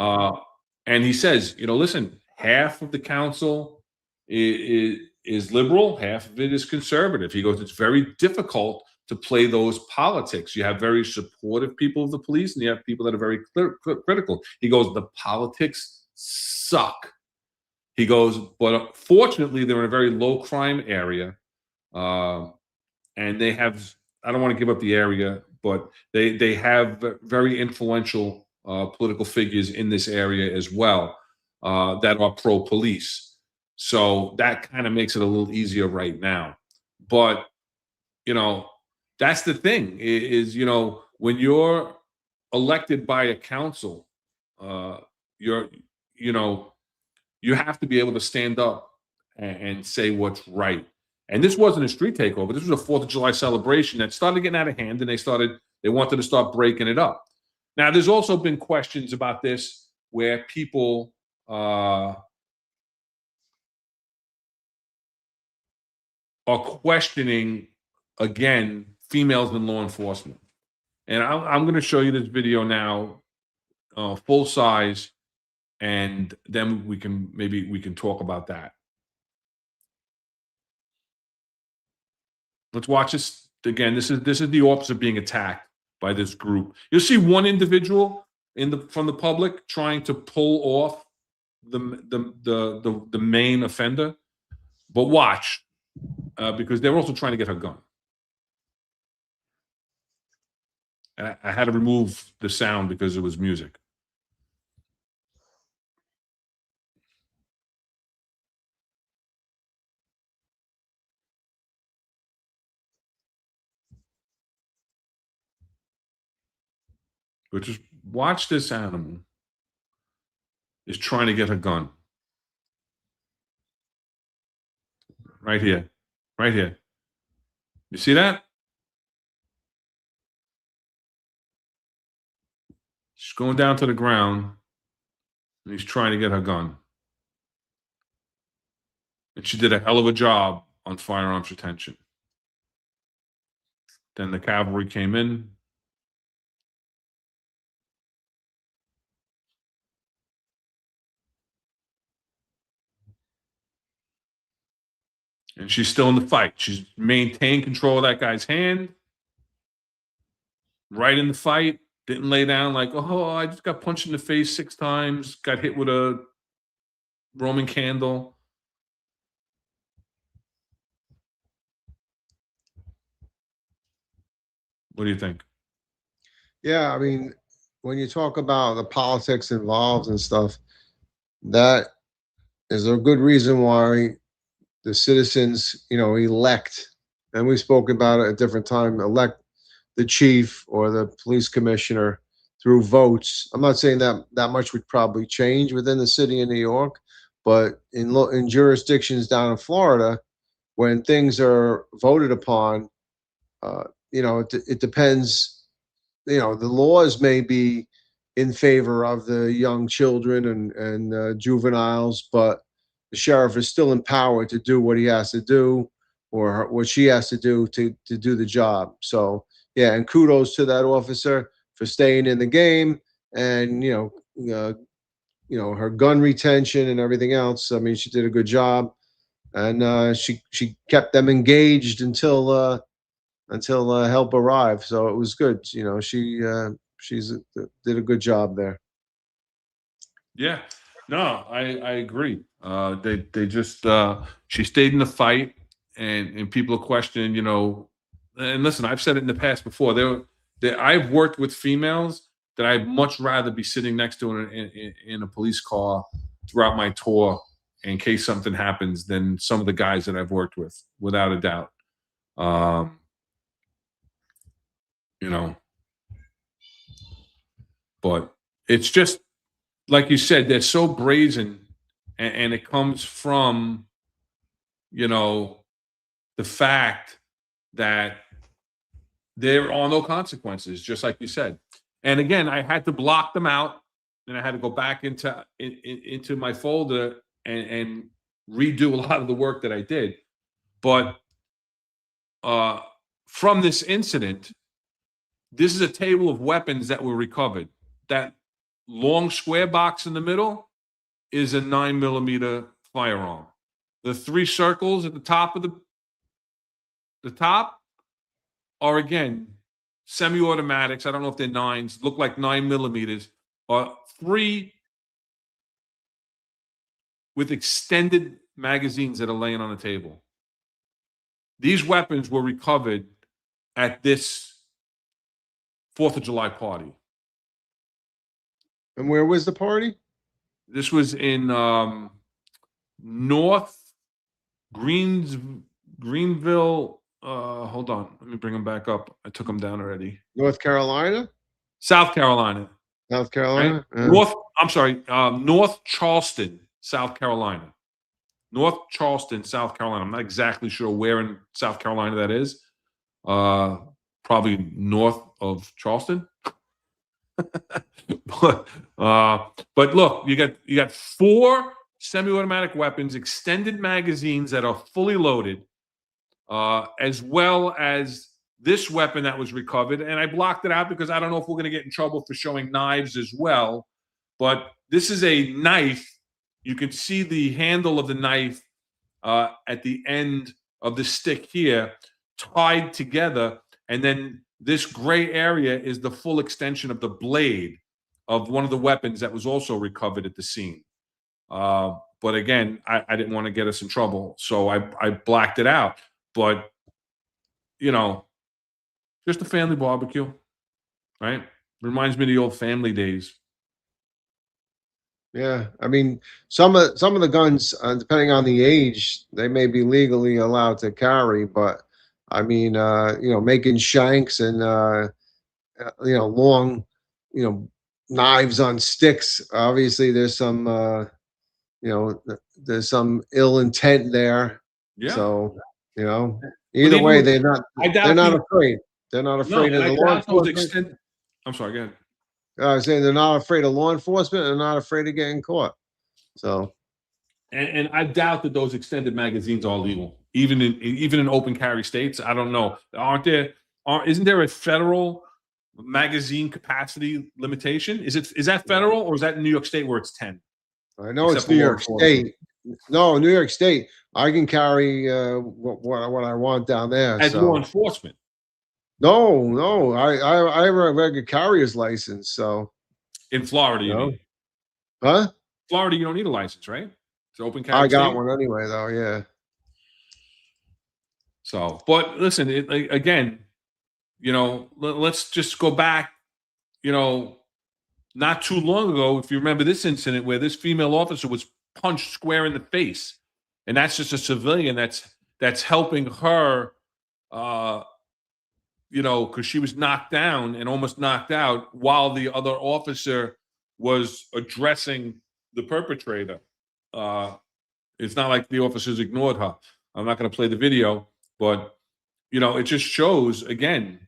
And he says, listen, half of the council is liberal, half of it is conservative. He goes, it's very difficult to play those politics. You have very supportive people of the police, and you have people that are very critical. He goes, the politics suck. He goes, but fortunately, they're in a very low crime area. And they have, I don't want to give up the area, but they have very influential political figures in this area as well that are pro-police. So that kind of makes it a little easier right now. But, that's the thing is, when you're elected by a council, you're, you know, you have to be able to stand up and say what's right. And this wasn't a street takeover. This was a 4th of July celebration that started getting out of hand, and they wanted to start breaking it up. Now, there's also been questions about this where people are questioning, again, females in law enforcement. And I'm going to show you this video now, full size, and then we can talk about that. Let's watch this again. This is the officer being attacked by this group. You'll see one individual from the public trying to pull off the main offender, but watch because they're also trying to get her gun. And I had to remove the sound because it was music. But just watch this animal is trying to get her gun. Right here. Right here. You see that? She's going down to the ground, and he's trying to get her gun. And she did a hell of a job on firearms retention. Then the cavalry came in. And she's still in the fight. She's maintained control of that guy's hand. Right in the fight. Didn't lay down like, oh, I just got punched in the face 6 times. Got hit with a Roman candle. What do you think? Yeah, I mean, when you talk about the politics involved and stuff, that is a good reason why the citizens, elect, and we spoke about it at different time, elect the chief or the police commissioner through votes. I'm not saying that much would probably change within the city of New York, but in jurisdictions down in Florida, when things are voted upon, it depends. The laws may be in favor of the young children and juveniles, but the sheriff is still empowered to do what he has to do or what she has to do to do the job. So yeah, and kudos to that officer for staying in the game and her gun retention and everything else. I mean, she did a good job, and she kept them engaged until help arrived. So it was good. She's did a good job there. Yeah. No, I agree. They just she stayed in the fight, and people are questioning, and listen, I've said it in the past before. I've worked with females that I'd much rather be sitting next to in a police car throughout my tour in case something happens than some of the guys that I've worked with, without a doubt. But it's just like you said, they're so brazen, and it comes from, the fact that there are no consequences, just like you said. And again, I had to block them out, and I had to go back into my folder and redo a lot of the work that I did. But from this incident, this is a table of weapons that were recovered. That long square box in the middle is a 9mm firearm. The 3 circles at the top of the top are, again, semi-automatics. I don't know if they're 9s, look like 9mm. 3 with extended magazines that are laying on the table. These weapons were recovered at this 4th of July party. And where was the party? This was in North Greenville. Hold on, let me bring them back up. I took them down already. North Carolina? South Carolina. South Right? Carolina? North Charleston, South Carolina. North Charleston, South Carolina. I'm not exactly sure where in South Carolina that is. Probably north of Charleston. but look, you got 4 semi-automatic weapons, extended magazines that are fully loaded, as well as this weapon that was recovered. And I blocked it out because I don't know if we're going to get in trouble for showing knives as well. But this is a knife. You can see the handle of the knife at the end of the stick here, tied together. And then this gray area is the full extension of the blade of one of the weapons that was also recovered at the scene. But again, I didn't want to get us in trouble, so I blacked it out. But, just a family barbecue, right? Reminds me of the old family days. Yeah, I mean, some of the guns, depending on the age, they may be legally allowed to carry, but I mean, making shanks and long, knives on sticks. Obviously, there's some, there's some ill intent there. Yeah. So, either even way, with- they're not afraid. They're not afraid of the law enforcement. I'm sorry, go ahead. I was saying they're not afraid of law enforcement. They're not afraid of getting caught. So, And I doubt that those extended magazines are legal, even in open carry states. I don't know. Isn't there a federal magazine capacity limitation? Is that federal, or is that in New York State where it's 10? I know Except it's for New law York State. No, New York State. I can carry what I want down there. As law enforcement. No. I have a regular carrier's license. So In Florida, you No. mean? Huh? Florida, you don't need a license, right? It's open carry. I got state. one anyway, though. Yeah. So, but listen, again, let's just go back, not too long ago, if you remember this incident where this female officer was punched square in the face, and that's just a civilian that's helping her, because she was knocked down and almost knocked out while the other officer was addressing the perpetrator. It's not like the officers ignored her. I'm not going to play the video, but it just shows again,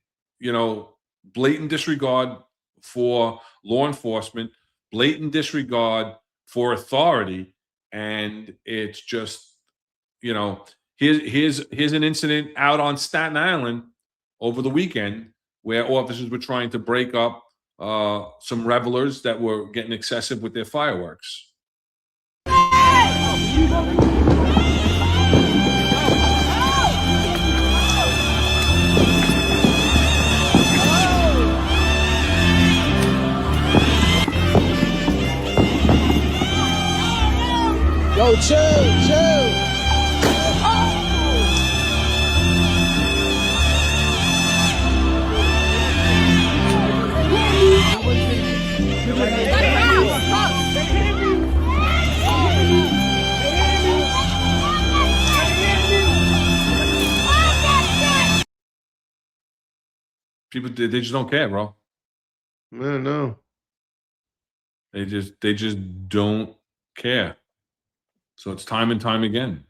blatant disregard for law enforcement, blatant disregard for authority, and it's just, here's an incident out on Staten Island over the weekend where officers were trying to break up some revelers that were getting excessive with their fireworks. Yo, chill. People, they just don't care, bro. No. They just don't care. So it's time and time again.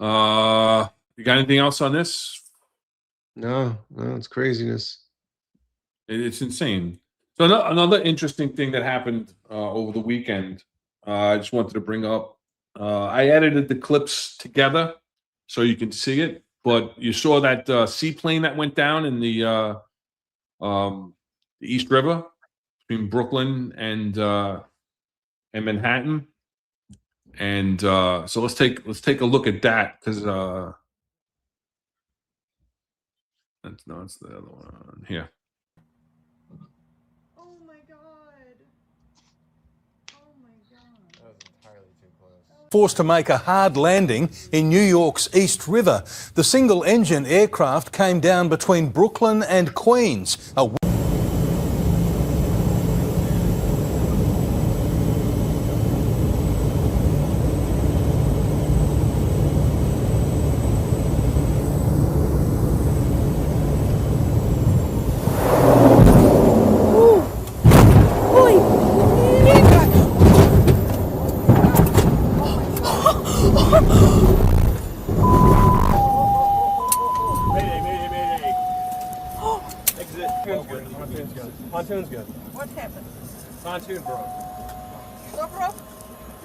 You got anything else on this? No, it's craziness. It's insane. So another interesting thing that happened over the weekend, I just wanted to bring up I edited the clips together so you can see it. But you saw that seaplane that went down in the East River between Brooklyn and Manhattan. And so let's take a look at that, because that's the other one here. Oh my god. Oh my god. That was entirely too close. Forced to make a hard landing in New York's East River. The single-engine aircraft came down between Brooklyn and Queens. Pontoon's good. What happened? Pontoon broke. Still broke?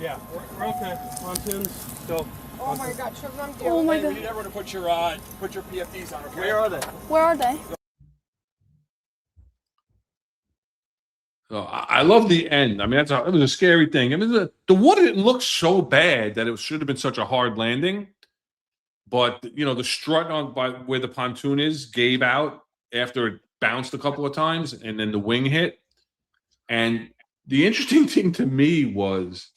Yeah, we're okay. Pontoon's still. Oh my god, should I'm doing? Oh my We god. need everyone to put your PFDs on. Okay? Where are they? Where are they? So I love the end. I mean, it was a scary thing. I mean, the water didn't look so bad that it should have been such a hard landing. But the strut by where the pontoon is gave out after it bounced a couple of times, and then the wing hit. And the interesting thing to me was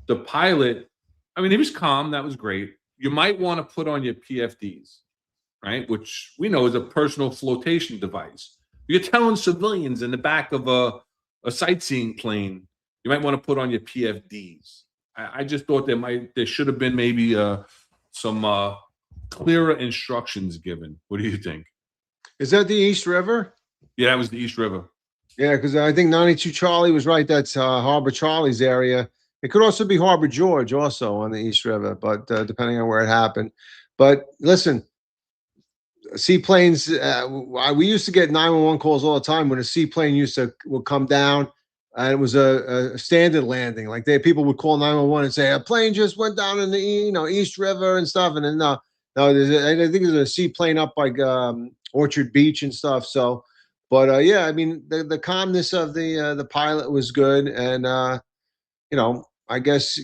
the pilot. I mean, he was calm. That was great. You might want to put on your PFDs, right? Which we know is a personal flotation device. You're telling civilians in the back of a sightseeing plane, you might want to put on your PFDs. I just thought there should have been maybe some clearer instructions given. What do you think? Is that the East River? Yeah, that was the East River. Yeah, because I think 92 Charlie was right. That's Harbor Charlie's area. It could also be Harbor George, also on the East River, but depending on where it happened. But listen, seaplanes. We used to get 911 calls all the time when a seaplane would come down, and it was a standard landing. Like people would call 911 and say a plane just went down in the East River and stuff. And then no, I think there's a seaplane up like Orchard Beach and stuff. So, but yeah, I mean the calmness of the pilot was good, and I guess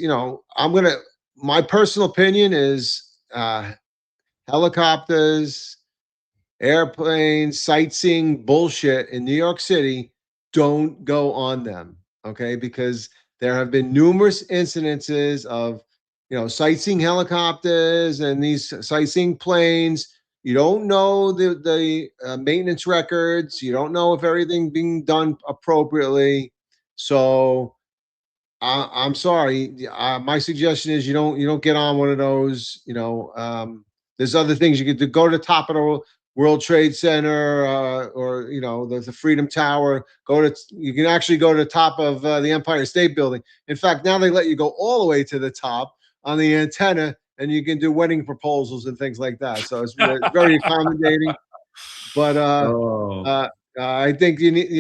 my personal opinion is helicopters, airplanes, sightseeing bullshit in New York City, don't go on them, okay? Because there have been numerous incidences of sightseeing helicopters and these sightseeing planes. You don't know the maintenance records. You don't know if everything being done appropriately. So I'm sorry. My suggestion is you don't get on one of those. There's other things you could do. Go to the top of the World Trade Center or the Freedom Tower. You can actually go to the top of the Empire State Building. In fact, now they let you go all the way to the top on the antenna, and you can do wedding proposals and things like that. So it's very accommodating. But I think you need,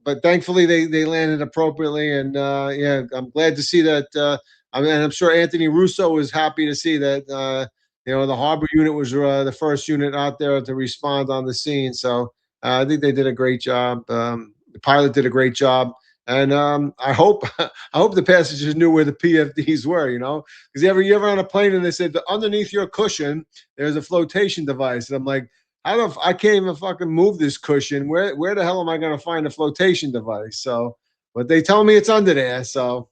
but thankfully they landed appropriately, and yeah, I'm glad to see that. I'm sure Anthony Russo was happy to see that. The harbor unit was the first unit out there to respond on the scene. So I think they did a great job. The pilot did a great job. And I hope the passengers knew where the PFDs were, because you ever on a plane and they said underneath your cushion there's a flotation device, and I'm like, I can't even fucking move this cushion. Where the hell am I going to find a flotation device? So, but they tell me it's under there. So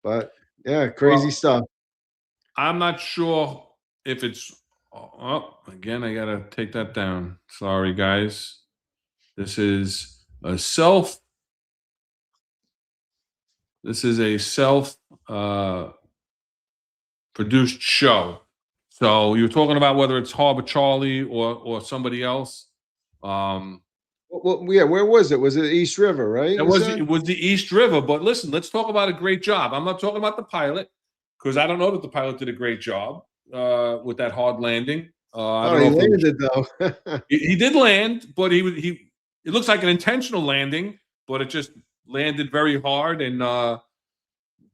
but yeah, crazy stuff. I'm not sure if it's. Oh, again, I gotta take that down. Sorry, guys. This is a self produced show. So you're talking about whether it's Harbor Charlie or somebody else. Well, yeah, where was it? Was it East River, right? It was the East River. But listen, let's talk about a great job. I'm not talking about the pilot, because I don't know that the pilot did a great job with that hard landing. I don't know he landed it though. he did land, but it looks like an intentional landing, but it just landed very hard, and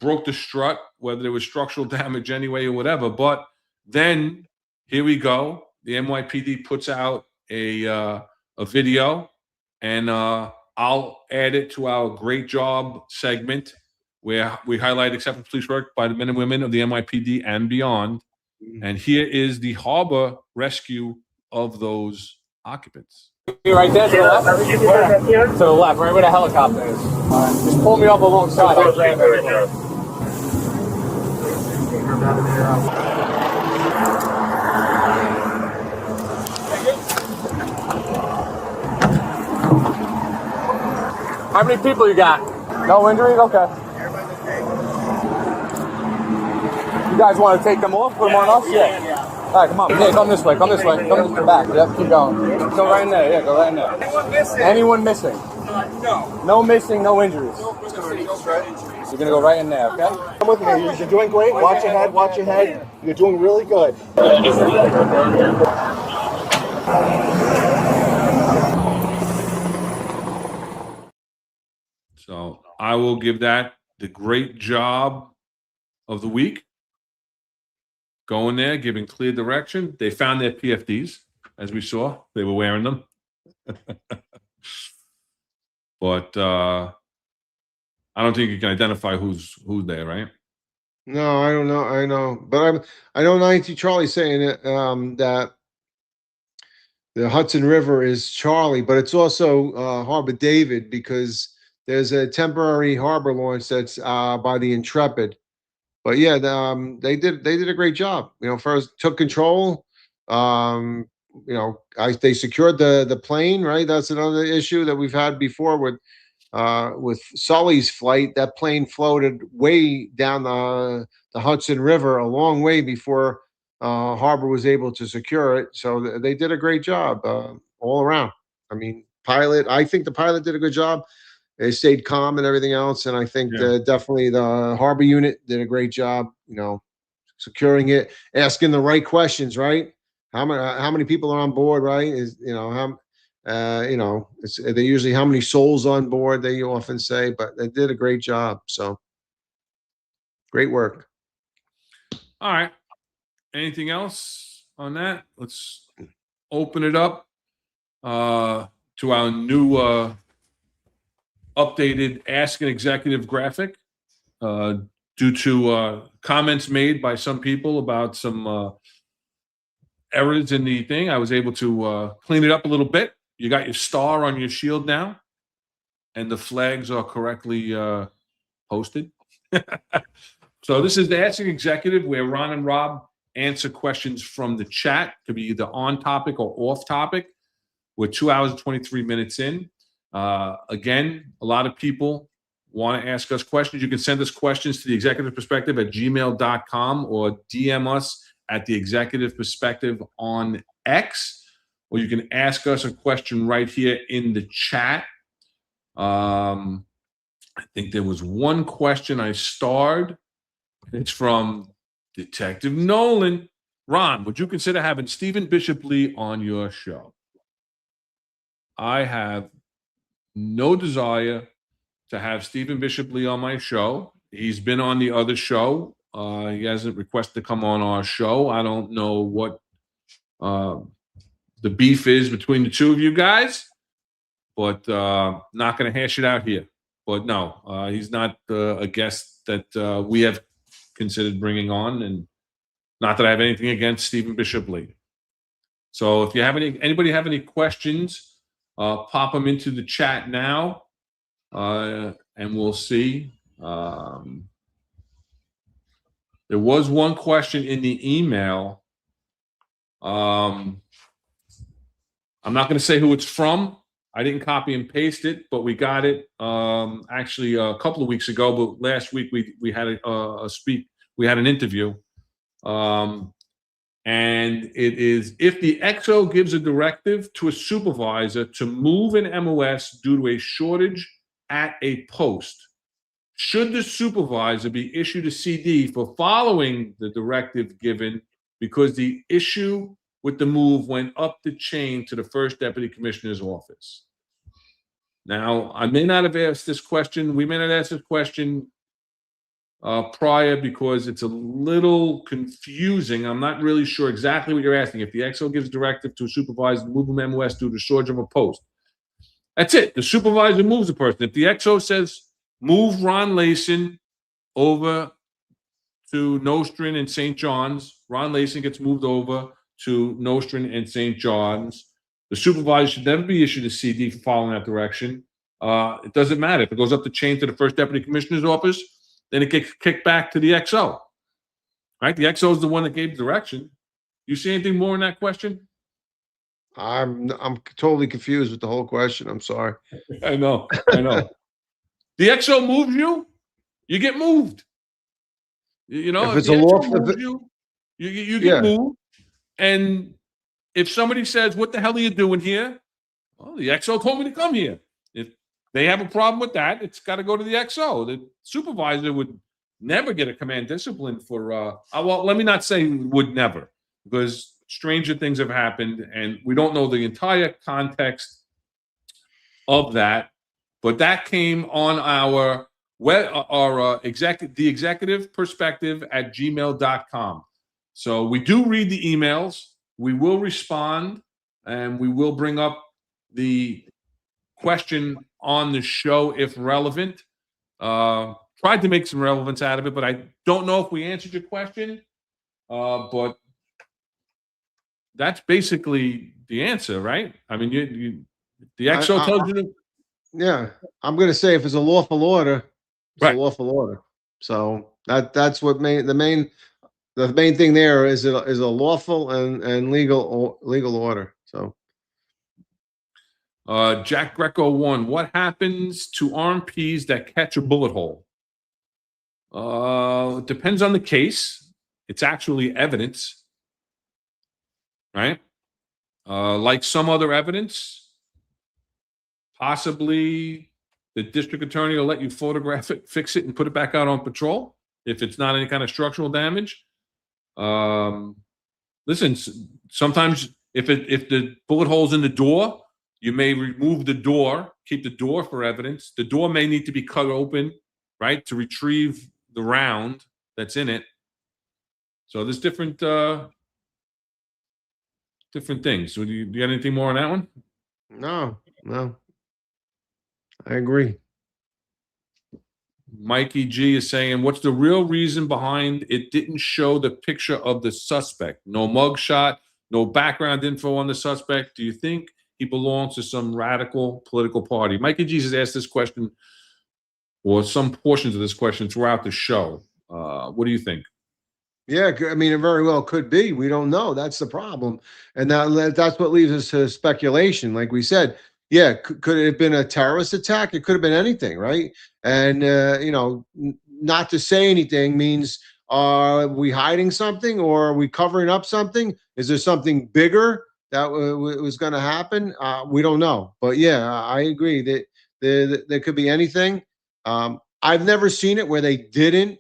broke the strut, whether there was structural damage anyway or whatever. But then here we go. The NYPD puts out a video, and I'll add it to our great job segment where we highlight exceptional police work by the men and women of the NYPD and beyond. And here is the harbor rescue of those occupants. Right there to the left? To the left, right where the helicopter is. Just pull me up alongside. How many people you got? No injuries? Okay. You guys want to take them off? Put them on us? Yeah. All right, come on. Yeah, come this way. Come this way. Come this back. Yep, keep going. Go right in there. Yeah, go right in there. Anyone missing? No. No missing, no injuries. You're going to go right in there, okay? Come with me. You're doing great. Watch your head. Watch your head. You're doing really good. So I will give that the great job of the week. Going there, giving clear direction. They found their PFDs, as we saw. They were wearing them. But I don't think you can identify who's there, right? No, I don't know. I know, but I know 90 Charlie saying it, that the Hudson River is Charlie, but it's also Harbor David, because there's a temporary harbor launch that's by the Intrepid. But yeah, they did a great job. You know, first took control. You know, they secured the plane, right? That's another issue that we've had before with Sully's flight. That plane floated way down the Hudson River a long way before Harbor was able to secure it. So they did a great job all around. I mean, I think the pilot did a good job. They stayed calm and everything else, and I think definitely the Harbor unit did a great job. You know, securing it, asking the right questions. Right? How many people are on board? Right? Is you know they usually how many souls on board? They often say, but they did a great job. So great work. All right. Anything else on that? Let's open it up to our new updated Ask an Executive graphic due to comments made by some people about some errors in the thing. I was able to clean it up a little bit. You got your star on your shield now, and the flags are correctly posted. So this is the Ask an Executive, where Ron and Rob answer questions from the chat. Could be either on topic or off topic. We're 2 hours and 23 minutes in. Again, a lot of people want to ask us questions. You can send us questions to the Executive Perspective at gmail.com or DM us at the Executive Perspective on X, or you can ask us a question right here in the chat. I think there was one question I starred. It's from Detective Nolan. Ron, would you consider having Stephen Bishop Lee on your show? I have no desire to have Stephen Bishop Lee on my show. He's been on the other show. He hasn't requested to come on our show. I don't know what the beef is between the two of you guys, but not going to hash it out here. But no, he's not a guest that we have considered bringing on, and not that I have anything against Stephen Bishop Lee. So if you have anybody have any questions, pop them into the chat now, and we'll see. There was one question in the email. I'm not going to say who it's from. I didn't copy and paste it, but we got it actually a couple of weeks ago. But last week we had we had an interview, and it is: if the XO gives a directive to a supervisor to move an MOS due to a shortage at a post, should the supervisor be issued a CD for following the directive given because the issue with the move went up the chain to the first deputy commissioner's office? Now, I may not have asked this question. We may not ask this question prior because it's a little confusing. I'm not really sure exactly what you're asking. If the XO gives directive to a supervisor to move him MOS due to shortage of a post, that's it. The supervisor moves the person. If the XO says move Ron Layson over to Nostrand and St. John's, Ron Layson gets moved over to Nostrand and St. John's. The supervisor should never be issued a CD for following that direction. It doesn't matter. If it goes up the chain to the first deputy commissioner's office, then it gets kicked back to the XO. Right? The XO is the one that gave the direction. You see anything more in that question? I'm totally confused with the whole question. I'm sorry. I know. The XO moves you, you get moved. You know, If if it's the a XO law, moves you, you Yeah. get moved. And if somebody says, "What the hell are you doing here?" Well, the XO told me to come here. If they have a problem with that, it's got to go to the XO. The supervisor would never get a command discipline for. Well, let me not say would never, because stranger things have happened, and we don't know the entire context of that. But that came on our the executive perspective at gmail.com. So we do read the emails. We will respond, and we will bring up the question on the show if relevant. Tried to make some relevance out of it, but I don't know if we answered your question. But that's basically the answer, right? I mean, the XO tells you to. Yeah, I'm going to say if it's a lawful order, it's Right. a lawful order. So that's what the main thing there is a lawful and legal order. So Jack Greco 1. What happens to RMPs that catch a bullet hole? It depends on the case. It's actually evidence, right? Like some other evidence, possibly the district attorney will let you photograph it, fix it, and put it back out on patrol if it's not any kind of structural damage. Listen, sometimes if the bullet hole's in the door, you may remove the door, keep the door for evidence. The door may need to be cut open, right, to retrieve the round that's in it. So there's different things. So do you got anything more on that one? no, I agree. Mikey G is saying, what's the real reason behind it didn't show the picture of the suspect? No mugshot, no background info on the suspect. Do you think he belongs to some radical political party? Mikey G has asked this question, or some portions of this question, throughout the show. What do you think? Yeah, I mean, it very well could be. We don't know. That's the problem, and that's what leaves us to speculation. Like we said, yeah, could it have been a terrorist attack? It could have been anything, right? And not to say anything means are we hiding something or are we covering up something? Is there something bigger that was going to happen? We don't know. But yeah, I agree that there could be anything. I've never seen it where they didn't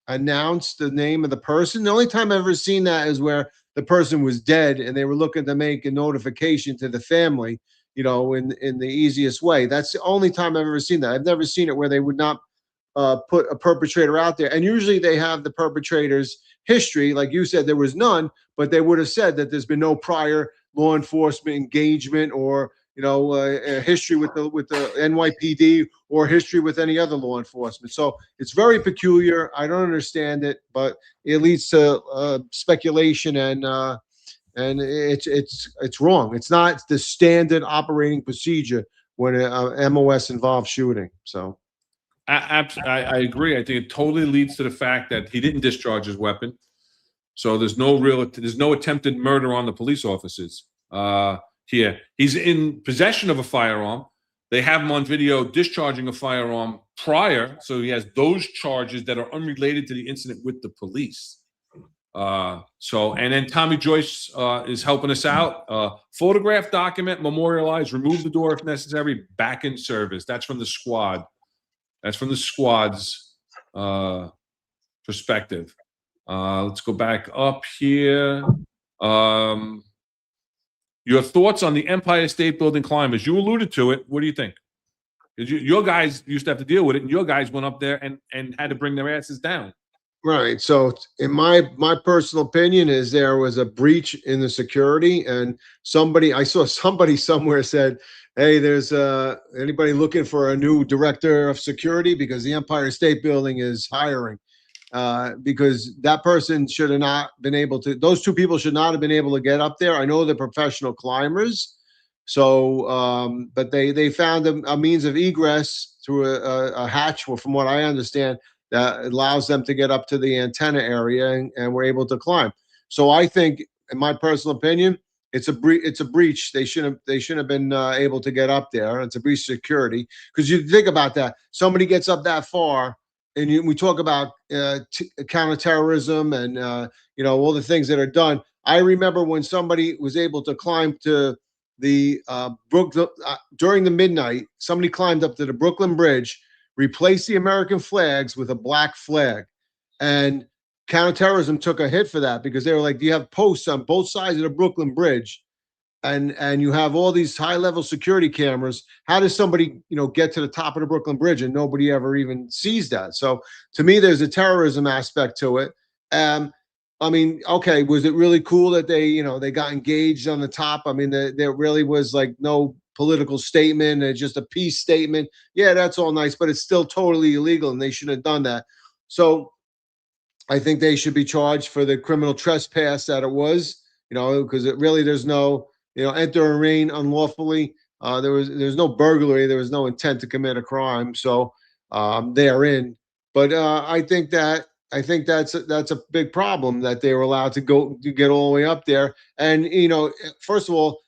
announce the name of the person. The only time I've ever seen that is where the person was dead and they were looking to make a notification to the family, in the easiest way. That's the only time I've ever seen that. I've never seen it where they would not put a perpetrator out there. And usually they have the perpetrator's history. Like you said, there was none, but they would have said that there's been no prior law enforcement engagement or a history with the NYPD or history with any other law enforcement. So it's very peculiar. I don't understand it, but it leads to speculation and it's wrong. It's not the standard operating procedure when a MOS involves shooting. So I agree. I think it totally leads to the fact that he didn't discharge his weapon. So there's no attempted murder on the police officers. Here, he's in possession of a firearm. They have him on video discharging a firearm prior, so he has those charges that are unrelated to the incident with the police. And then Tommy Joyce is helping us out. Photograph, document, memorialize, remove the door if necessary, back in service. That's from the squad. That's from the squad's perspective. Let's go back up here. Your thoughts on the Empire State Building climbers? You alluded to it. What do you think? Because your guys used to have to deal with it, and your guys went up there and had to bring their asses down. Right. So in my personal opinion is there was a breach in the security, and I saw somebody somewhere said, "Hey, there's anybody looking for a new director of security because the Empire State Building is hiring." Because that person should have not been able to, those two people should not have been able to get up there. I know they're professional climbers. So, but they found a means of egress through a hatch, well, from what I understand, that allows them to get up to the antenna area and were able to climb. So I think, in my personal opinion, it's a breach. They shouldn't have been able to get up there. It's a breach of security, because you think about that. Somebody gets up that far, and we talk about counterterrorism and all the things that are done. I remember when somebody was able to climb to the during the midnight. Somebody climbed up to the Brooklyn Bridge, replaced the American flags with a black flag, and counterterrorism took a hit for that, because they were like, "You have posts on both sides of the Brooklyn Bridge, and you have all these high-level security cameras. How does somebody get to the top of the Brooklyn Bridge and nobody ever even sees that?" So to me, there's a terrorism aspect to it. I mean, okay, was it really cool that they got engaged on the top? I mean, there really was like no political statement, just a peace statement. Yeah, that's all nice, but it's still totally illegal, and they shouldn't have done that. So I think they should be charged for the criminal trespass that it was, because there's no, enter and remain unlawfully. There's no burglary. There was no intent to commit a crime. So they are in. But I think that's a big problem that they were allowed to get all the way up there. And first of all,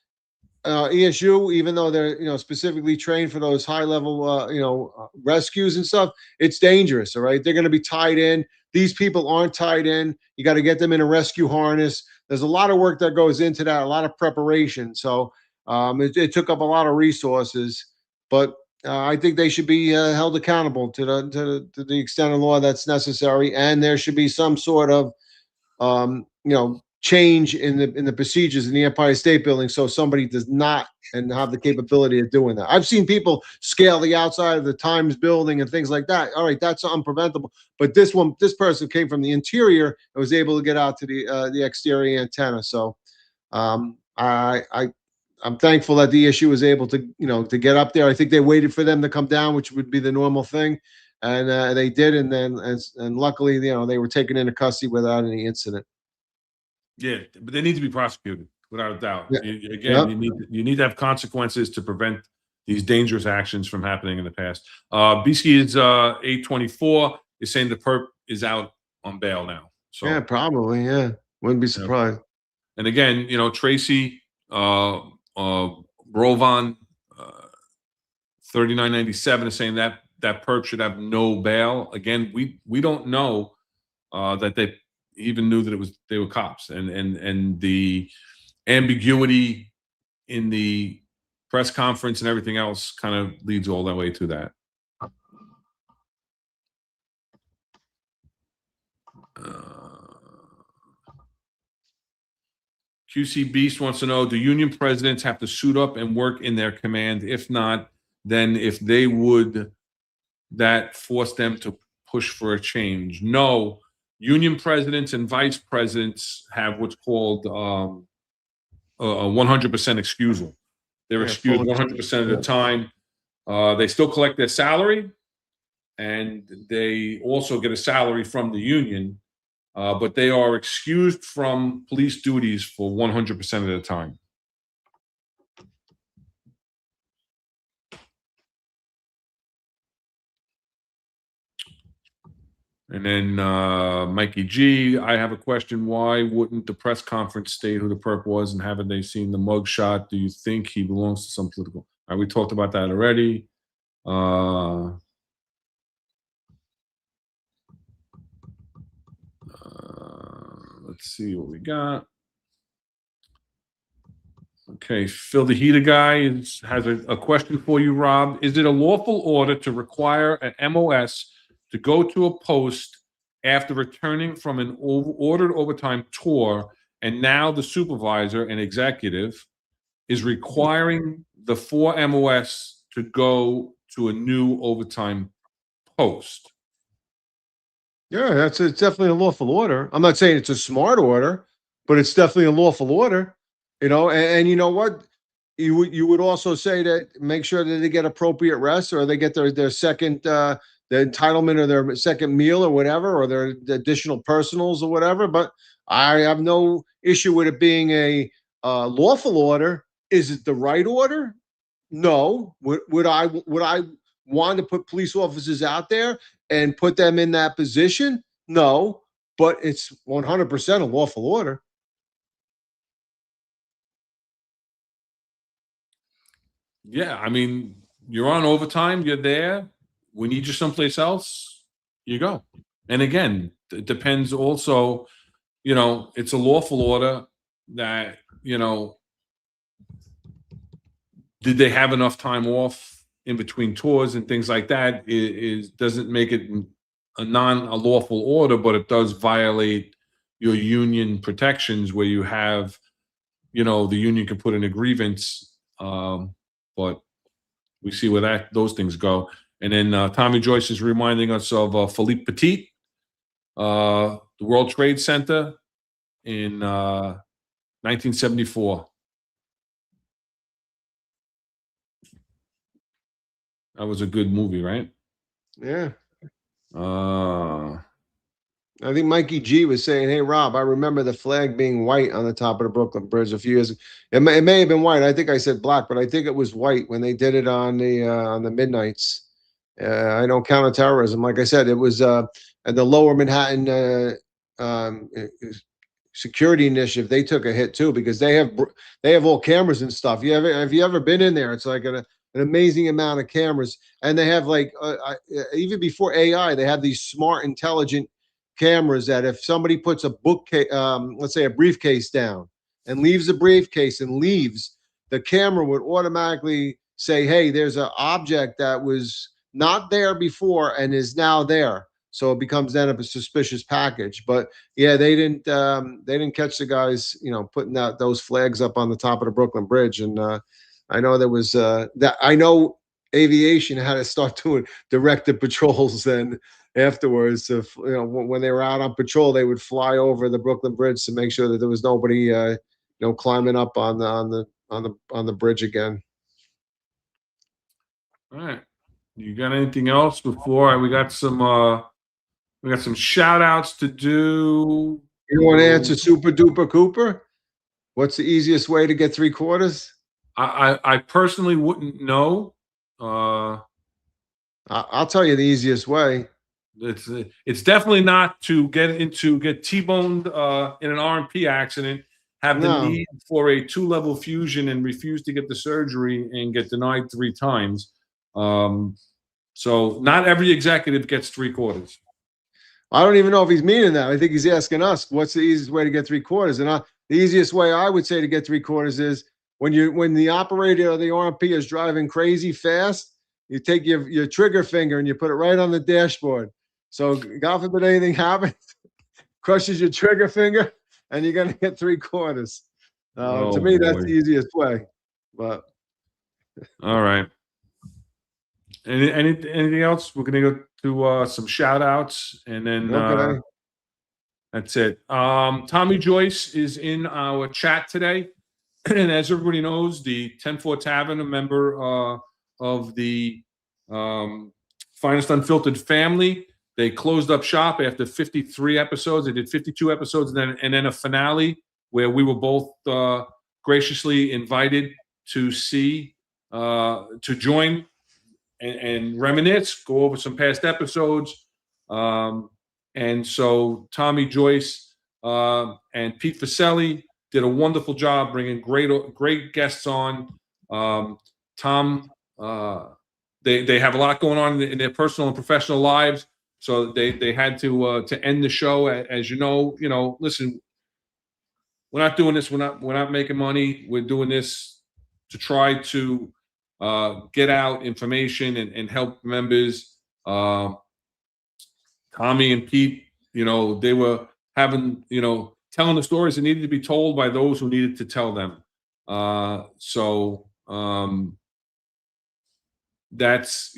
ESU, even though they're specifically trained for those high level rescues and stuff, it's dangerous. All right, they're going to be tied in. These people aren't tied in. You got to get them in a rescue harness. There's a lot of work that goes into that, a lot of preparation. So it took up a lot of resources, but I think they should be held accountable to the extent of law that's necessary, and there should be some sort of change in the procedures in the Empire State Building, so somebody does not and have the capability of doing that. I've seen people scale the outside of the Times building and things like that. All right, that's unpreventable. But this person came from the interior and was able to get out to the exterior antenna. So I'm thankful that the issue was able to get up there. I think they waited for them to come down, which would be the normal thing, and they did. And then and luckily, they were taken into custody without any incident. Yeah, but they need to be prosecuted without a doubt. Yeah. You need to have consequences to prevent these dangerous actions from happening in the past. Bisky is 824 is saying the perp is out on bail now. So yeah, probably. Yeah, wouldn't be surprised. And again, Tracy Brovan 3997 is saying that perp should have no bail. Again, we don't know that they even knew that they were cops, and the ambiguity in the press conference and everything else kind of leads all that way to that. QC Beast wants to know, do union presidents have to suit up and work in their command? If not, then if they would, that force them to push for a change? No. Union presidents and vice presidents have what's called a 100% excusal. They're excused 100% of the time. They still collect their salary, and they also get a salary from the union, but they are excused from police duties for 100% of the time. And then Mikey G, I have a question. Why wouldn't the press conference state who the perp was, and haven't they seen the mug shot? Do you think he belongs to some political? All right, we talked about that already. Let's see what we got. Okay, Phil the Heater guy has a question for you, Rob. Is it a lawful order to require an MOS to go to a post after returning from an ordered overtime tour, and now the supervisor and executive is requiring the 4 MOS to go to a new overtime post. Yeah, it's definitely a lawful order. I'm not saying it's a smart order, but it's definitely a lawful order. And you know what? You would also say that make sure that they get appropriate rest, or they get their second the entitlement or their second meal or whatever, or their additional personals or whatever. But I have no issue with it being a lawful order. Is it the right order? No. Would I want to put police officers out there and put them in that position? No. But it's 100% a lawful order. Yeah, I mean, you're on overtime, you're there. We need you someplace else, you go. And again, it depends also, it's a lawful order that, did they have enough time off in between tours and things like that? Is doesn't make it a lawful order, but it does violate your union protections where you have, the union can put in a grievance. But we see where those things go. And then Tommy Joyce is reminding us of Philippe Petit, the World Trade Center in 1974. That was a good movie, right? Yeah. Uh, I think Mikey G was saying, "Hey Rob, I remember the flag being white on the top of the Brooklyn Bridge a few years ago. It may have been white. I think I said black, but I think it was white when they did it on the midnights. I know counterterrorism. Like I said, it was at the Lower Manhattan security initiative. They took a hit too because they have all cameras and stuff. Have you ever been in there? It's like an amazing amount of cameras, and they have like even before AI, they have these smart, intelligent cameras that if somebody puts a let's say a briefcase down and leaves the briefcase and leaves, the camera would automatically say, "Hey, there's an object that was not there before and is now there." So it becomes then a suspicious package. But yeah, they didn't catch the guys, putting those flags up on the top of the Brooklyn Bridge. And I know there was that. I know aviation had to start doing directed patrols then afterwards. If when they were out on patrol, they would fly over the Brooklyn Bridge to make sure that there was nobody, climbing up on the bridge again. all right. You got anything else before we got some shout outs to do? You want to answer Super Duper Cooper? What's the easiest way to get 3/4? I personally wouldn't know. I'll tell you the easiest way. It's definitely not to get T-boned in an R&P accident, have the No. need for a 2-level fusion and refuse to get the surgery and get denied 3 times. So not every executive gets 3/4. I don't even know if he's meaning that. I think he's asking us, what's the easiest way to get 3/4? And the easiest way I would say to get 3/4 is when the operator of the RMP is driving crazy fast, you take your trigger finger and you put it right on the dashboard. So God forbid anything happens, crushes your trigger finger, and you're gonna get 3/4. To me, that's the easiest way. But All right. Anything else? We're gonna go to some shout outs and then okay. that's it. Tommy Joyce is in our chat today. And as everybody knows, the 10-4 Tavern, a member of the Finest Unfiltered family, they closed up shop after 53 episodes. They did 52 episodes and then a finale where we were both graciously invited to join and reminisce, go over some past episodes. And so Tommy Joyce and Pete Faselli did a wonderful job bringing great guests on. Tom, they have a lot going on in their personal and professional lives, so they had to end the show. As you know, listen, we're not doing this. We're not making money. We're doing this to try to get out information and help members. Tommy and Pete, they were having, telling the stories that needed to be told by those who needed to tell them. that's,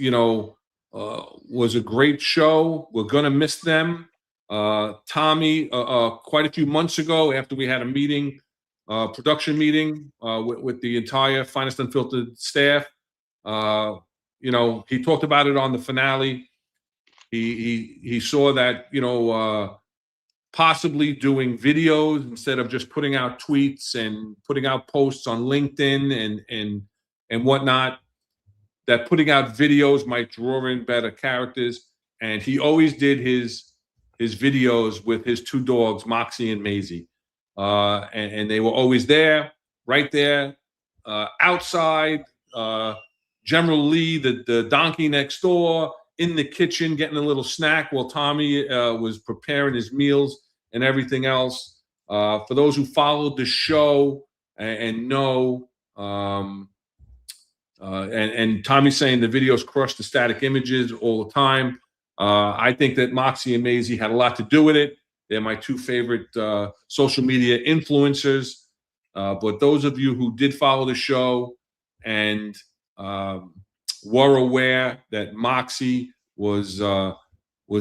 was a great show. We're going to miss them. Tommy, quite a few months ago, after we had a meeting, production meeting with the entire Finest Unfiltered staff, he talked about it on the finale. He saw that, possibly doing videos instead of just putting out tweets and putting out posts on LinkedIn and whatnot, that putting out videos might draw in better characters. And he always did his videos with his two dogs, Moxie and Maisie. And they were always there, right there, outside, General Lee, the donkey next door, in the kitchen getting a little snack while Tommy was preparing his meals and everything else. For those who followed the show and know, and Tommy's saying the videos crush the static images all the time. I think that Moxie and Maisie had a lot to do with it. They're my two favorite social media influencers. But those of you who did follow the show and were aware that Moxie was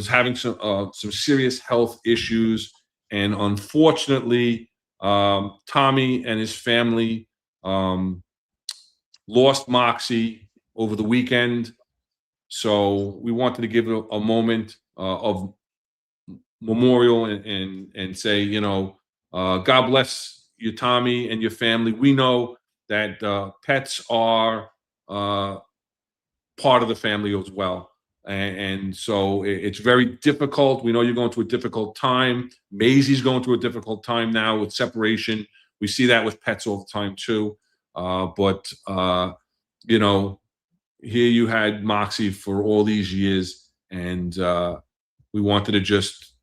having some serious health issues, and unfortunately, Tommy and his family lost Moxie over the weekend. So we wanted to give it a moment of memorial and say, God bless you, Tommy, and your family. We know that pets are part of the family as well. And so it's very difficult. We know you're going through a difficult time. Maisie's going through a difficult time now with separation. We see that with pets all the time too. But here you had Moxie for all these years, and we wanted to just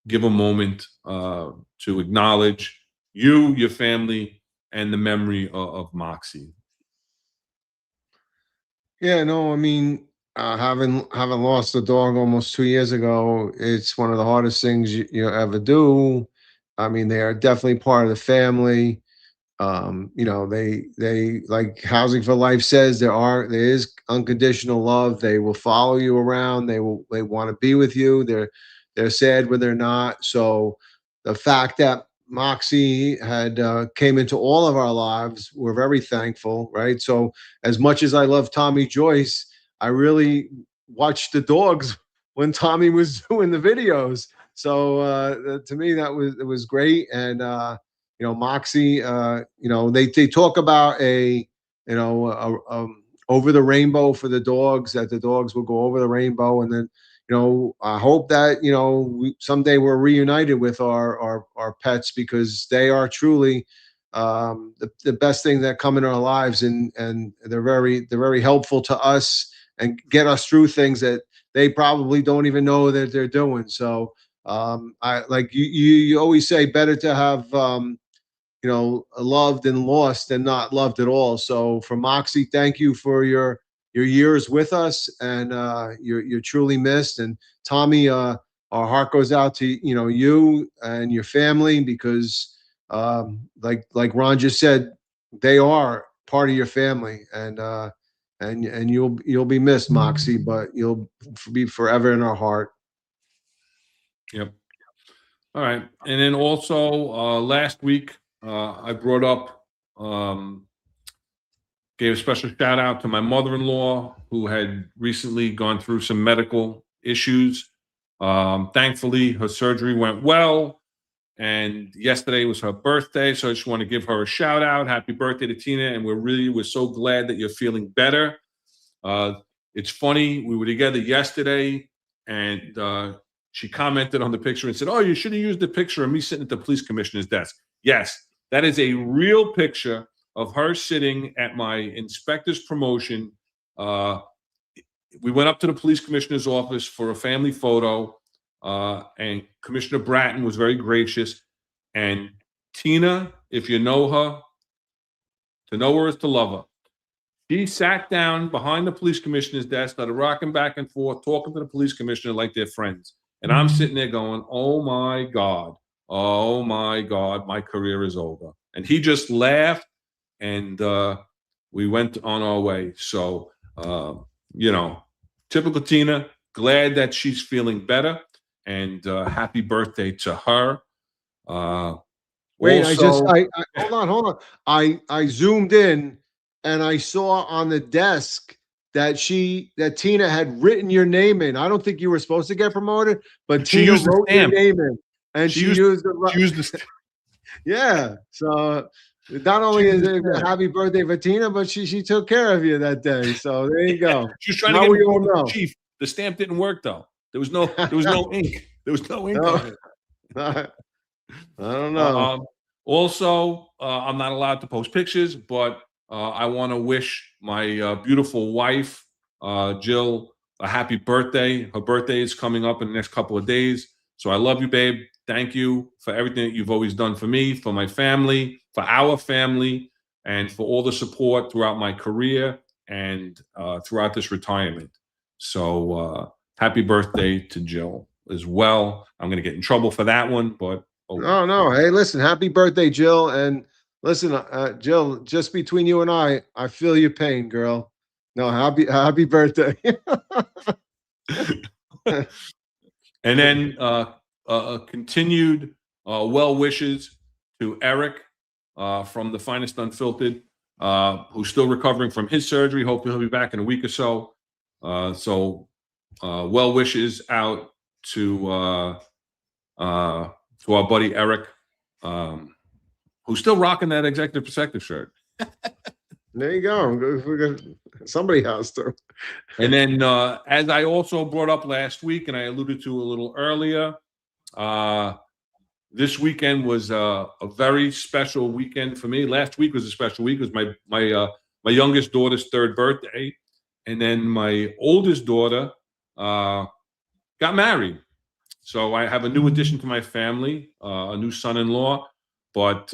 give a moment to acknowledge you, your family, and the memory of Moxie. Yeah, no, I mean, having lost a dog almost 2 years ago, it's one of the hardest things you ever do. I mean, they are definitely part of the family. They like Housing for Life says there is unconditional love. They will follow you around. They want to be with you. They're sad when they're not. So the fact that Moxie had came into all of our lives, we're very thankful, right? So as much as I love Tommy Joyce, I really watched the dogs when Tommy was doing the videos. So to me, it was great. And Moxie, they talk about over the rainbow for the dogs, that the dogs will go over the rainbow. And then, I hope that, someday we're reunited with our pets, because they are truly the best thing that come in our lives. And they're very helpful to us and get us through things that they probably don't even know that they're doing. So I like you always say, better to have, loved and lost than not loved at all. So for Moxie, thank you for your years with us, and you're truly missed. And Tommy, our heart goes out to you and your family, because like Ron just said, they are part of your family, and you'll be missed, Moxie, but you'll be forever in our heart. Yep. All right. And then also last week, I brought up, gave a special shout out to my mother-in-law, who had recently gone through some medical issues. Thankfully, her surgery went well. And yesterday was her birthday. So I just want to give her a shout out. Happy birthday to Tina. And we're so glad that you're feeling better. It's funny. We were together yesterday, and she commented on the picture and said, "Oh, you should have used the picture of me sitting at the police commissioner's desk." Yes, that is a real picture of her sitting at my inspector's promotion. We went up to the police commissioner's office for a family photo, and Commissioner Bratton was very gracious. And Tina, if you know her, to know her is to love her. She sat down behind the police commissioner's desk, started rocking back and forth, talking to the police commissioner like they're friends. And I'm sitting there going, oh my God, my career is over. And he just laughed, and we went on our way. So you know, typical Tina. Glad that she's feeling better, and happy birthday to her. Wait, Also, I hold on. I zoomed in and I saw on the desk that Tina had written your name in. I don't think you were supposed to get promoted, but she Tina used the wrote your stamp. name in, and she used She used the. yeah. So not only She is used the it a stamp. happy birthday for Tina, but she took care of you that day. So there you go. She was trying to Now get me we all promoted to know. chief. The stamp didn't work though. There was no ink. There was no ink on it. I don't know. Also, I'm not allowed to post pictures, but I want to wish my beautiful wife, Jill, a happy birthday. Her birthday is coming up in the next couple of days. So I love you, babe. Thank you for everything that you've always done for me, for my family, for our family, and for all the support throughout my career and throughout this retirement. So happy birthday to Jill as well. I'm going to get in trouble for that one, but No, no. Hey, listen, happy birthday, Jill. And listen, Jill, just between you and I feel your pain, girl. No, happy birthday. And then continued well wishes to Eric from the Finest Unfiltered, who's still recovering from his surgery. Hopefully, he'll be back in a week or so. Well wishes out to our buddy Eric, who's still rocking that Executive Protective shirt. There you go. Somebody has to. And then, as I also brought up last week, and I alluded to a little earlier, this weekend was a very special weekend for me. Last week was a special week. It was my youngest daughter's third birthday, and then my oldest daughter got married. So I have a new addition to my family, a new son-in-law. But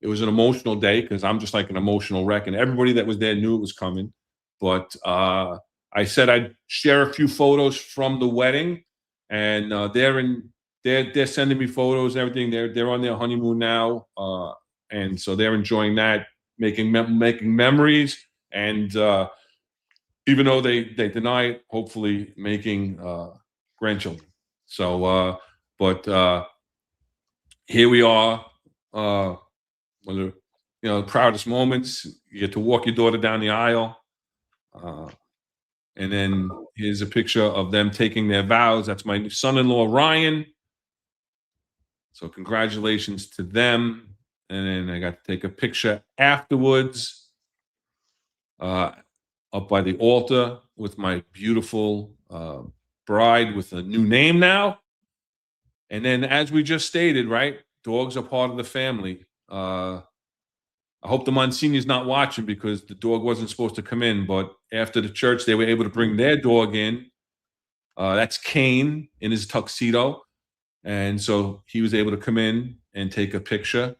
it was an emotional day because I'm just like an emotional wreck, and everybody that was there knew it was coming. But I said I'd share a few photos from the wedding, and they're sending me photos and everything. They're on their honeymoon now, and so they're enjoying that, making memories, and even though they deny it, hopefully making grandchildren. So, but here we are. One of the proudest moments. You get to walk your daughter down the aisle. And then here's a picture of them taking their vows. That's my son-in-law, Ryan. So congratulations to them. And then I got to take a picture afterwards up by the altar with my beautiful bride with a new name now. And then, as we just stated, right, dogs are part of the family. I hope the Monsignori's not watching because the dog wasn't supposed to come in, but after the church, they were able to bring their dog in. That's Kane in his tuxedo. And so he was able to come in and take a picture.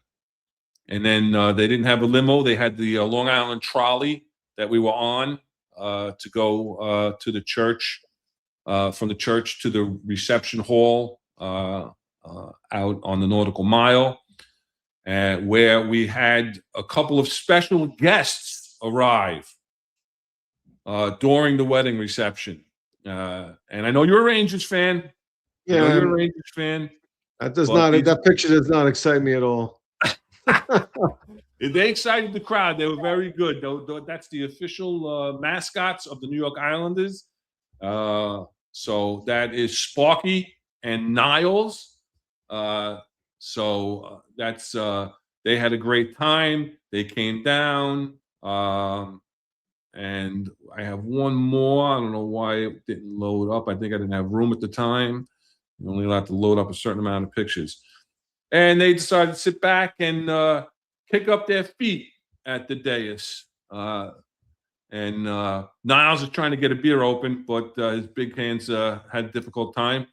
And then they didn't have a limo. They had the Long Island trolley that we were on to go to the church, from the church to the reception hall out on the Nautical Mile. Where we had a couple of special guests arrive during the wedding reception. And I know you're a Rangers fan. Yeah, I know you're a Rangers fan. That picture does not excite me at all. They excited the crowd. They were very good. That's the official mascots of the New York Islanders. So that is Sparky and Niles. So that's they had a great time. They came down, and I have one more. I don't know why it didn't load up. I think I didn't have room at the time. You're only allowed to load up a certain amount of pictures. And they decided to sit back and kick up their feet at the dais. And Niles is trying to get a beer open, but his big hands had a difficult time.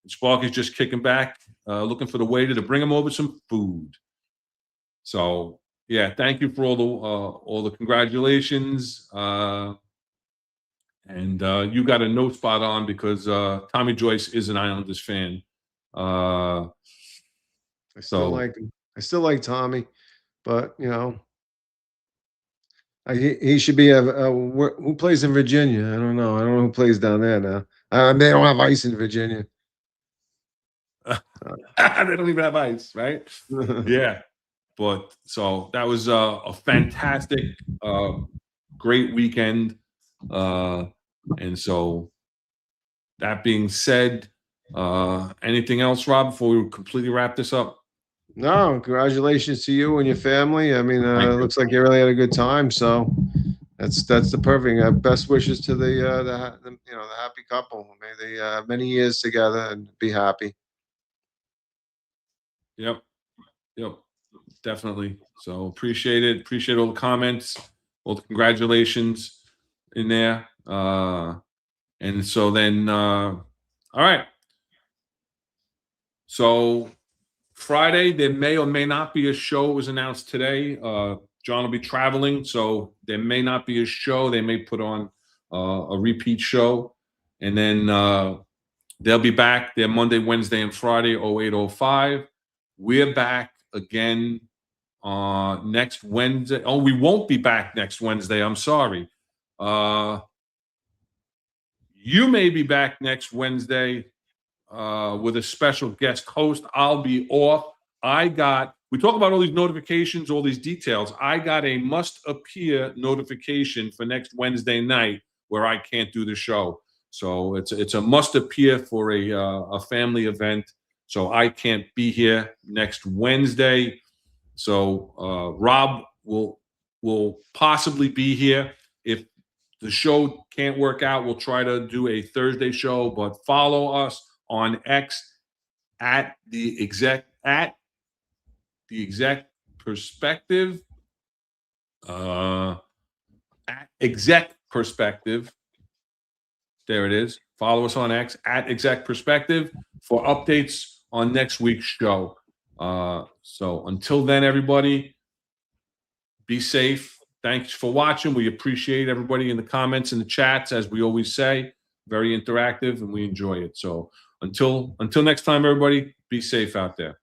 And Sparky's just kicking back, looking for the waiter to bring him over some food. So yeah, thank you for all the congratulations. And you got a note spot on because Tommy Joyce is an Islanders fan. I still like Tommy, but He should be who plays in Virginia? I don't know. I don't know who plays down there now. They don't have ice in Virginia. They don't even have ice, right? Yeah. But so that was a fantastic, great weekend. And so that being said, anything else, Rob, before we completely wrap this up? No, congratulations to you and your family. I mean, Thank it you. looks like you really had a good time. So that's the perfect. Best wishes to the happy couple. May they have many years together and be happy. Yep. Yep. Definitely. So appreciate it. Appreciate all the comments, all the congratulations in there. And so then, all right. So Friday, there may or may not be a show. It was announced today. John will be traveling, so there may not be a show. They may put on a repeat show. And then they'll be back there Monday, Wednesday, and Friday, 0805. We're back again next Wednesday. Oh, we won't be back next Wednesday. I'm sorry. You may be back next Wednesday with a special guest host. I'll be off. We talk about all these notifications, all these details. I got a must appear notification for next Wednesday night where I can't do the show. So it's a must appear for a family event. So I can't be here next Wednesday. So Rob will possibly be here. If the show can't work out, we'll try to do a Thursday show, but follow us on X at the exec perspective. At exec perspective. There it is. Follow us on X at exec perspective for updates on next week's show. So until then, everybody, be safe. Thanks for watching. We appreciate everybody in the comments and the chats, as we always say. Very interactive, and we enjoy it. So until next time, everybody, be safe out there.